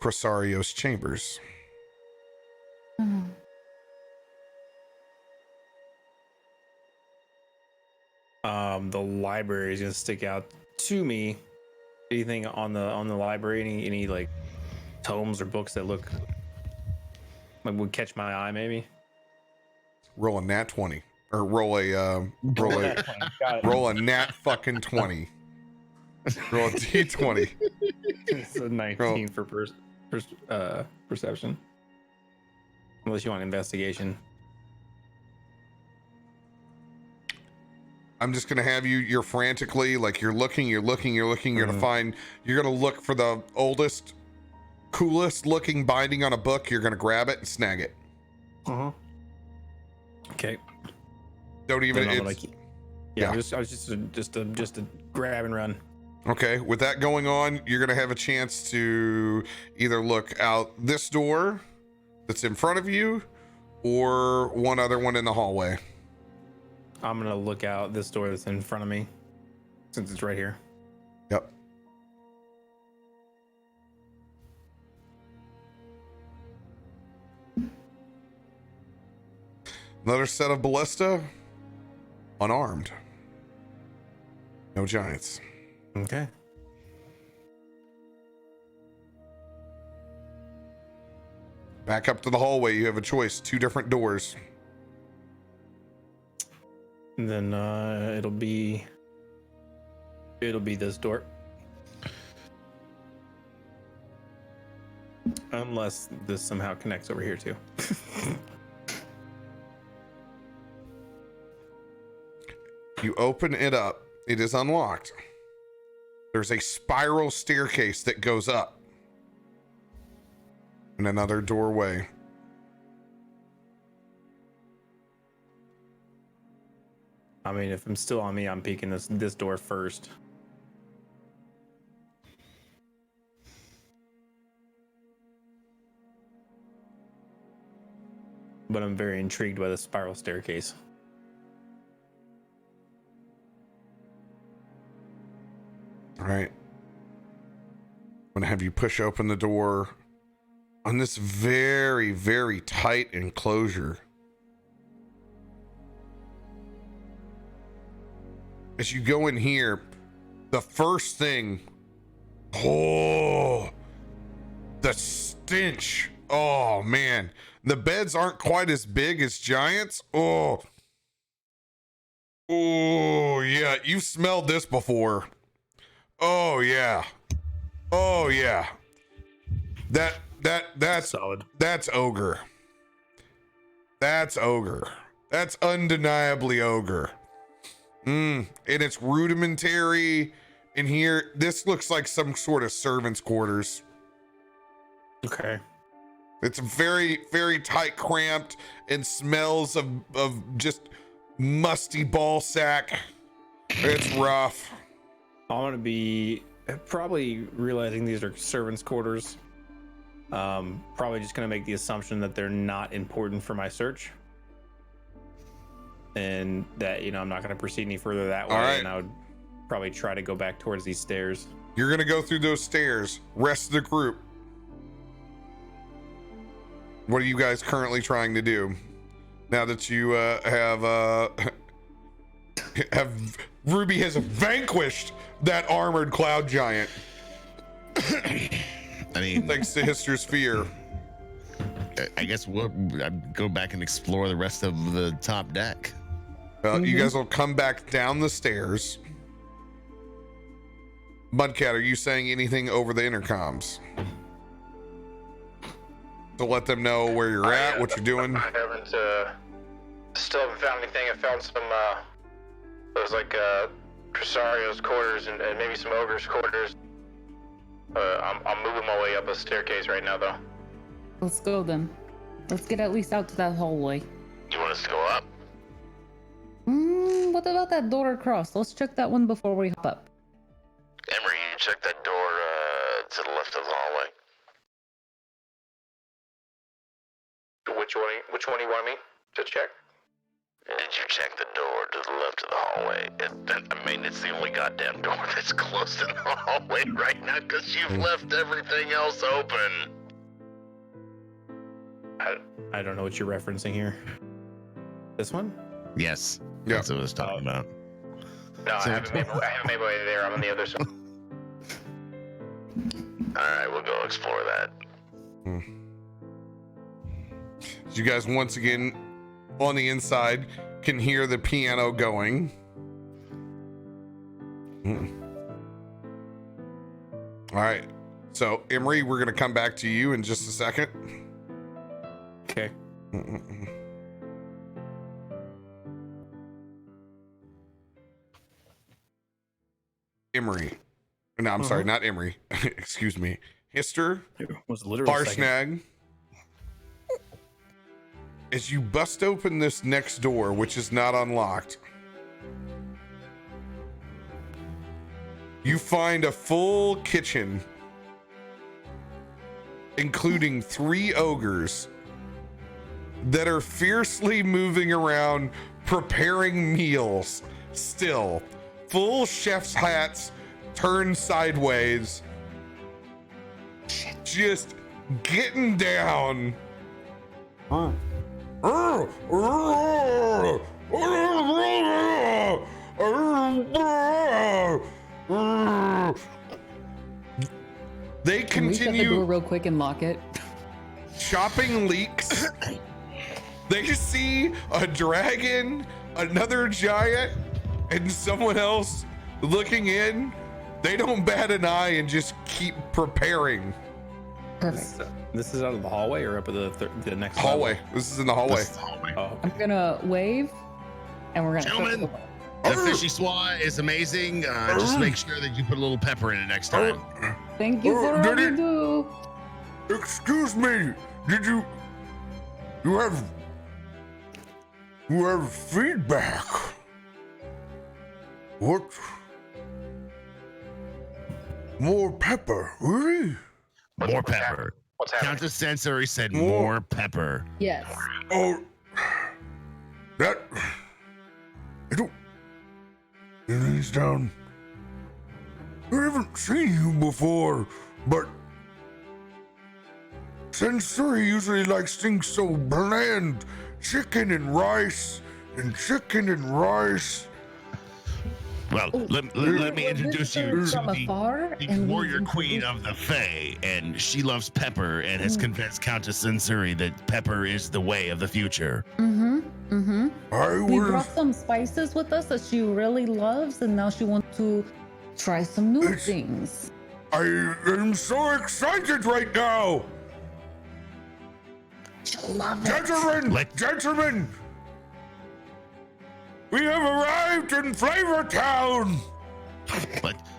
Crosario's chambers. The library is gonna stick out to me. Anything on the library? Any like tomes or books that look like would catch my eye? Maybe. Roll a nat 20, or roll a Got it. roll a nat fucking 20. Roll a d20. It's a 19 for perception. Unless you want investigation. I'm just gonna have you're frantically, like you're looking, you're gonna find, you're gonna look for the oldest, coolest looking binding on a book. You're gonna grab it and snag it. Okay. Don't even. Then I'm It's, gonna yeah. I was just a grab and run. okay. With that going on, you're gonna have a chance to either look out this door that's in front of you, or one other one in the hallway. I'm gonna look out this door that's in front of me, since it's right here. Yep. Another set of ballista, unarmed. No giants. Okay. Back up to the hallway. You have a choice. 2 different doors. And then it'll be this door. Unless this somehow connects over here too. You open it up. It is unlocked. There's a spiral staircase that goes up. And another doorway. I mean, if I'm still on me, I'm peeking this door first. But I'm very intrigued by the spiral staircase. All right. I'm going to have you push open the door on this very, very tight enclosure. As you go in here, the first thing, oh, the stench. Oh, man. The beds aren't quite as big as giants. Oh, yeah. You've smelled this before. Oh, yeah. Oh, yeah. That's solid. That's ogre. That's ogre. That's undeniably ogre. And it's rudimentary in here. This looks like some sort of servant's quarters. Okay. It's very, very tight, cramped, and smells of just musty ball sack. It's rough. I'm gonna be probably realizing these are servants' quarters. Probably just gonna make the assumption that they're not important for my search, and that I'm not gonna proceed any further that way. All right. And I would probably try to go back towards these stairs. You're gonna go through those stairs. Rest of the group, what are you guys currently trying to do now that you have Ruby has vanquished that armored cloud giant? I mean, Thanks to Hister's fear. I guess I'd go back and explore the rest of the top deck. You guys will come back down the stairs. Mudcat, are you saying anything over the intercoms to let them know where you're at, what you're doing? I haven't, still haven't found anything. I found some, those like, Trisario's quarters and maybe some ogre's quarters. I'm moving my way up a staircase right now, though. Let's go then. Let's get at least out to that hallway. You want us to go up? What about that door across? Let's check that one before we hop up. Emery, you check that door to the left of the hallway. Which one do you want me to check? Did you check the door to the left of the hallway? I mean, it's the only goddamn door that's closed in the hallway right now because you've left everything else open. I don't know what you're referencing here. This one? Yes. Yeah. That's what I was talking about. No, I haven't made my way there. I'm on the other side. Alright, we'll go explore that. So you guys once again on the inside can hear the piano going. All right. So Emery, we're gonna come back to you in just a second. Okay. Emery. No, I'm sorry, not Emery. Excuse me. Hister, It was literally a second. Farsnag. As you bust open this next door, which is not unlocked, you find a full kitchen, including 3 ogres that are fiercely moving around preparing meals. Still, full chef's hats turned sideways, just getting down. They Can we shut the door continue real quick and lock it? chopping leeks. They see a dragon, another giant, and someone else looking in. They don't bat an eye and just keep preparing. Perfect. This is out of the hallway or up at the next Hallway. This is in the hallway. This is the hallway. level? Oh, I'm gonna wave, and we're gonna. Gentlemen, the fishy swat is amazing. Just make sure that you put a little pepper in it next time. Thank you for all you do. Excuse me, did you have feedback? What? More pepper, really? More pepper. What's happening? Countess Sensory said more pepper. Yes. Oh, that, I don't, he lays down. I haven't seen you before, but Sensory usually likes things so bland. Chicken and rice, and chicken and rice. Well, let me introduce you to from the afar, the and we warrior queen introduce- of the Fae, and she loves pepper and has convinced Countess Sensory that pepper is the way of the future. I We was. brought some spices with us that she really loves, and now she wants to try some new It's- things. I am so excited right now. She'll love it. Gentlemen, we have arrived in Flavor Town.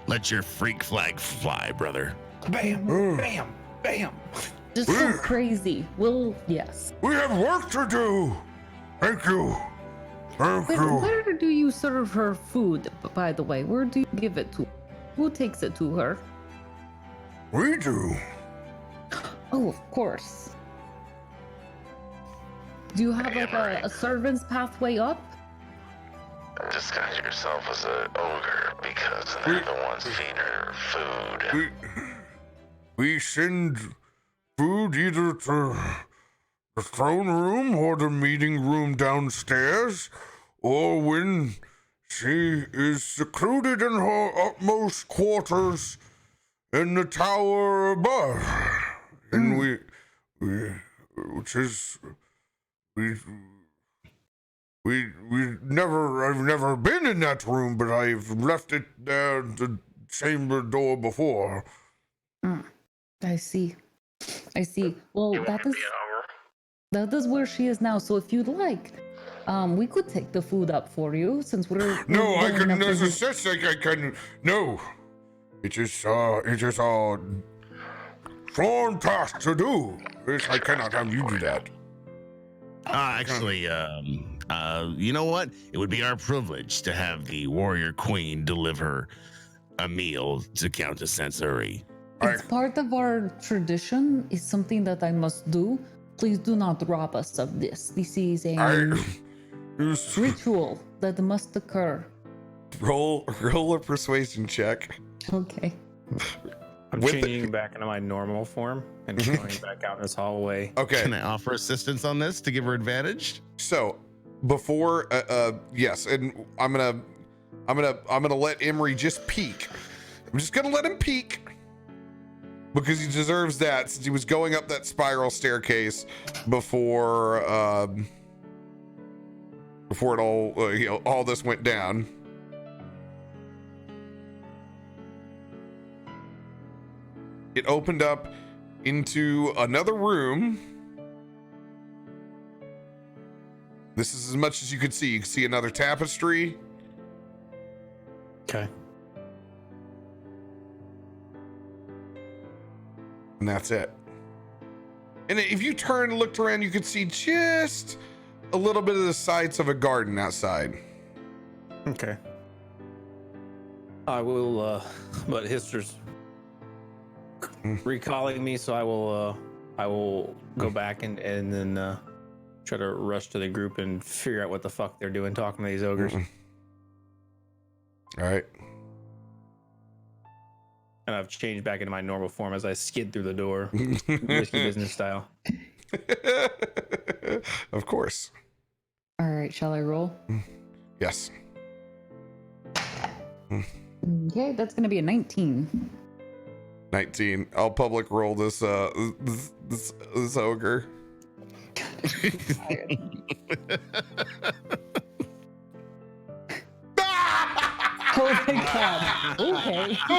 Let your freak flag fly, brother. bam, bam, bam. Just go crazy. Well, yes. We have work to do. Thank you. Thank But you. where do you serve her food, by the way? Where do you give it to? Who takes it to her? We do. Oh, of course. Do you have like a servant's pathway up? Disguise yourself as an ogre because they're the ones feeding her food. We send food either to the throne room or the meeting room downstairs, or when she is secluded in her utmost quarters in the tower above. And I've never been in that room, but I've left it there, the chamber door before. I see. Well, that is where she is now. So if you'd like, we could take the food up for you since we're. No, I going can. up There's the- a such like I can. No, it is our sworn task to do. I cannot have you do that. Actually, you know what? It would be our privilege to have the warrior queen deliver a meal to Countess Sansuri. It's part of our tradition. It's something that I must do. Please do not rob us of this. This is a ritual that must occur. Roll a persuasion check. Okay. I'm With changing back into my normal form and going back out in this hallway. Okay. Can I offer assistance on this to give her advantage? So before yes, and I'm gonna let Emery just peek. I'm just gonna let him peek because he deserves that since he was going up that spiral staircase before it all all this went down. It opened up into another room. This is as much as you could see. You can see another tapestry. Okay. And that's it. And if you turned and looked around, you could see just a little bit of the sights of a garden outside. Okay. I will, but Hister's recalling me, so I will go back and then try to rush to the group and figure out what the fuck they're doing talking to these ogres. All right. And I've changed back into my normal form as I skid through the door, risky business style. Of course. All right, shall I roll? Yes. Okay, that's gonna be a 19. 19. I'll public roll this this ogre. Oh my god.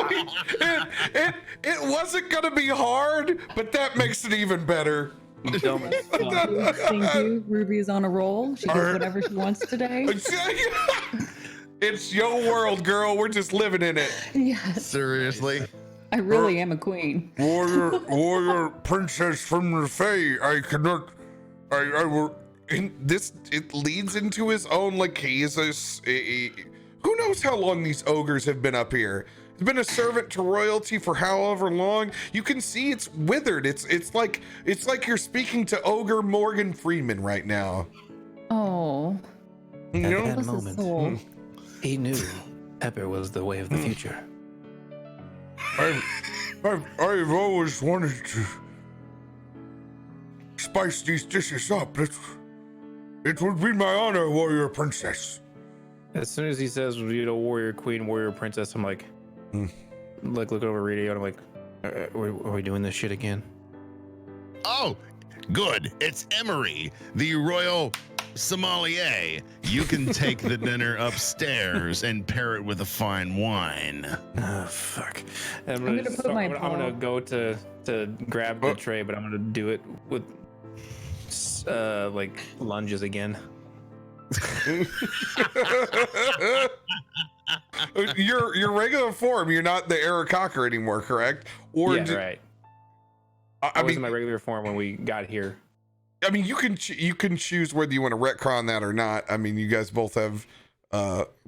Okay. It wasn't gonna be hard, but that makes it even better. Dumb as fuck. Thank you. Ruby is on a roll. She does whatever she wants today. It's your world, girl. We're just living in it. Yes. Seriously? I really am a queen. Warrior princess from the Fae, I cannot. I will. It leads into his own, like he is who knows how long these ogres have been up here. He's been a servant to royalty for however long. You can see it's withered. It's like you're speaking to ogre Morgan Freeman right now. Oh. You At know? that Bless his moment, soul. he knew Pepper was the way of the future. I've always wanted to spice these dishes up. It would be my honor, warrior princess. As soon as he says, warrior queen, warrior princess, I'm like, look over radio, and I'm like, are we doing this shit again? Oh, good. It's Emery, the royal sommelier. You can take the dinner upstairs and pair it with a fine wine. Oh, fuck. I'm gonna put my I'm gonna go to grab the tray, but I'm gonna do it with like lunges again. Your regular form, you're not the Aarakocra anymore, correct? Or Yeah, right. I was in my regular form when we got here. I mean, you can choose whether you want to retcon that or not. I mean, you guys both have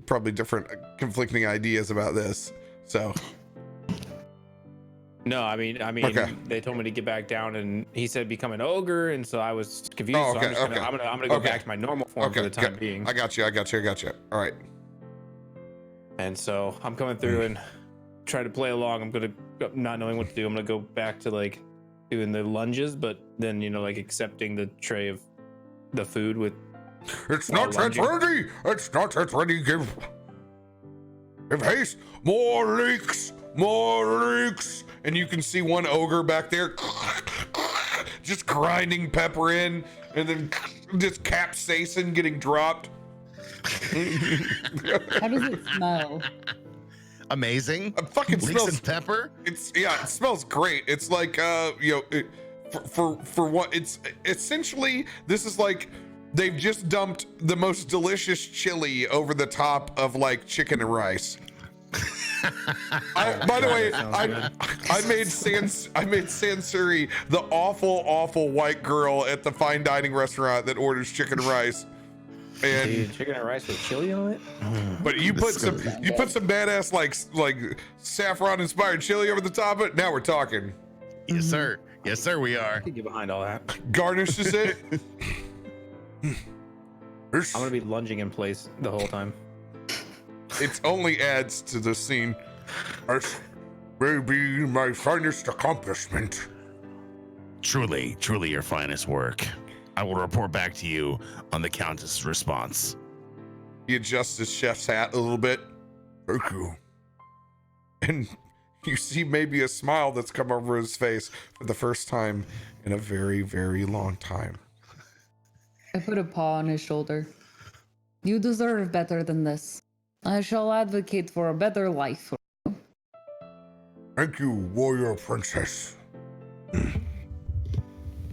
probably different conflicting ideas about this. So No, I mean, Okay. they told me to get back down, and he said become an ogre, and so I was confused. Oh, So okay, I'm gonna go okay. back to my normal form for the time being. I got you. All right. And so I'm coming through and try to play along. I'm gonna, not knowing what to do, I'm gonna go back to like doing the lunges, but then like accepting the tray of the food with. It's while not yet lunging. ready. It's not yet ready. Give haste. More leaks. And you can see one ogre back there just grinding pepper in, and then just capsaicin getting dropped. How does it smell? Amazing. It fucking Leeks smells. and pepper. It smells great. It's like for what it's essentially, this is like they've just dumped the most delicious chili over the top of like chicken and rice. By the way, I made Sansuri the awful white girl at the fine dining restaurant that orders chicken and rice. And Dude, chicken and rice with chili on it. but you put some badass like saffron inspired chili over the top of it. Now we're talking. Yes, sir. Yes, sir. We are. I can get behind all that. Garnishes it. I'm gonna be lunging in place the whole time. It only adds to the scene. This may be my finest accomplishment. Truly your finest work. I will report back to you on the Countess' response. He adjusts his chef's hat a little bit. Thank you. And you see maybe a smile that's come over his face for the first time in a very, very long time. I put a paw on his shoulder. You deserve better than this. I shall advocate for a better life. Thank you, warrior princess.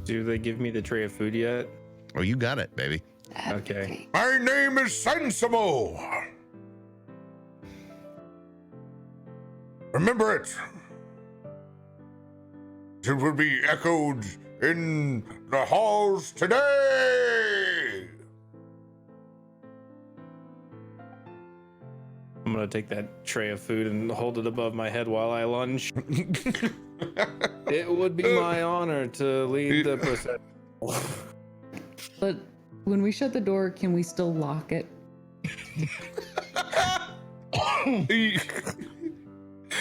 Do they give me the tray of food yet? Oh, you got it, baby. Okay. My name is Sensimo. Remember it. It will be echoed in the halls today. I'm gonna take that tray of food and hold it above my head while I lunge. It would be my honor to lead the procession. But when we shut the door, can we still lock it?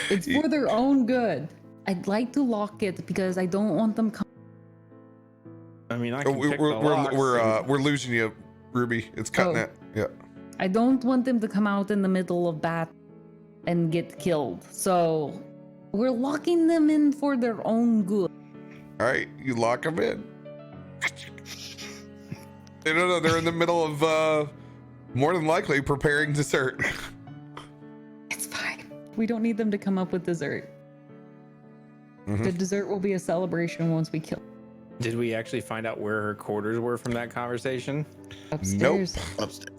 It's for their own good. I'd like to lock it because I don't want them coming. I mean, I can pick the locks. We're losing you, Ruby. It's cutting it. Yeah. I don't want them to come out in the middle of battle and get killed. So we're locking them in for their own good. All right, you lock them in. No, they're in the middle of more than likely preparing dessert. It's fine. We don't need them to come up with dessert. Mhm. The dessert will be a celebration once we kill Did we actually find out where her quarters were from that conversation? upstairs. Upstairs.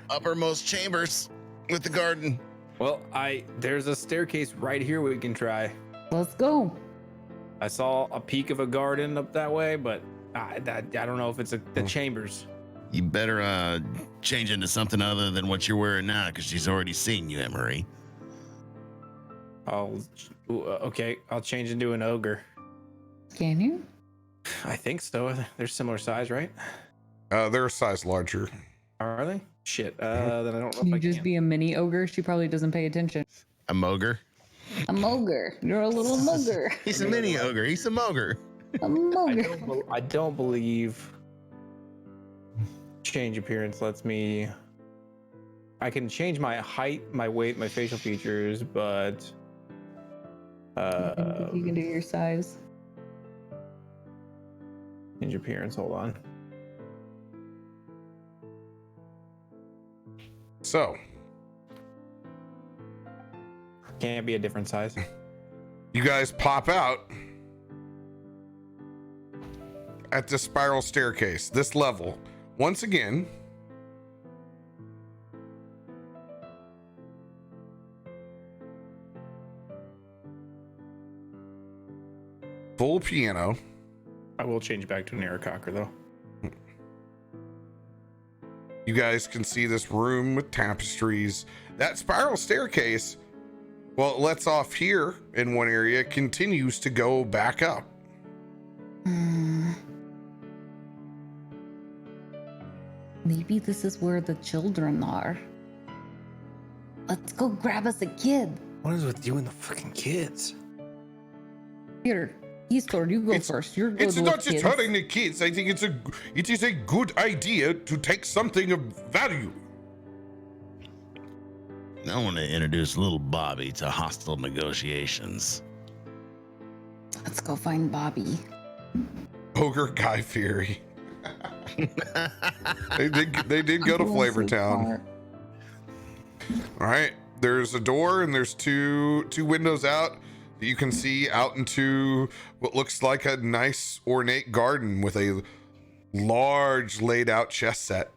Uppermost chambers with the garden. Well, there's a staircase right here we can try. Let's go. I saw a peak of a garden up that way, but I don't know if it's the chambers. You better change into something other than what you're wearing now, because she's already seen you, Emery. Okay, I'll change into an ogre. Can you? I think so. They're similar size, right? They're a size larger. Are they? Shit. Then I don't know Can if you I just can. be a mini ogre? She probably doesn't pay attention. A mogre. A mogre. You're a little mogre. He's a mini ogre. He's a mogre. A mogre. I don't believe change appearance lets me. I can change my height, my weight, my facial features, but I think you can do your size. change appearance. Hold on. So Can't be a different size. you guys pop out at the spiral staircase, this level. Once again, full full piano. I will change back to an Aarakocra though. You guys can see this room with tapestries. That spiral staircase, well, it lets off here in one area, continues to go back up. Maybe this is where the children are. Let's go grab us a kid. What is with you and the fucking kids? Here, Eastward, you go first. You're good It's with not just kids. hurting the kids. I think it is a good idea to take something of value. I want to introduce little Bobby to hostile negotiations. Let's go find Bobby. Ogre Guy Fieri. They did go to Flavor Town. All right, there's a door and there's two windows out that you can see out into what looks like a nice ornate garden with a large laid out chess set.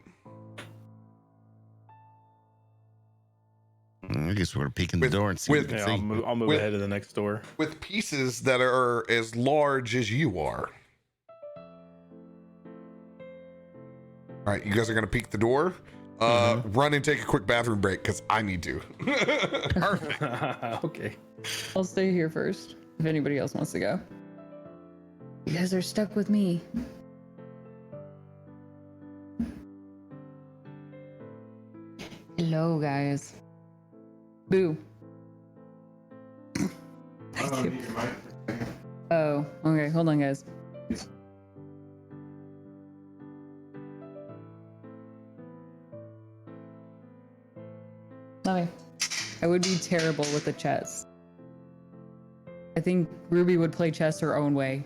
I guess we're peeking the door and see what we can Yeah, see. I'll move With- ahead to the next door. With pieces that are as large as you are. All right, you guys are gonna peek the door. Run and take a quick bathroom break because I need to. Perfect. Okay. I'll stay here first if anybody else wants to go. You guys are stuck with me. Hello, guys. Boo. Oh, okay. Hold on, guys. Okay. I would be terrible with the chess. I think Ruby would play chess her own way,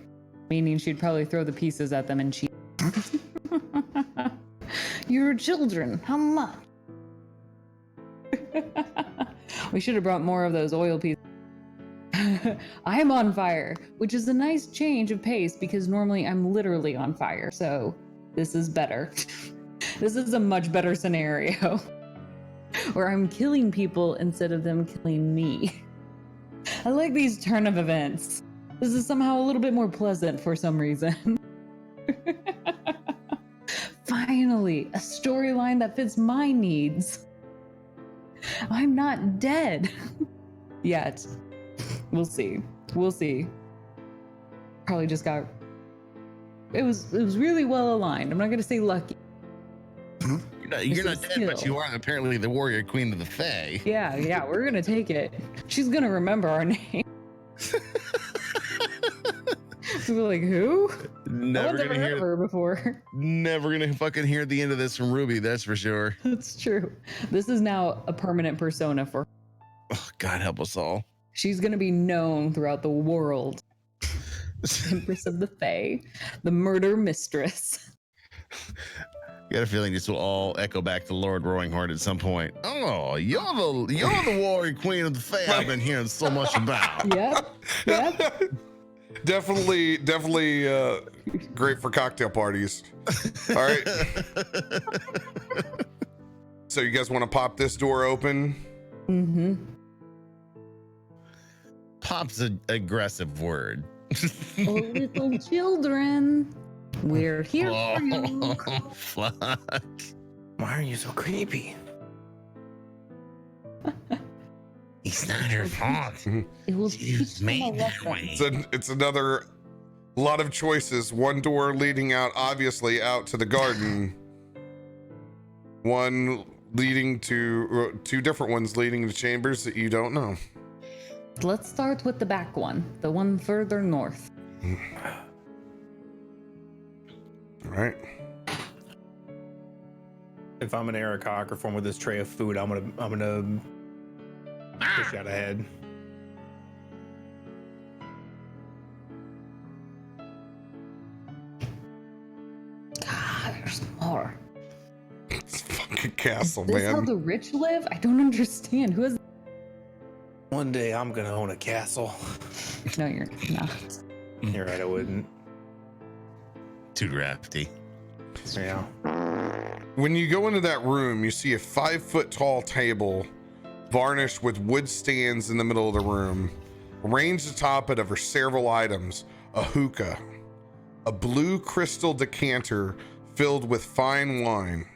meaning she'd probably throw the pieces at them and cheat. You're children. How much? We should have brought more of those oil pieces. I'm on fire, which is a nice change of pace because normally I'm literally on fire. So this is better. This is a much better scenario where I'm killing people instead of them killing me. I like these turn of events. This is somehow a little bit more pleasant for some reason. Finally, a storyline that fits my needs. I'm not dead yet. We'll see. We'll see. Probably just got. It was really well aligned. I'm not gonna say lucky. You're not dead, but you are apparently the warrior queen of the Fae. Yeah, we're gonna take it. She's gonna remember our name. So we're like, who? Never I've gonna heard hear of her before. Never gonna fucking hear the end of this from Ruby, that's for sure. That's true. This is now a permanent persona for her. Oh, God help us all. She's gonna be known throughout the world. Empress of the Fae, the murder mistress. Got a feeling this will all echo back to Lord Roaring Heart at some point. Oh, you're the warrior queen of the Fae I've been hearing so much about. Yep. Definitely great for cocktail parties. All right. So you guys want to pop this door open? Mm-hmm. Pop's an aggressive word. Oh, little children, we're here for you. Fuck. Why are you so creepy? It's not her fault. It will She was teach them a made that lesson. way. It's another lot of choices. One door leading out, obviously, out to the garden. One leading to two different ones leading to chambers that you don't know. Let's start with the back one, the one further north. All right. If I'm an Aarakocra form with this tray of food, I'm gonna push out ahead. God, there's more. It's a fucking castle, Is this how man. the rich live? I don't understand. Who is? One day I'm gonna own a castle. No, you're not. You're right, I wouldn't. Too drafty. Yeah. When you go into that room, you see a 5-foot tall table varnished with wood stands in the middle of the room. Arranged atop it are several items, a hookah, a blue crystal decanter filled with fine wine,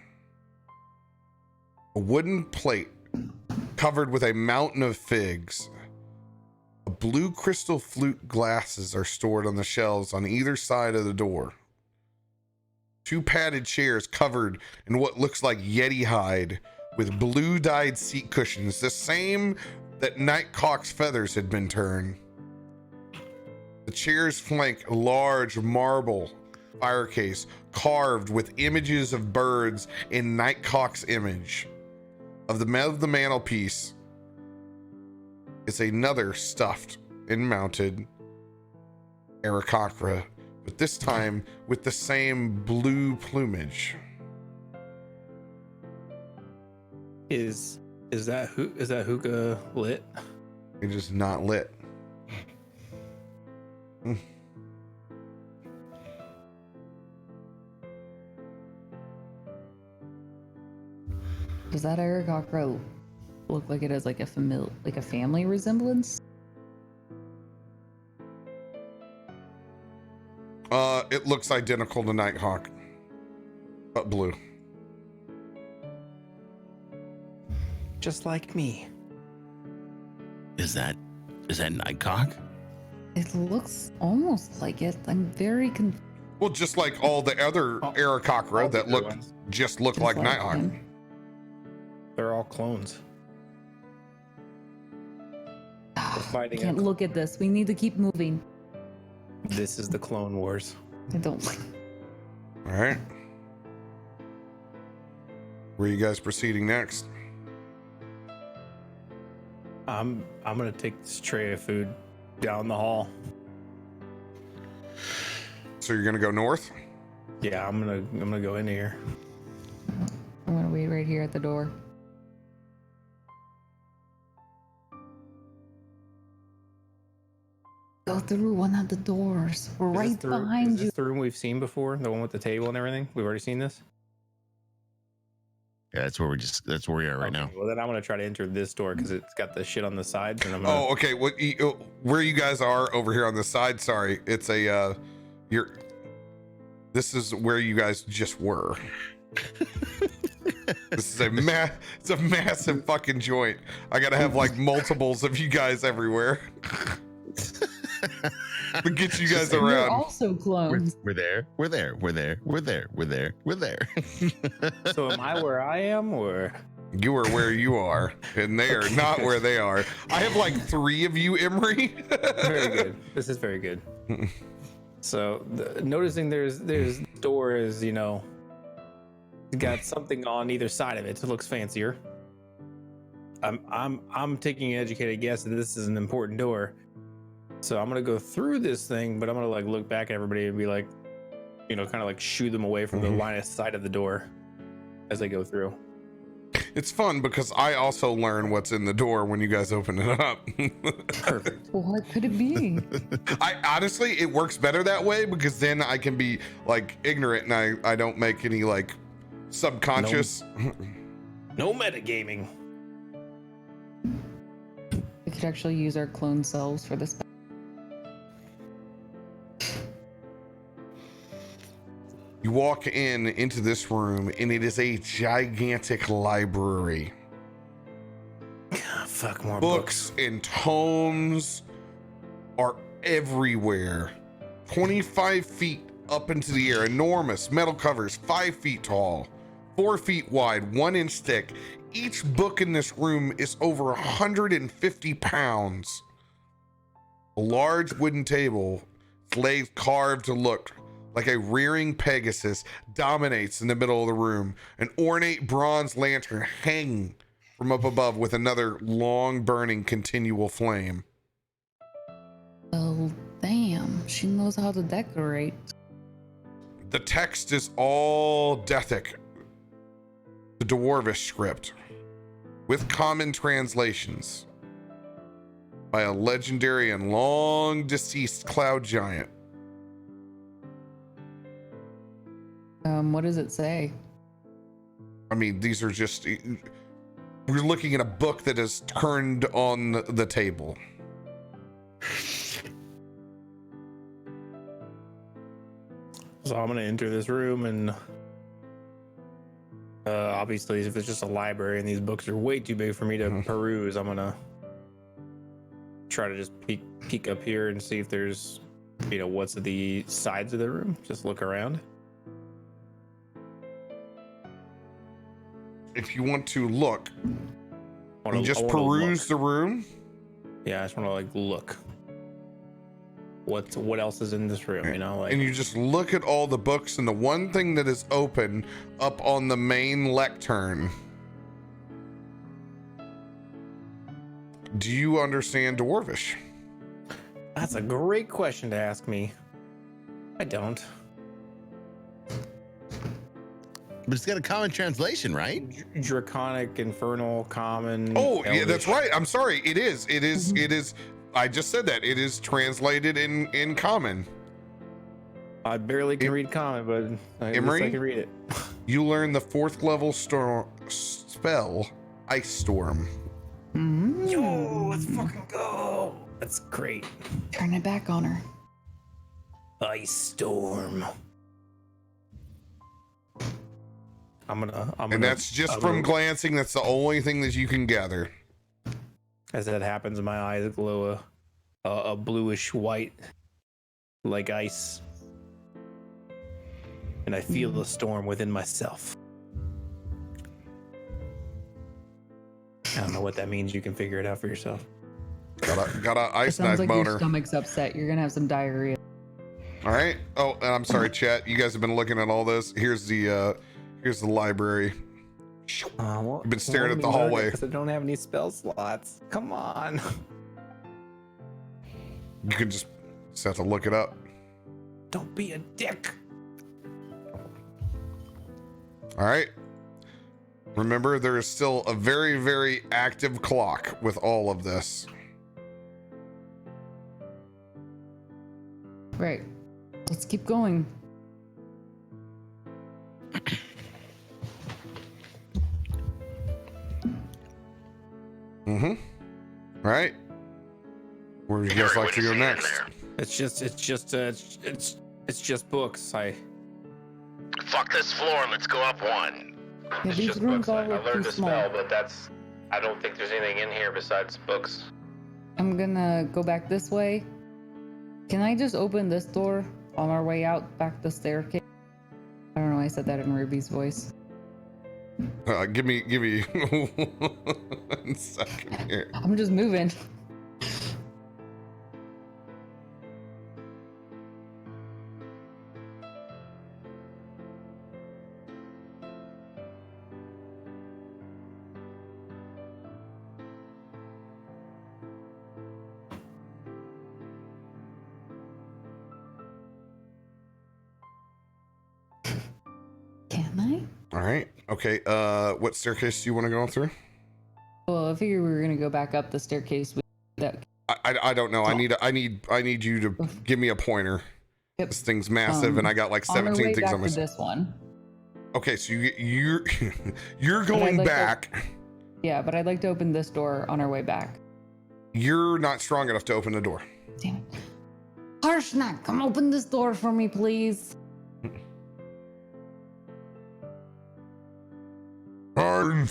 a wooden plate covered with a mountain of figs. A blue crystal flute glasses are stored on the shelves on either side of the door. 2 padded chairs covered in what looks like Yeti hide with blue dyed seat cushions, the same that Nightcock's feathers had been turned. The chairs flank a large marble firecase carved with images of birds in Nightcock's image. Of the mantelpiece is another stuffed and mounted Aarakocra, but this time with the same blue plumage. Is that hookah lit? It is not lit. Does that Aarakocra look like it has like a family resemblance? It looks identical to Nighthawk, but blue. Just like me. Is that Nightcock? It looks almost like it. I'm very confused. Well, just like all the other Aarakocra that look like Nighthawk. him. They're all clones. Fighting Can't look at this. We need to keep moving. This is the Clone Wars. I don't like. All right. Where are you guys proceeding next? I'm gonna take this tray of food down the hall. So you're gonna go north? Yeah, I'm gonna go in here. I'm gonna wait right here at the door. Go through one of the doors. We're right behind Is you. this the room we've seen before? The one with the table and everything? We've already seen this? Yeah, that's where we are right now. Well, then I'm gonna try to enter this door because it's got the shit on the sides, and I'm gonna... Oh, okay. Where you guys are over here on the side? Sorry, it's a This is where you guys just were. This is it's a massive fucking joint. I gotta have like multiples of you guys everywhere. To get you guys We're around. also clones. We're there. So am I where I am, or... You are where you are, and they are not where they are. I have like 3 of you, Emery. Very good. This is very good. So noticing there's doors, you know, got something on either side of it. So it looks fancier. I'm taking an educated guess that this is an important door. So I'm gonna go through this thing, but I'm gonna like look back at everybody and be like, you know, kind of like shoo them away from the line of sight of the door as I go through. It's fun because I also learn what's in the door when you guys open it up. Perfect. What could it be? I honestly, it works better that way because then I can be like ignorant and I don't make any like subconscious. No metagaming. We could actually use our clone selves for this. You walk into this room and it is a gigantic library. Fuck, more Books and tomes are everywhere. 25 feet up into the air, enormous metal covers, 5 feet tall, 4 feet wide, 1 inch thick. Each book in this room is over 150 pounds. A large wooden table, carved to look like a rearing Pegasus, dominates in the middle of the room. An ornate bronze lantern hanging from up above with another long burning continual flame. Oh, damn. She knows how to decorate. The text is all Dethic, the Dwarvish script, with common translations by a legendary and long deceased cloud giant. What does it say? I mean, these are just... We're looking at a book that is turned on the table. So I'm gonna enter this room, and obviously, if it's just a library and these books are way too big for me to peruse, I'm gonna try to just peek up here and see if there's, what's at the sides of the room. Just look around. If you want to look, I just wanna peruse look. the room. Yeah, I just want to look. What else is in this room? And you just look at all the books, and the one thing that is open up on the main lectern. Do you understand Dwarvish? That's a great question to ask me. I don't. But it's got a common translation, right? Draconic, Infernal, Common. Oh, yeah, Elvish. that's right. I'm sorry. It is. I just said that. It is translated in Common. I barely can read Common, but I can read it. You learn the 4th level spell, Ice Storm. Yo, let's fucking go. That's great. Turn it back on her. Ice Storm. And that's just from glancing. That's the only thing that you can gather. As that happens, my eyes glow a bluish white, like ice, and I feel the storm within myself. I don't know what that means. You can figure it out for yourself. Got a It ice sounds knife like boner. your stomach's upset. You're gonna have some diarrhea. All right. Oh, and I'm sorry, chat. You guys have been looking at all this. Here's the library. You've been staring at the hallway. Because I don't have any spell slots. Come on. You can just have to look it up. Don't be a dick. All right. Remember, there is still a very, very active clock with all of this. Right. Let's keep going. All right. Where would you guys like to go next? It's just books. Fuck this floor. Let's go up one. Yeah, It's these just rooms books. all I look too learned the small. spell, but I don't think there's anything in here besides books. I'm gonna go back this way. Can I just open this door on our way out back the staircase? I don't know why I said that in Ruby's voice. Give me 1 second here. I'm just moving. Can I? All right. Okay. What staircase do you want to go through? Well, I figured we were gonna go back up the staircase. I don't know. I need you to give me a pointer. Yep. This thing's massive, and I got like On our 17 way things back on my. to this one. Okay, so you're going like back. Yeah, but I'd like to open this door on our way back. You're not strong enough to open the door. Damn it. Harshnag, come open this door for me, please. Fine,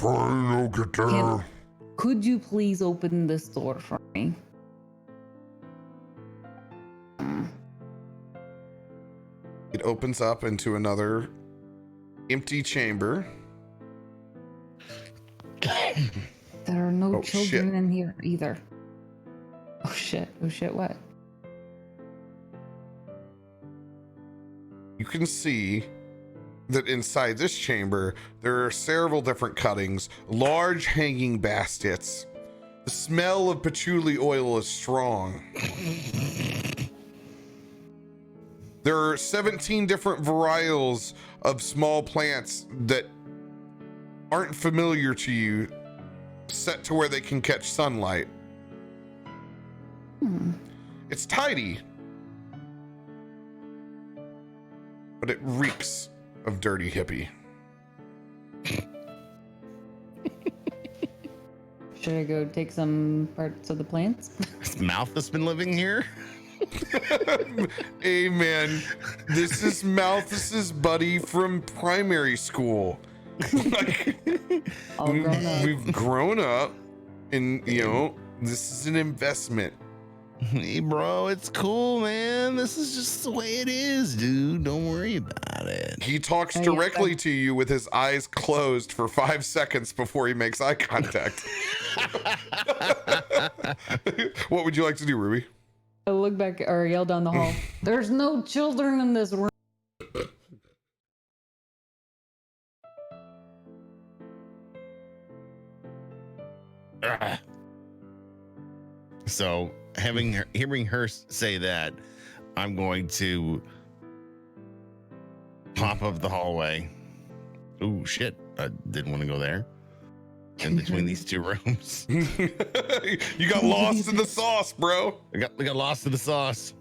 I'll get there. Could you please open this door for me? It opens up into another empty chamber. There are no Oh, children shit. in here either. Oh shit, what? You can see that inside this chamber, there are several different cuttings, large hanging baskets. The smell of patchouli oil is strong. There are 17 different varietals of small plants that aren't familiar to you, set to where they can catch sunlight. It's tidy, but it reeks of dirty hippie. Should I go take some parts of the plants? His mouth that's been living here. Hey man, this is Malthus's buddy from primary school. Like, All grown up. we've grown up, and you know, this is an investment. Hey, bro, it's cool, man. This is just the way it is, dude. Don't worry about it. He talks Hey, directly to you with his eyes closed for 5 seconds before he makes eye contact. What would you like to do, Ruby? I look back or yell down the hall. There's no children in this room. So, hearing her say that, I'm going to pop up the hallway. Ooh, shit! I didn't want to go there. In between these two rooms, You got lost in the sauce, bro. I got lost in the sauce.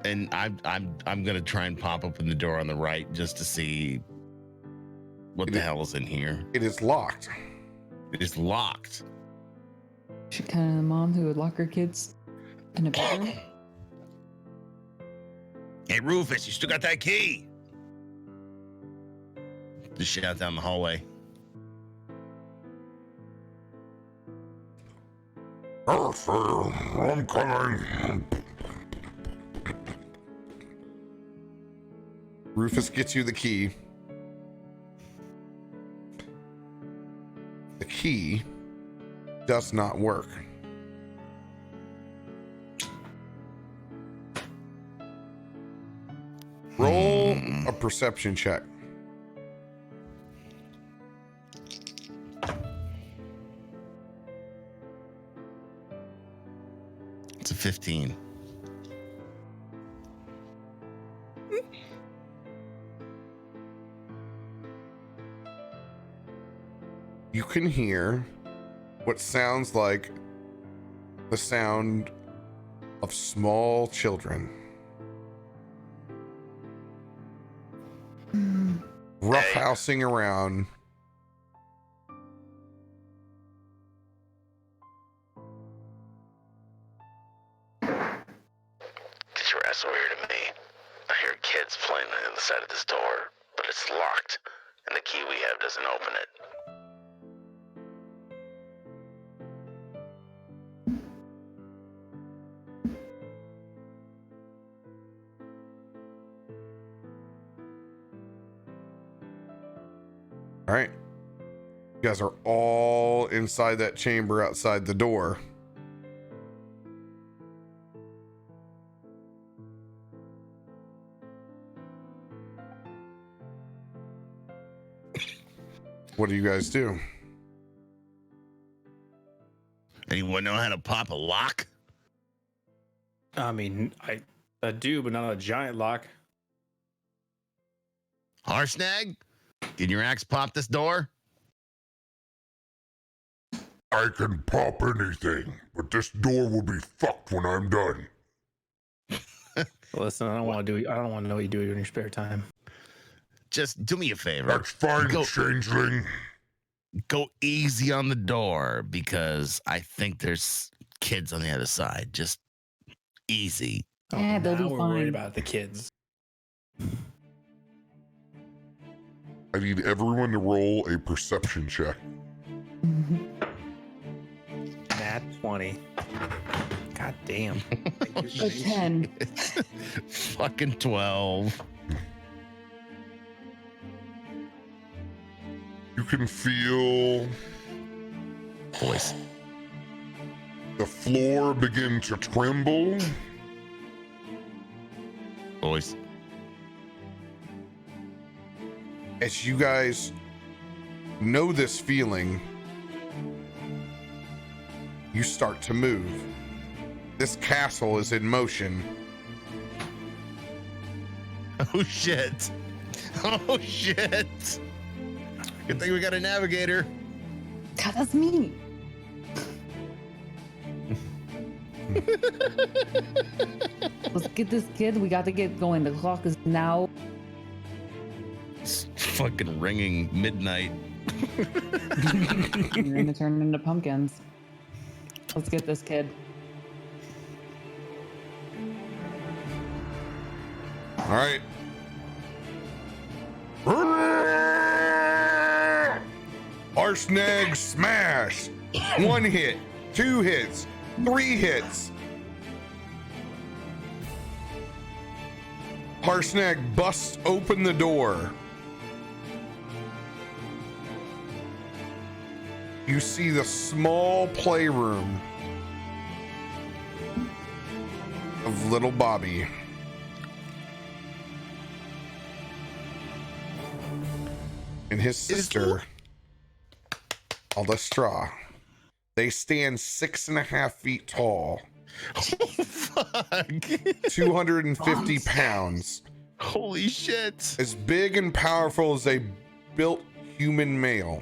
And I'm gonna try and pop open the door on the right just to see what the hell is in here. It is locked. It is locked. She kind of the mom who would lock her kids in a bedroom. Hey, Rufus, you still got that key? Just shout down the hallway. Yes, sir. I'm coming. Rufus gets you the key. The key does not work. Roll a perception check. It's a 15. You can hear what sounds like the sound of small children roughhousing around. Get your ass over here to me. I hear kids playing on the side of this door, but it's locked, and the key we have doesn't open it. All right. You guys are all inside that chamber outside the door. What do you guys do? Anyone know how to pop a lock? I mean, I do, but not a giant lock. Harshnag? Can your axe pop this door? I can pop anything, but this door will be fucked when I'm done. Listen, I don't want to know what you do in your spare time. Just do me a favor. That's fine, Go- changeling. Go easy on the door because I think there's kids on the other side. Just easy. Yeah, they'll now be we're fine. worried about the kids. I need everyone to roll a perception check. Nat 20. God damn. A 10. Fucking 12. You can feel Voice. the floor begin to tremble. Voice. As you guys know this feeling, you start to move. This castle is in motion. Oh shit. Oh shit. Good thing we got a navigator. God, that's me. Let's get this kid. We got to get going. The clock is now. It's fucking ringing midnight. You're gonna turn into pumpkins. Let's get this kid. All right. Arsnag smash. 1 hit, 2 hits, 3 hits. Harsnag busts open the door. You see the small playroom of little Bobby. And his sister, Aldestra. They stand 6.5 feet tall. Oh, fuck. 250 pounds. Holy shit. As big and powerful as a built human male.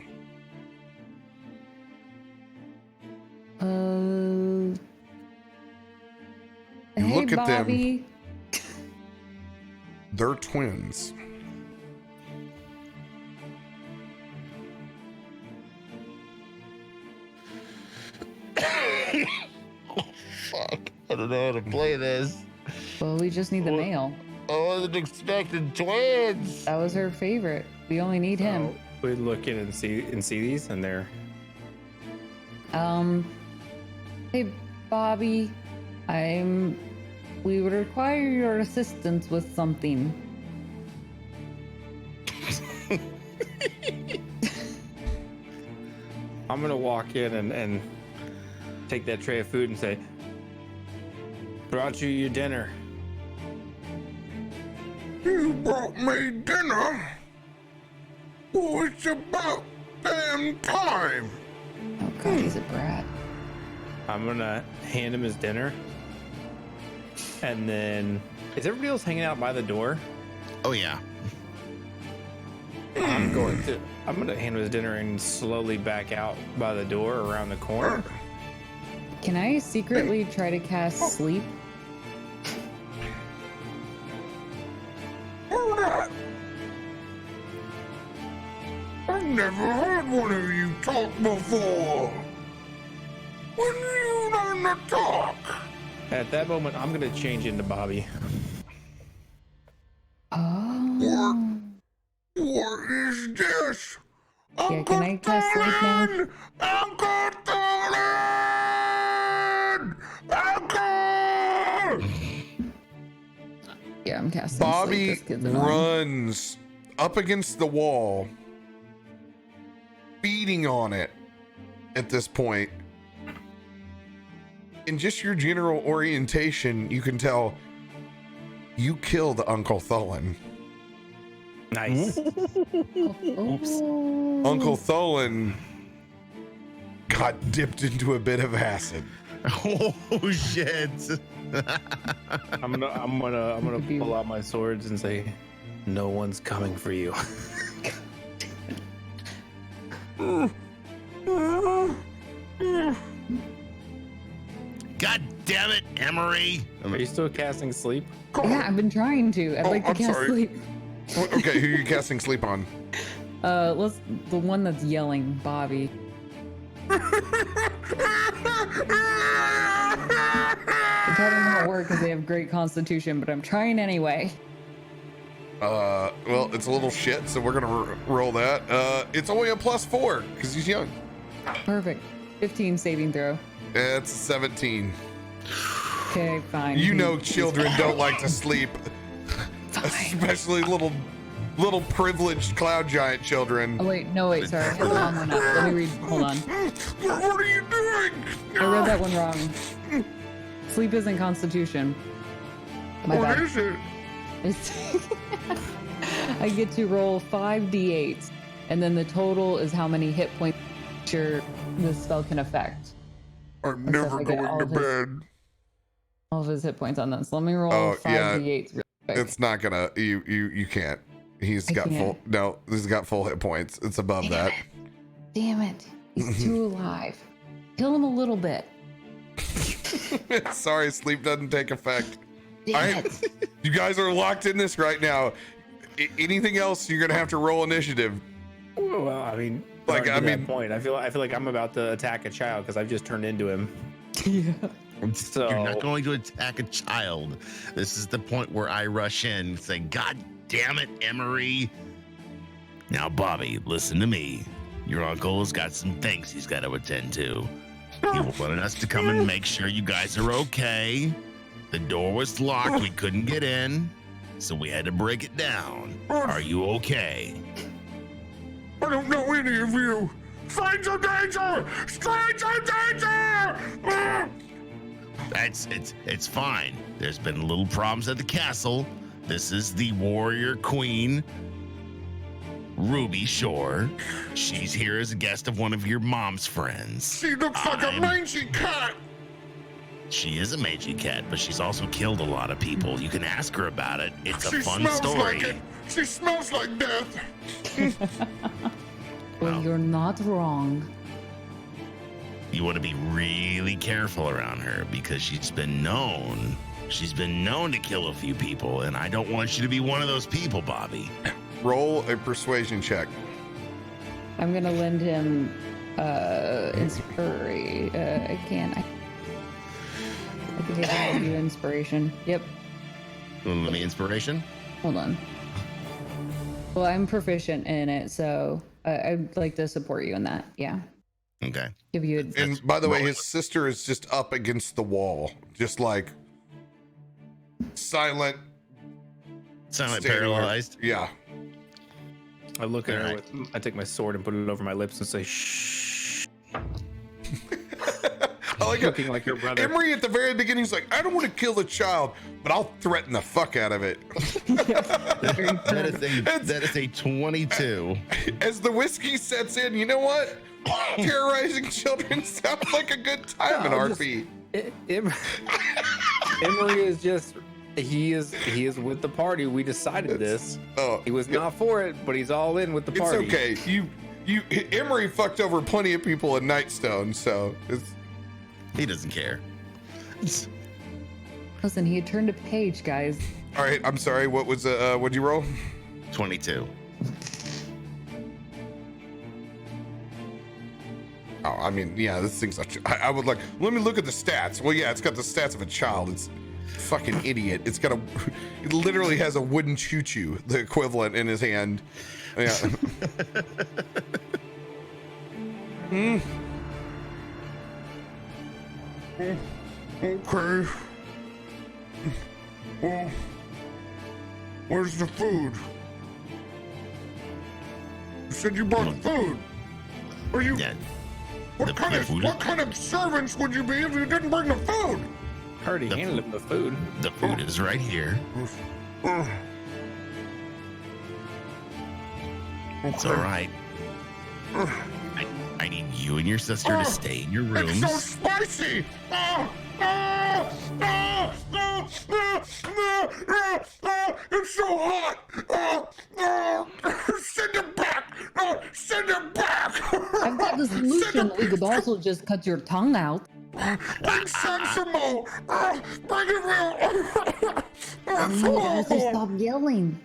Hey, look at them. Bobby. They're twins. Oh, fuck. I don't know how to play this. Well, we just need the male. I wasn't expecting twins. That was her favorite. We only need him. We look in and see these, and they're. Hey, Bobby. We would require your assistance with something. I'm gonna walk in and take that tray of food and say, "Brought you your dinner." You brought me dinner? Oh, it's about damn time. Oh God, he's a brat. I'm gonna hand him his dinner, and then is everybody else hanging out by the door? Oh, yeah. I'm gonna hand him his dinner and slowly back out by the door around the corner. Can I secretly try to cast sleep? Hold on. I've never heard one of you talk before. When do you learn to talk? At that moment, I'm gonna change into Bobby. Oh. What is this? Yeah, can I cast sleep now? Uncle Thornton! Uncle! Yeah, I'm casting Bobby sleep. This kid's annoying. runs up against the wall, beating on it at this point. In just your general orientation, you can tell you killed Uncle Thulin. Nice. Oops. Uncle Thulin got dipped into a bit of acid. Oh, shit. I'm gonna pull out my swords and say, "No one's coming for you." God damn it, Emery. Are you still casting sleep? Yeah, I've been trying to. I'd like to I'm cast sorry. sleep. Okay, who are you casting sleep on? Let's the one that's yelling, Bobby. It probably won't work because they have great constitution, but I'm trying anyway. Well, it's a little shit, so we're gonna roll that. It's only a +4 because he's young. Perfect. 15 saving throw. It's 17. Okay, fine. You know, children don't like to sleep, especially little privileged cloud giant children. Oh wait, no wait, sorry. I had the wrong one up. Let me read. Hold on. What are you doing? I read that one wrong. Sleep isn't constitution. My What bad. is it? I get to roll 5d8s, and then the total is how many hit points the spell can affect. I'm Looks never like I get going all to of his- bed. All of his hit points on that. So let me roll Oh, yeah. 5d8s real quick. It's not gonna. You can't. He's I got can't. full. No, he's got full hit points. It's above that. Damn it. He's too alive. Kill him a little bit. Sorry, sleep doesn't take effect. Damn All right, it. you guys are locked in this right now. Anything else, you're gonna have to roll initiative. Well, I mean, Like, to I that mean- point, I feel like I'm about to attack a child because I've just turned into him. Yeah. So You're not going to attack a child. This is the point where I rush in and say, God damn it, Emery. Now, Bobby, listen to me. Your uncle has got some things he's got to attend to. He wanted us to come and make sure you guys are okay. The door was locked. We couldn't get in, so we had to break it down. Are you okay? I don't know any of you. Stranger danger! Stranger danger! Ah! It's fine. There's been little problems at the castle. This is the warrior queen, Ruby Shore. She's here as a guest of one of your mom's friends. She looks like a mangy cat. She is a mangy cat, but she's also killed a lot of people. You can ask her about it. It's a She fun smells story. like it. She smells like death. Well, you're not wrong. You want to be really careful around her because she's been known to kill a few people, and I don't want you to be one of those people, Bobby. Roll a persuasion check. I'm gonna lend him inspiration. I can take a do inspiration. Yep. Let me inspiration. Hold on. Well, I'm proficient in it, so I'd like to support you in that. Yeah. Okay. Give you a And by the way, his sister is just up against the wall, just like silent, Silent standing there. paralyzed. Yeah. I look at her Alright. with, I take my sword and put it over my lips and say, shh. I like it. Looking like your brother. Emery at the very beginning is like, I don't want to kill the child, but I'll threaten the fuck out of it. That is a 22. As the whiskey sets in, you know what? Terrorizing children sounds like a good time in No, RP. Emery is just, he is with the party. We decided this. Oh, He was not for it, but he's all in with the it's party. okay. You Emery fucked over plenty of people in Nightstone, so it's He doesn't care. listen. He had turned a page, guys. all right. I'm sorry. What was what'd you roll? 22. Oh, I mean, yeah, this thing's like, I would like, let me look at the stats. Well, yeah, it's got the stats of a child. It's fucking idiot. It's got it literally has a wooden choo-choo, the equivalent in his hand. Yeah. Okay. Well, where's the food? You said you brought food. Are you? Yeah. What the kind of servants would you be if you didn't bring the food? Already handed him the food. The food is right here. It's all right. I need you and your sister to stay in your rooms. It's so spicy! It's so hot! Send it back! Send it back! I've got the solution. We could also just cut your tongue out. Bring some more! Bring it real! You also stop yelling.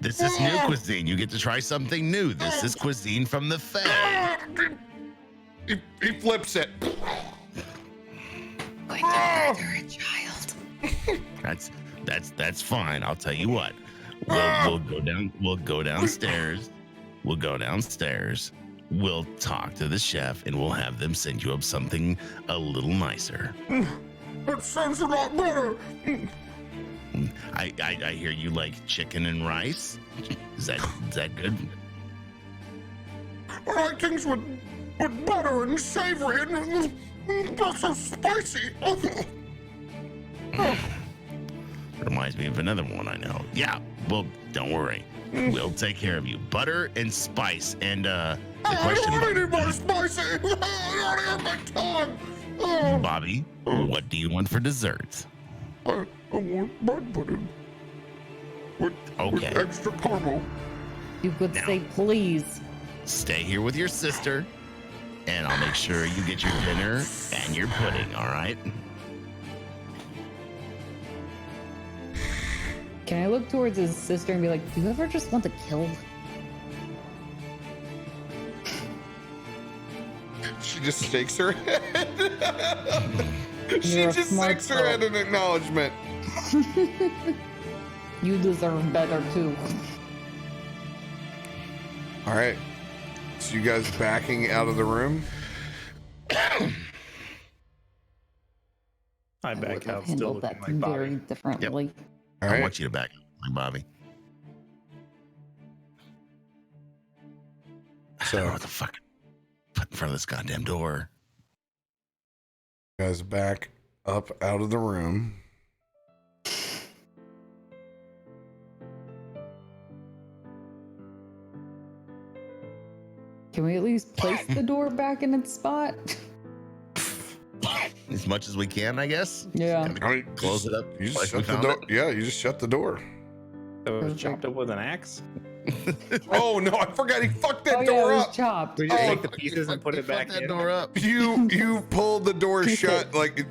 This is new cuisine. You get to try something new. This is cuisine from the Fae. He flips it. Going to murder a child. That's fine. I'll tell you what. We'll go downstairs. We'll go downstairs. We'll talk to the chef and we'll have them send you up something a little nicer. That sounds a lot better! I hear you like chicken and rice. Is that good? I like things with butter and savory and not so spicy. Reminds me of another one I know. Yeah, well, don't worry. We'll take care of you. Butter and spice. And the question, I don't want any more spicy. I already have my tongue. Bobby, what do you want for dessert? I want bread pudding with Okay. extra caramel. You could say please. Stay here with your sister, and I'll make sure you get your dinner and your pudding, all right? Can I look towards his sister and be like, do you ever just want to kill? She just shakes her head. She You're a just smart sticks her head in acknowledgement. You deserve better too. All right. So you guys backing out of the room? I would back have out, still handled looking that like Bobby. very differently. All I right. want you to back up, like Bobby. I don't know So what the fuck put in front of this goddamn door. you guys back up out of the room. Can we at least place the door back in its spot? As much as we can, I guess. Yeah. Kinda I mean, close it up. You just like we shut the found door. it. Yeah, you just shut the door. So it was Perfect. chopped up with an axe. Oh no, I forgot he fucked that Oh yeah, door it was up. chopped. We just Oh, take the pieces and put it back that in. door up. You pulled the door shut like,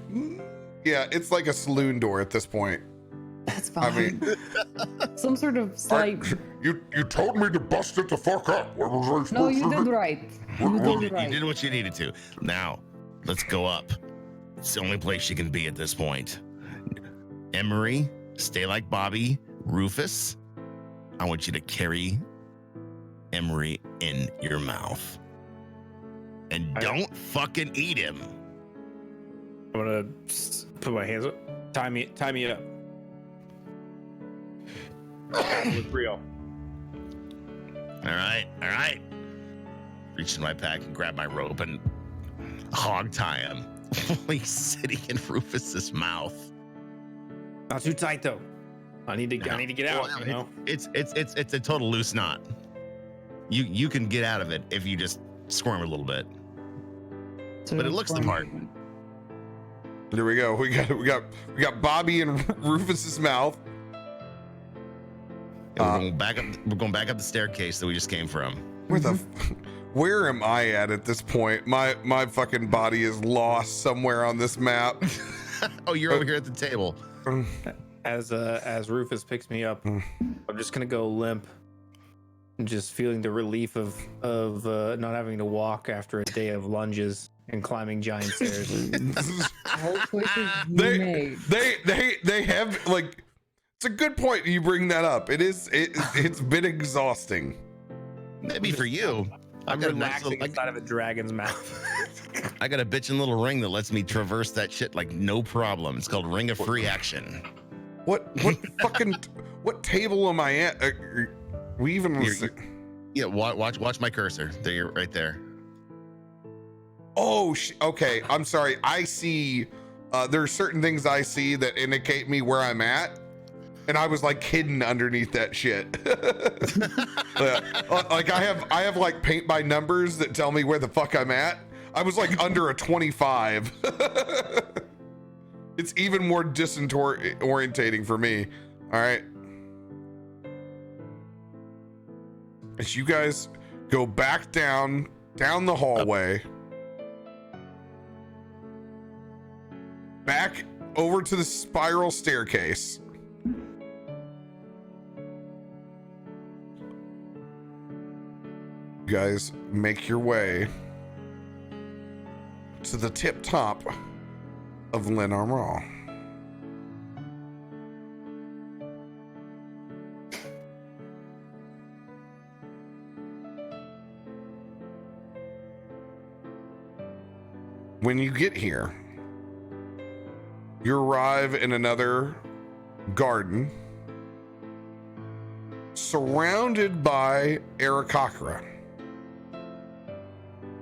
yeah, it's like a saloon door at this point. That's I fine. mean, Some sort of slight. You told me to bust it the fuck up. What was I supposed No, to you do? did right. You You did did right. what you needed to. Now, let's go up. It's the only place she can be at this point. Emery, stay like Bobby. Rufus, I want you to carry Emery in your mouth. And don't fucking eat him. I'm gonna put my hands up. Tie me up. Look real. All right. Reach in my pack and grab my rope and hog tie him. He's sitting in Rufus's mouth. Not too tight though. I need to get out. Well, You know. It's a total loose knot. You can get out of it if you just squirm a little bit. But it looks the part. there we go. We got Bobby in Rufus's mouth. And we're going back up the staircase that we just came from. Where am I at this point? My fucking body is lost somewhere on this map. Oh, you're over here at the table. As Rufus picks me up, I'm just gonna go limp, and just feeling the relief of not having to walk after a day of lunges and climbing giant stairs. All choices you made. They have like, it's a good point you bring that up. It's been exhausting. Maybe for you. I'm got a nice relaxing little- inside of a dragon's mouth. I got a bitchin' little ring that lets me traverse that shit like no problem. It's called Ring of Free Action. What fucking what table am I at? We even Yeah, watch my cursor. There, you're right there. Oh, okay. I'm sorry. I see. There are certain things I see that indicate me where I'm at, and I was like hidden underneath that shit. Like I have like paint by numbers that tell me where the fuck I'm at. I was like under a 25. It's even more disorientating for me. All right. As you guys go back down the hallway, back over to the spiral staircase. You guys make your way to the tip top of Lynn Armral. When you get here, you arrive in another garden surrounded by Aarakocra.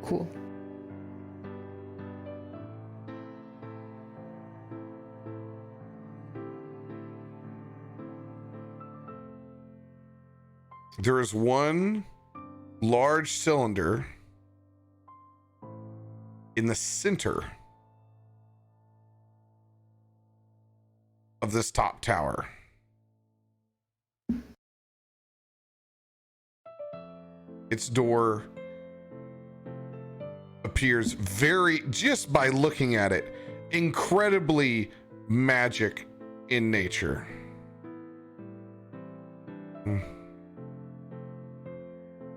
Cool. There is one large cylinder in the center of this top tower. Its door appears just by looking at it, incredibly magic in nature.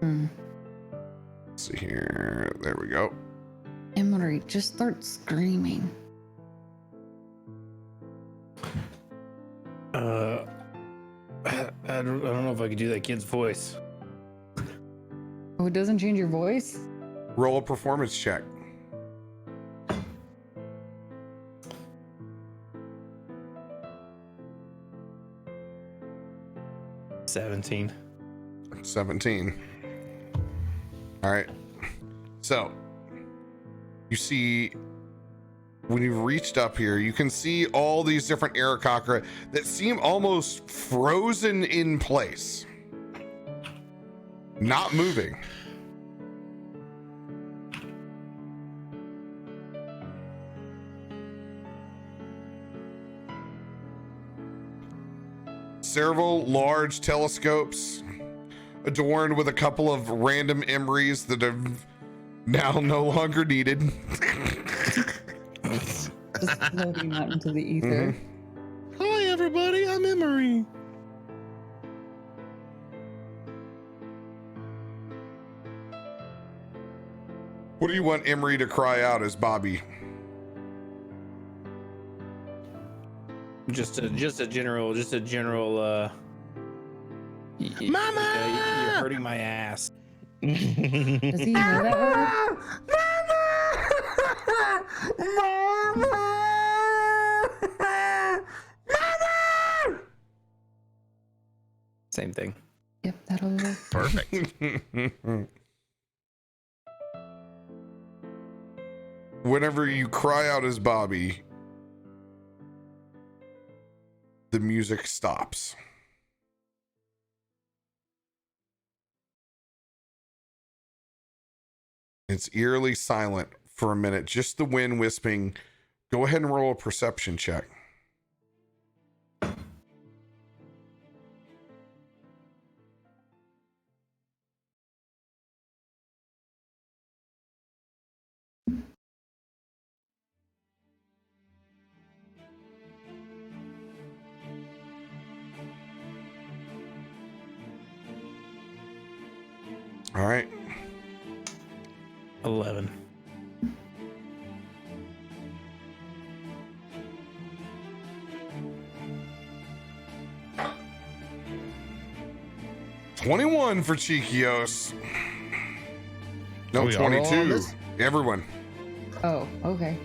Let's see here. There we go. Emery, just start screaming. I don't know if I could do that kid's voice. Oh, it doesn't change your voice? Roll a performance check. $17. 17. All right. So you see, when you've reached up here, you can see all these different Aarakocra that seem almost frozen in place, not moving. Several large telescopes adorned with a couple of random emeries that are now no longer needed. Just floating out into the ether. Hi, everybody. I'm Emery. What do you want Emery to cry out as Bobby? Just a general Mama! You're hurting my ass. Does he know that word? Same thing. Yep, that'll work. Perfect. Whenever you cry out as Bobby, the music stops. It's eerily silent for a minute, just the wind wisping. Go ahead and roll a perception check. All right. 11. $21 for Chikios. No, Are we all on 22. this? Everyone. Oh, okay.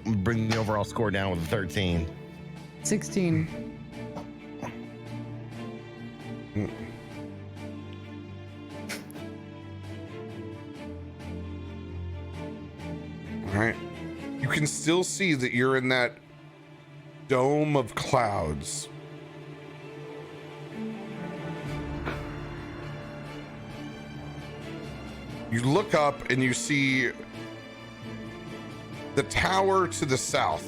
Bring the overall score down with a 13. 16. All right. You can still see that you're in that dome of clouds. You look up and you see the tower to the south.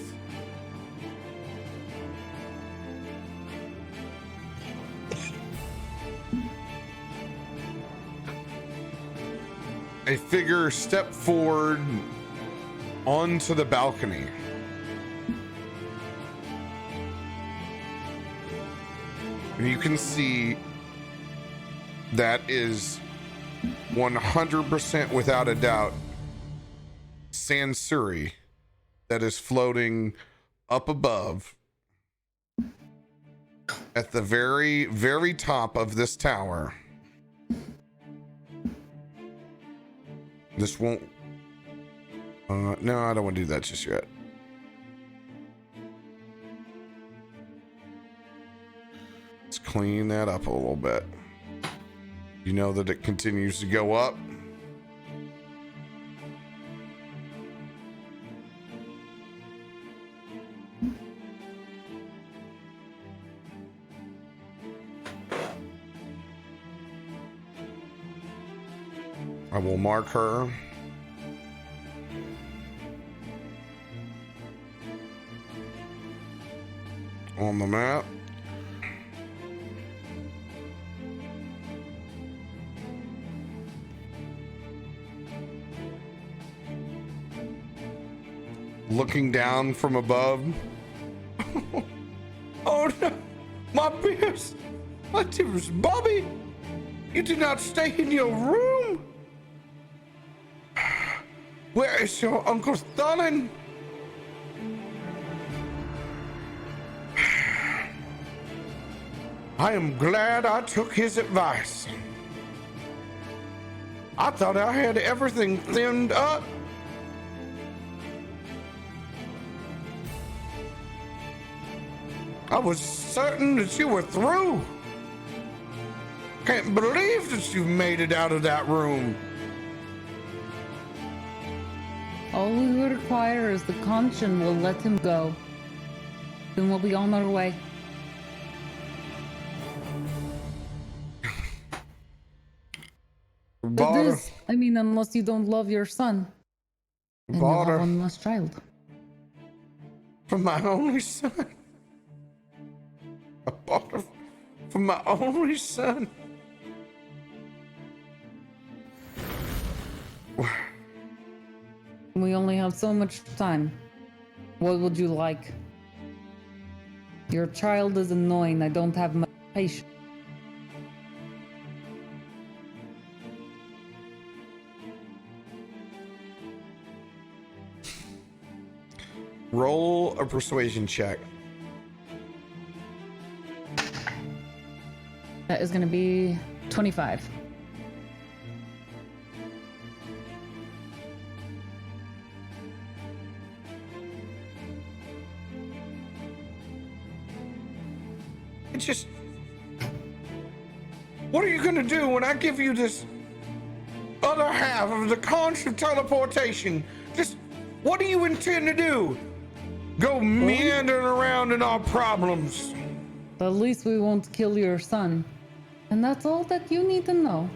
A figure stepped forward onto the balcony. And you can see that is 100% without a doubt Sansuri that is floating up above at the very, very top of this tower. This won't. No, I don't want to do that just yet. Let's clean that up a little bit. You know that it continues to go up. I will mark her. On the map. Looking down from above. Oh no, my beers, my dearest Bobby, you did not stay in your room. Where is your Uncle Stalin? I am glad I took his advice. I thought I had everything thinned up. I was certain that you were through. Can't believe that you made it out of that room. All we would require is the conscience will let him go. Then we'll be on our way. But this, I mean, unless you don't love your son. And you'll have one less child. From my only son. I bought her from my only son. We only have so much time. What would you like? Your child is annoying. I don't have much patience. Roll a persuasion check. That is going to be 25. It's just... What are you going to do when I give you this other half of the conch of teleportation? Just, what do you intend to do? Go meandering around in our problems. But at least we won't kill your son. And that's all that you need to know.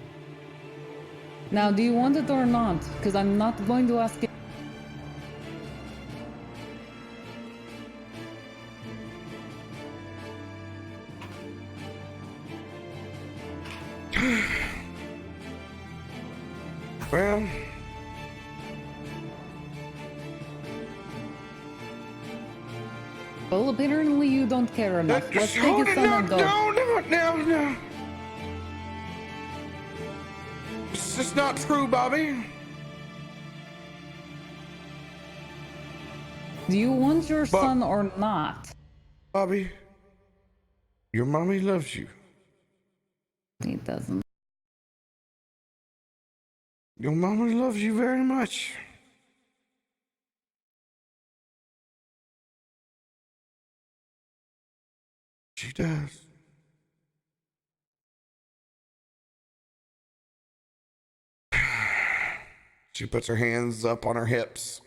Now, do you want it or not? Because I'm not going to ask it. Well... Well, apparently you don't care enough. Let's take his son and go. No. It's just not true, Bobby. Do you want your son or not? Bobby, your mommy loves you. He doesn't. Your mommy loves you very much. She does. She puts her hands up on her hips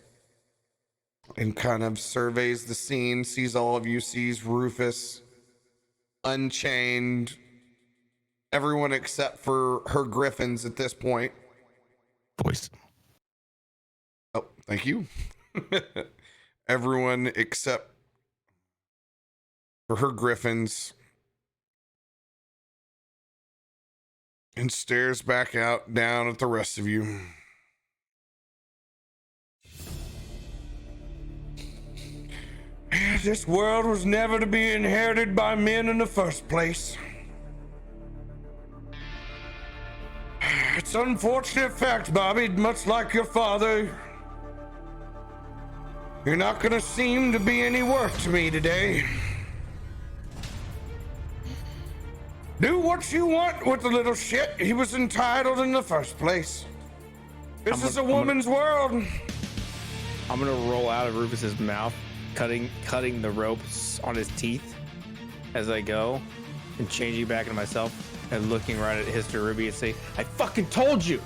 and kind of surveys the scene, sees all of you, sees Rufus unchained, everyone except for her griffins at this point. Voice. Oh, thank you. Everyone except for her griffins, and stares back out down at the rest of you. This world was never to be inherited by men in the first place. It's an unfortunate fact, Bobby, much like your father. You're not gonna seem to be any worth to me today. Do what you want with the little shit. He was entitled in the first place. This is a woman's world. I'm gonna roll out of Rufus's mouth, cutting the ropes on his teeth as I go, and changing back into myself and looking right at Hister Ruby and say, "I fucking told you."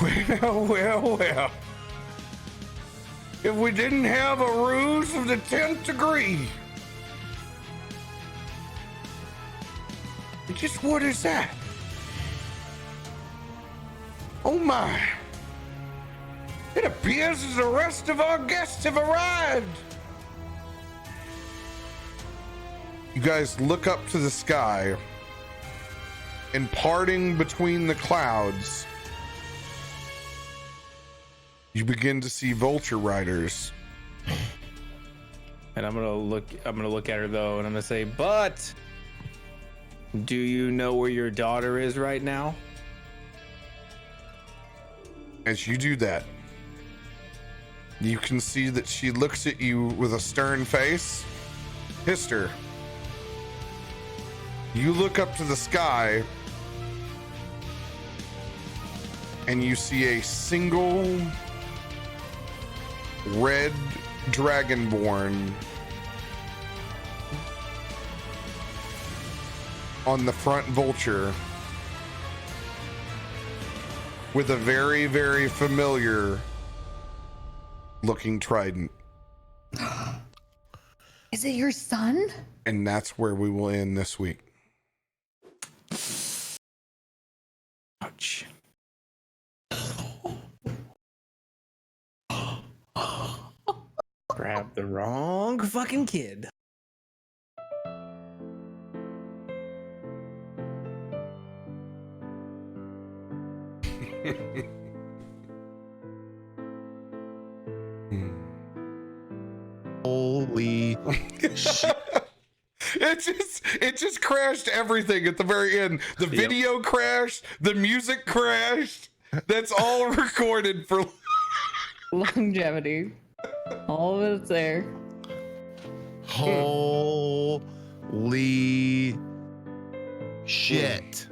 Well. If we didn't have a ruse of the 10th degree. Just what is that? Oh my. It appears as the rest of our guests have arrived. You guys look up to the sky, and parting between the clouds, you begin to see vulture riders. And I'm gonna look at her though, and I'm gonna say, "But do you know where your daughter is right now?" As you do that, you can see that she looks at you with a stern face Hister, you look up to the sky and you see a single red dragonborn on the front vulture with a very, very familiar looking trident. Is it your son? And that's where we will end this week. Ouch. Grab the wrong fucking kid. Holy shit. It just crashed everything at the very end. The video crashed, the music crashed. That's all recorded for Longevity. All of it's there. Holy shit.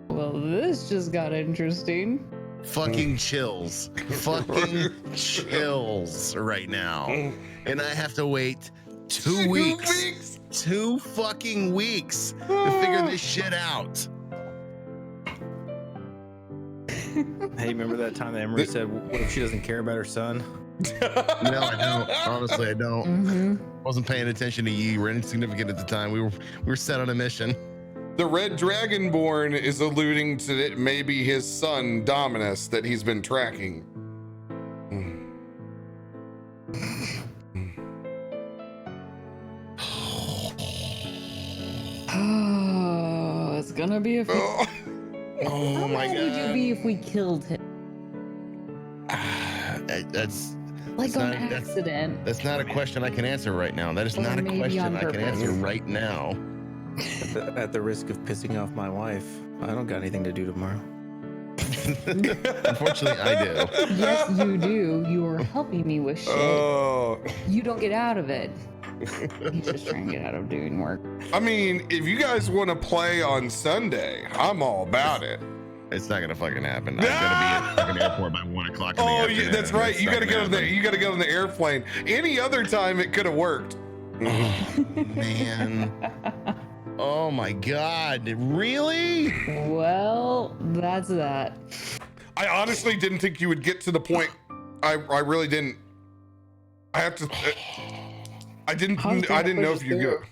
Well, this just got interesting. Fucking chills. Fucking chills right now. And I have to wait 2 weeks. 2 fucking weeks to figure this shit out. Hey, remember that time that Emery said, what if she doesn't care about her son? No, I don't. Honestly, I don't. Wasn't paying attention to you. You were insignificant at the time. We were set on a mission. The red dragonborn is alluding to it, maybe his son Dominus that he's been tracking. Oh, it's gonna be a. Oh my How god. would you be if we killed him? That's Like on not- that's- accident. That's not a question I can answer right now. That is Or not a maybe question on I can purpose. answer right now. At the risk of pissing off my wife, I don't got anything to do tomorrow. Unfortunately, I do. Yes, you do. You are helping me with shit. Oh, You don't get out of it. He's just trying to get out of doing work. I mean, if you guys want to play on Sunday, I'm all about it. It's not gonna fucking happen. I gotta be at the fucking airport by 1 o'clock. In the Oh, afternoon. that's right. It's You not gotta gonna go on the happen. you gotta go on the airplane. Any other time, it could have worked. Man. Oh my god. Really? Well, that's that. I honestly didn't think you would get to the point. I really didn't. I have to. I didn't know if you go.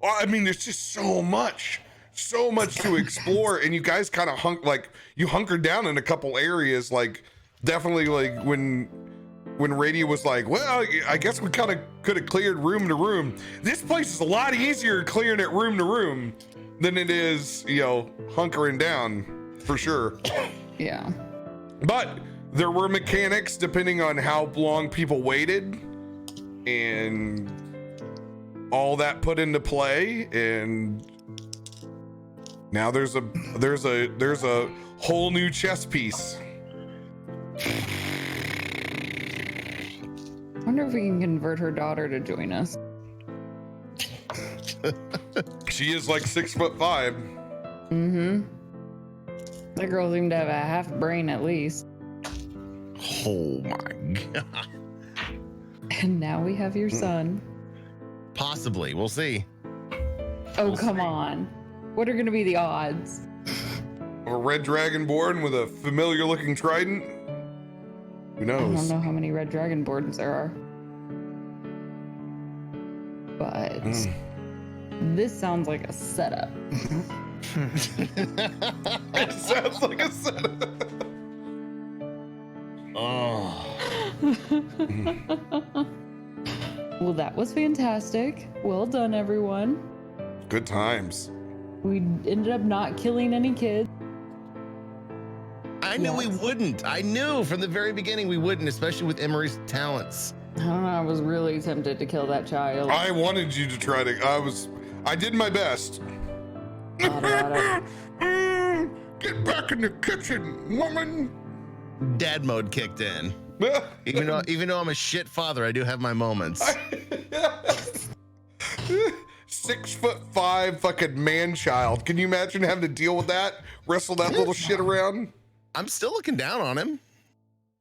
Well, I mean, there's just so much to explore, and you guys kind of hunkered down in a couple areas. Like, definitely, like when Radio was like, well, I guess we kind of could have cleared room to room. This place is a lot easier clearing it room to room than it is, hunkering down for sure. Yeah. But there were mechanics depending on how long people waited and all that put into play, and now there's a whole new chess piece. I wonder if we can convert her daughter to join us. She is like 6'5". Mm-hmm. That girl seemed to have a half brain at least. Oh my god. And now we have your son. Possibly. We'll see. Oh, come on. What are going to be the odds? A red dragonborn with a familiar looking trident. Who I don't knows? know how many red dragonborns there are. But this sounds like a setup. It sounds like a setup. Oh. Well, that was fantastic. Well done, everyone. Good times. We ended up not killing any kids. I knew we wouldn't. I knew from the very beginning we wouldn't, especially with Emery's talents. I don't know. I was really tempted to kill that child. I wanted you to try to. I did my best. Thought Get back in the kitchen, woman. Dad mode kicked in. Even though I'm a shit father, I do have my moments. 6'5" fucking man child. Can you imagine having to deal with that? Wrestle that little shit around? I'm still looking down on him.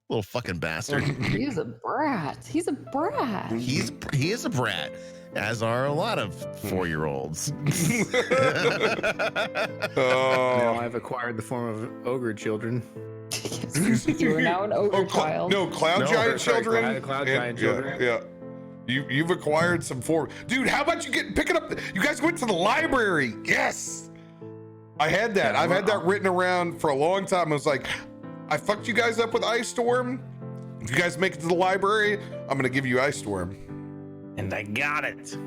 Little fucking bastard. He's a brat. He's a brat. He is a brat, as are a lot of 4-year-olds. Now I've acquired the form of ogre children. You are now an ogre child. No, cloud giant children. Cloud giant children. Yeah. You've acquired some form. Dude, how about you picking up? You guys went to the library. Yes. I had that. I've had that written around for a long time. I was like, I fucked you guys up with Ice Storm. If you guys make it to the library, I'm going to give you Ice Storm. And I got it.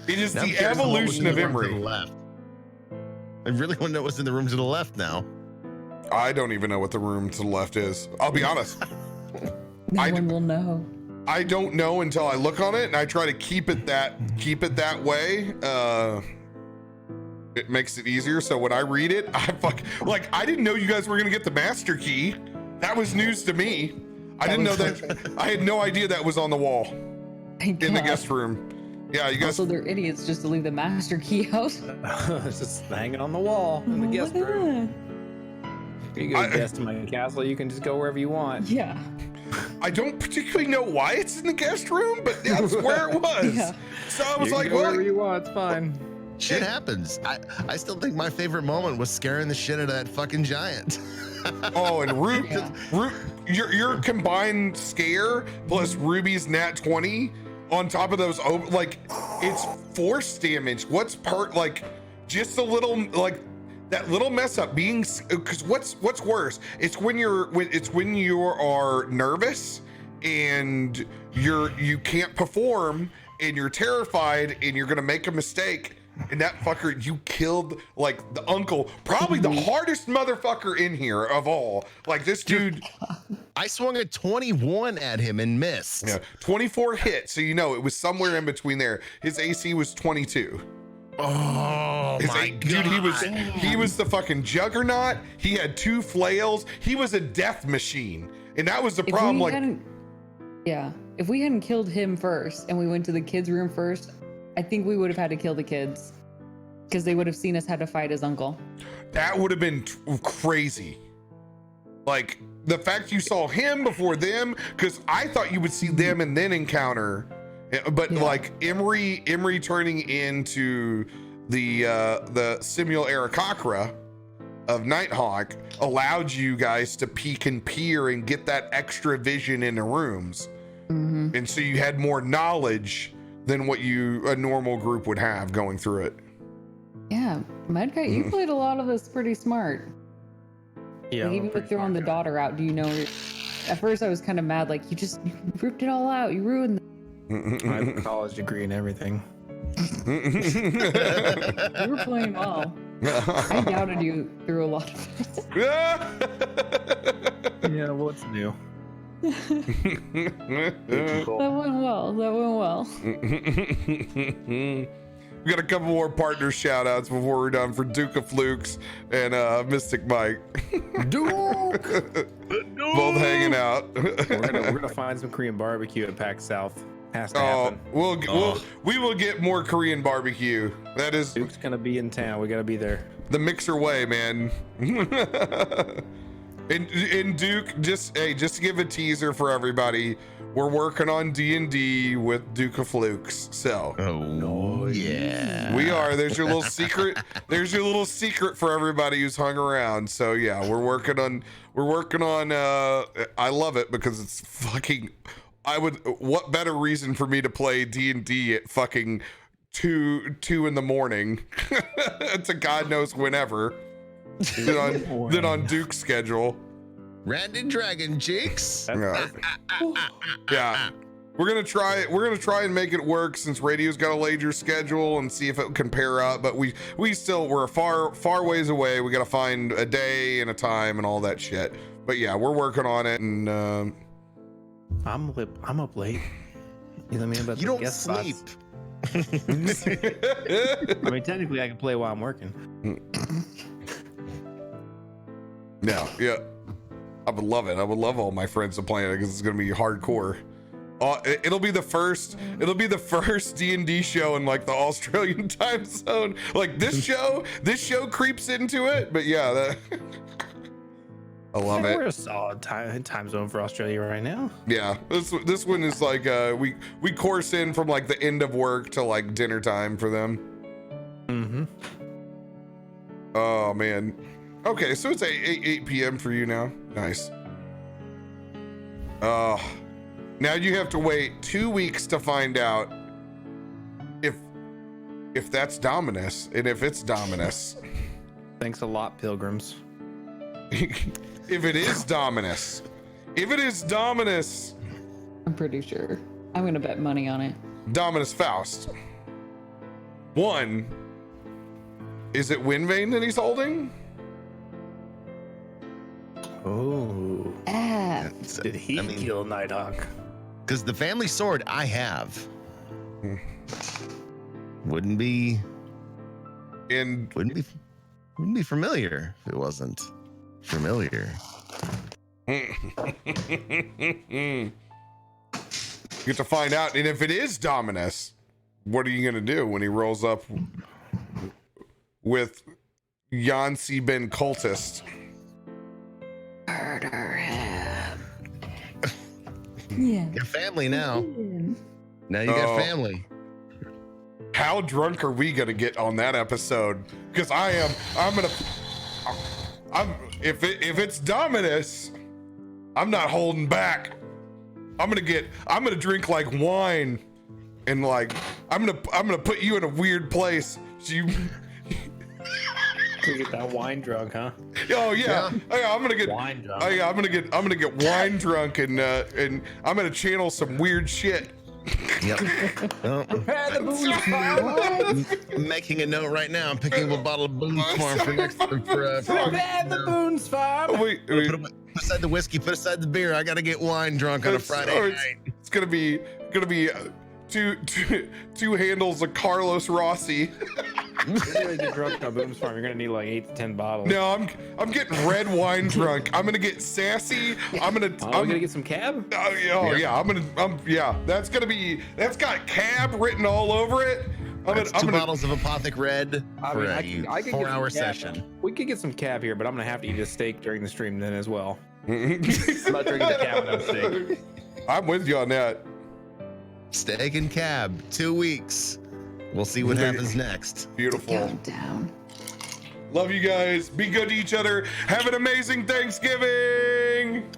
It is Now I'm the curious on what was evolution in of the room to Emery. the left. I really want to know what's in the room to the left now. I don't even know what the room to the left is. I'll be honest. No one will know. I don't know until I look on it, and I try to keep it that way. It makes it easier. So when I read it, I didn't know you guys were gonna get the master key. That was news to me. I didn't know that. I had no idea that was on the wall in the guest room. Yeah, you guys. Also, they're idiots just to leave the master key out. It's just hanging on the wall in the guest room. You go guest in my castle, you can just go wherever you want. Yeah. I don't particularly know why it's in the guest room, but that's where it was. Yeah. So I was You can like, go well, wherever you want, it's fine. Shit happens. I still think my favorite moment was scaring the shit out of that fucking giant. oh, and Yeah. your combined scare plus Ruby's nat 20 on top of those, it's force damage. What's just a little, that little mess up being, because what's worse? It's when you are nervous and you can't perform and you're terrified and you're gonna make a mistake. And that fucker, you killed the uncle, probably the hardest motherfucker in here of all. This dude. I swung a 21 at him and missed. Yeah, 24 hit. So it was somewhere in between there. His AC was 22. Oh my god, dude, he was the fucking juggernaut. He had 2 flails. He was a death machine, and that was the problem. If we hadn't killed him first and we went to the kids' room first, I think we would have had to kill the kids because they would have seen us had to fight his uncle. That would have been crazy. The fact you saw him before them, because I thought you would see them and then encounter, but Emery turning into the Simul Aarakocra of Nighthawk allowed you guys to peek and peer and get that extra vision in the rooms. Mm-hmm. And so you had more knowledge than what a normal group would have going through it. Yeah, Mudkite, you played a lot of this pretty smart. Yeah. Even with throwing the daughter out, do you know? At first, I was kind of mad. You ripped it all out. You ruined. I have a college degree and everything. You were playing well. I doubted you through a lot of it. Yeah, what's new? That went well. We got a couple more partner shout outs before we're done for Duke of Flukes and Mystic Mike. Duke! Both hanging out. We're gonna find some Korean barbecue at PAX South. Has to happen. We will get more Korean barbecue. That is Duke's gonna be in town. We gotta be there. the mixer way, man. And Duke, just to give a teaser for everybody, we're working on D&D with Duke of Flukes. So yeah, we are. There's your little secret. There's your little secret for everybody who's hung around. So yeah, we're working on. I love it because it's fucking. What better reason for me to play D&D at fucking 2 in the morning? To God knows whenever. Than on Duke's schedule. Rat and Dragon Cheeks. Yeah. We're gonna try and make it work since radio's got a later schedule and see if it can pair up. But we're far ways away. We gotta find a day and a time and all that shit. But yeah, we're working on it. And I'm up late. You know what I mean? About You the don't guest sleep. spots. I mean, technically, I can play while I'm working. yeah. I would love it. I would love all my friends to play it because it's gonna be hardcore. It'll be the first D&D show in like the Australian time zone. Like this show creeps into it, but yeah, that I love it. We're a solid time zone for Australia right now. Yeah, this one is like we course in from like the end of work to like dinner time for them. Mm-hmm. Oh man. Okay, so it's 8 p.m. for you now. Nice. Now you have to wait 2 weeks to find out if that's Dominus, and if it's Dominus. Thanks a lot, pilgrims. If it is Dominus. I'm pretty sure. I'm gonna bet money on it. Dominus Faust. 1. Is it Windvane that he's holding? Oh. Did he kill Nighthawk? Because the family sword I have wouldn't be familiar if it wasn't familiar. You get to find out, and if it is Dominus, what are you gonna do when he rolls up with Yancy Ben Cultist? Murder him. Yeah. You're family now. Now you got family. How drunk are we gonna get on that episode? Because if it's Dominus, I'm not holding back. I'm gonna drink like wine, and like I'm gonna put you in a weird place. So you We get that wine drunk, huh? Oh yeah. Oh, yeah, I'm gonna get wine drunk. Oh yeah, I'm gonna get wine drunk, and I'm gonna channel some weird shit. Yep. I'm making a note right now. I'm picking up a bottle of Boone's Farm for next. Prepare the Boone's Farm. Wait. Put aside the whiskey. Put aside the beer. I gotta get wine drunk on a Friday night. It's gonna be two handles of Carlos Rossi. You're gonna get drunk on Boone's Farm. You're gonna need like 8 to 10 bottles. No, I'm getting red wine drunk. I'm gonna get sassy. I'm gonna get some cab. Yeah. That's got cab written all over it. That's two bottles of Apothic Red for I a could 4-hour session. We could get some cab here, but I'm gonna have to eat a steak during the stream then as well. I'm not drinking the cab without steak. I'm with you on that. Steak and cab, 2 weeks. We'll see what happens next. Beautiful. Countdown. Love you guys. Be good to each other. Have an amazing Thanksgiving.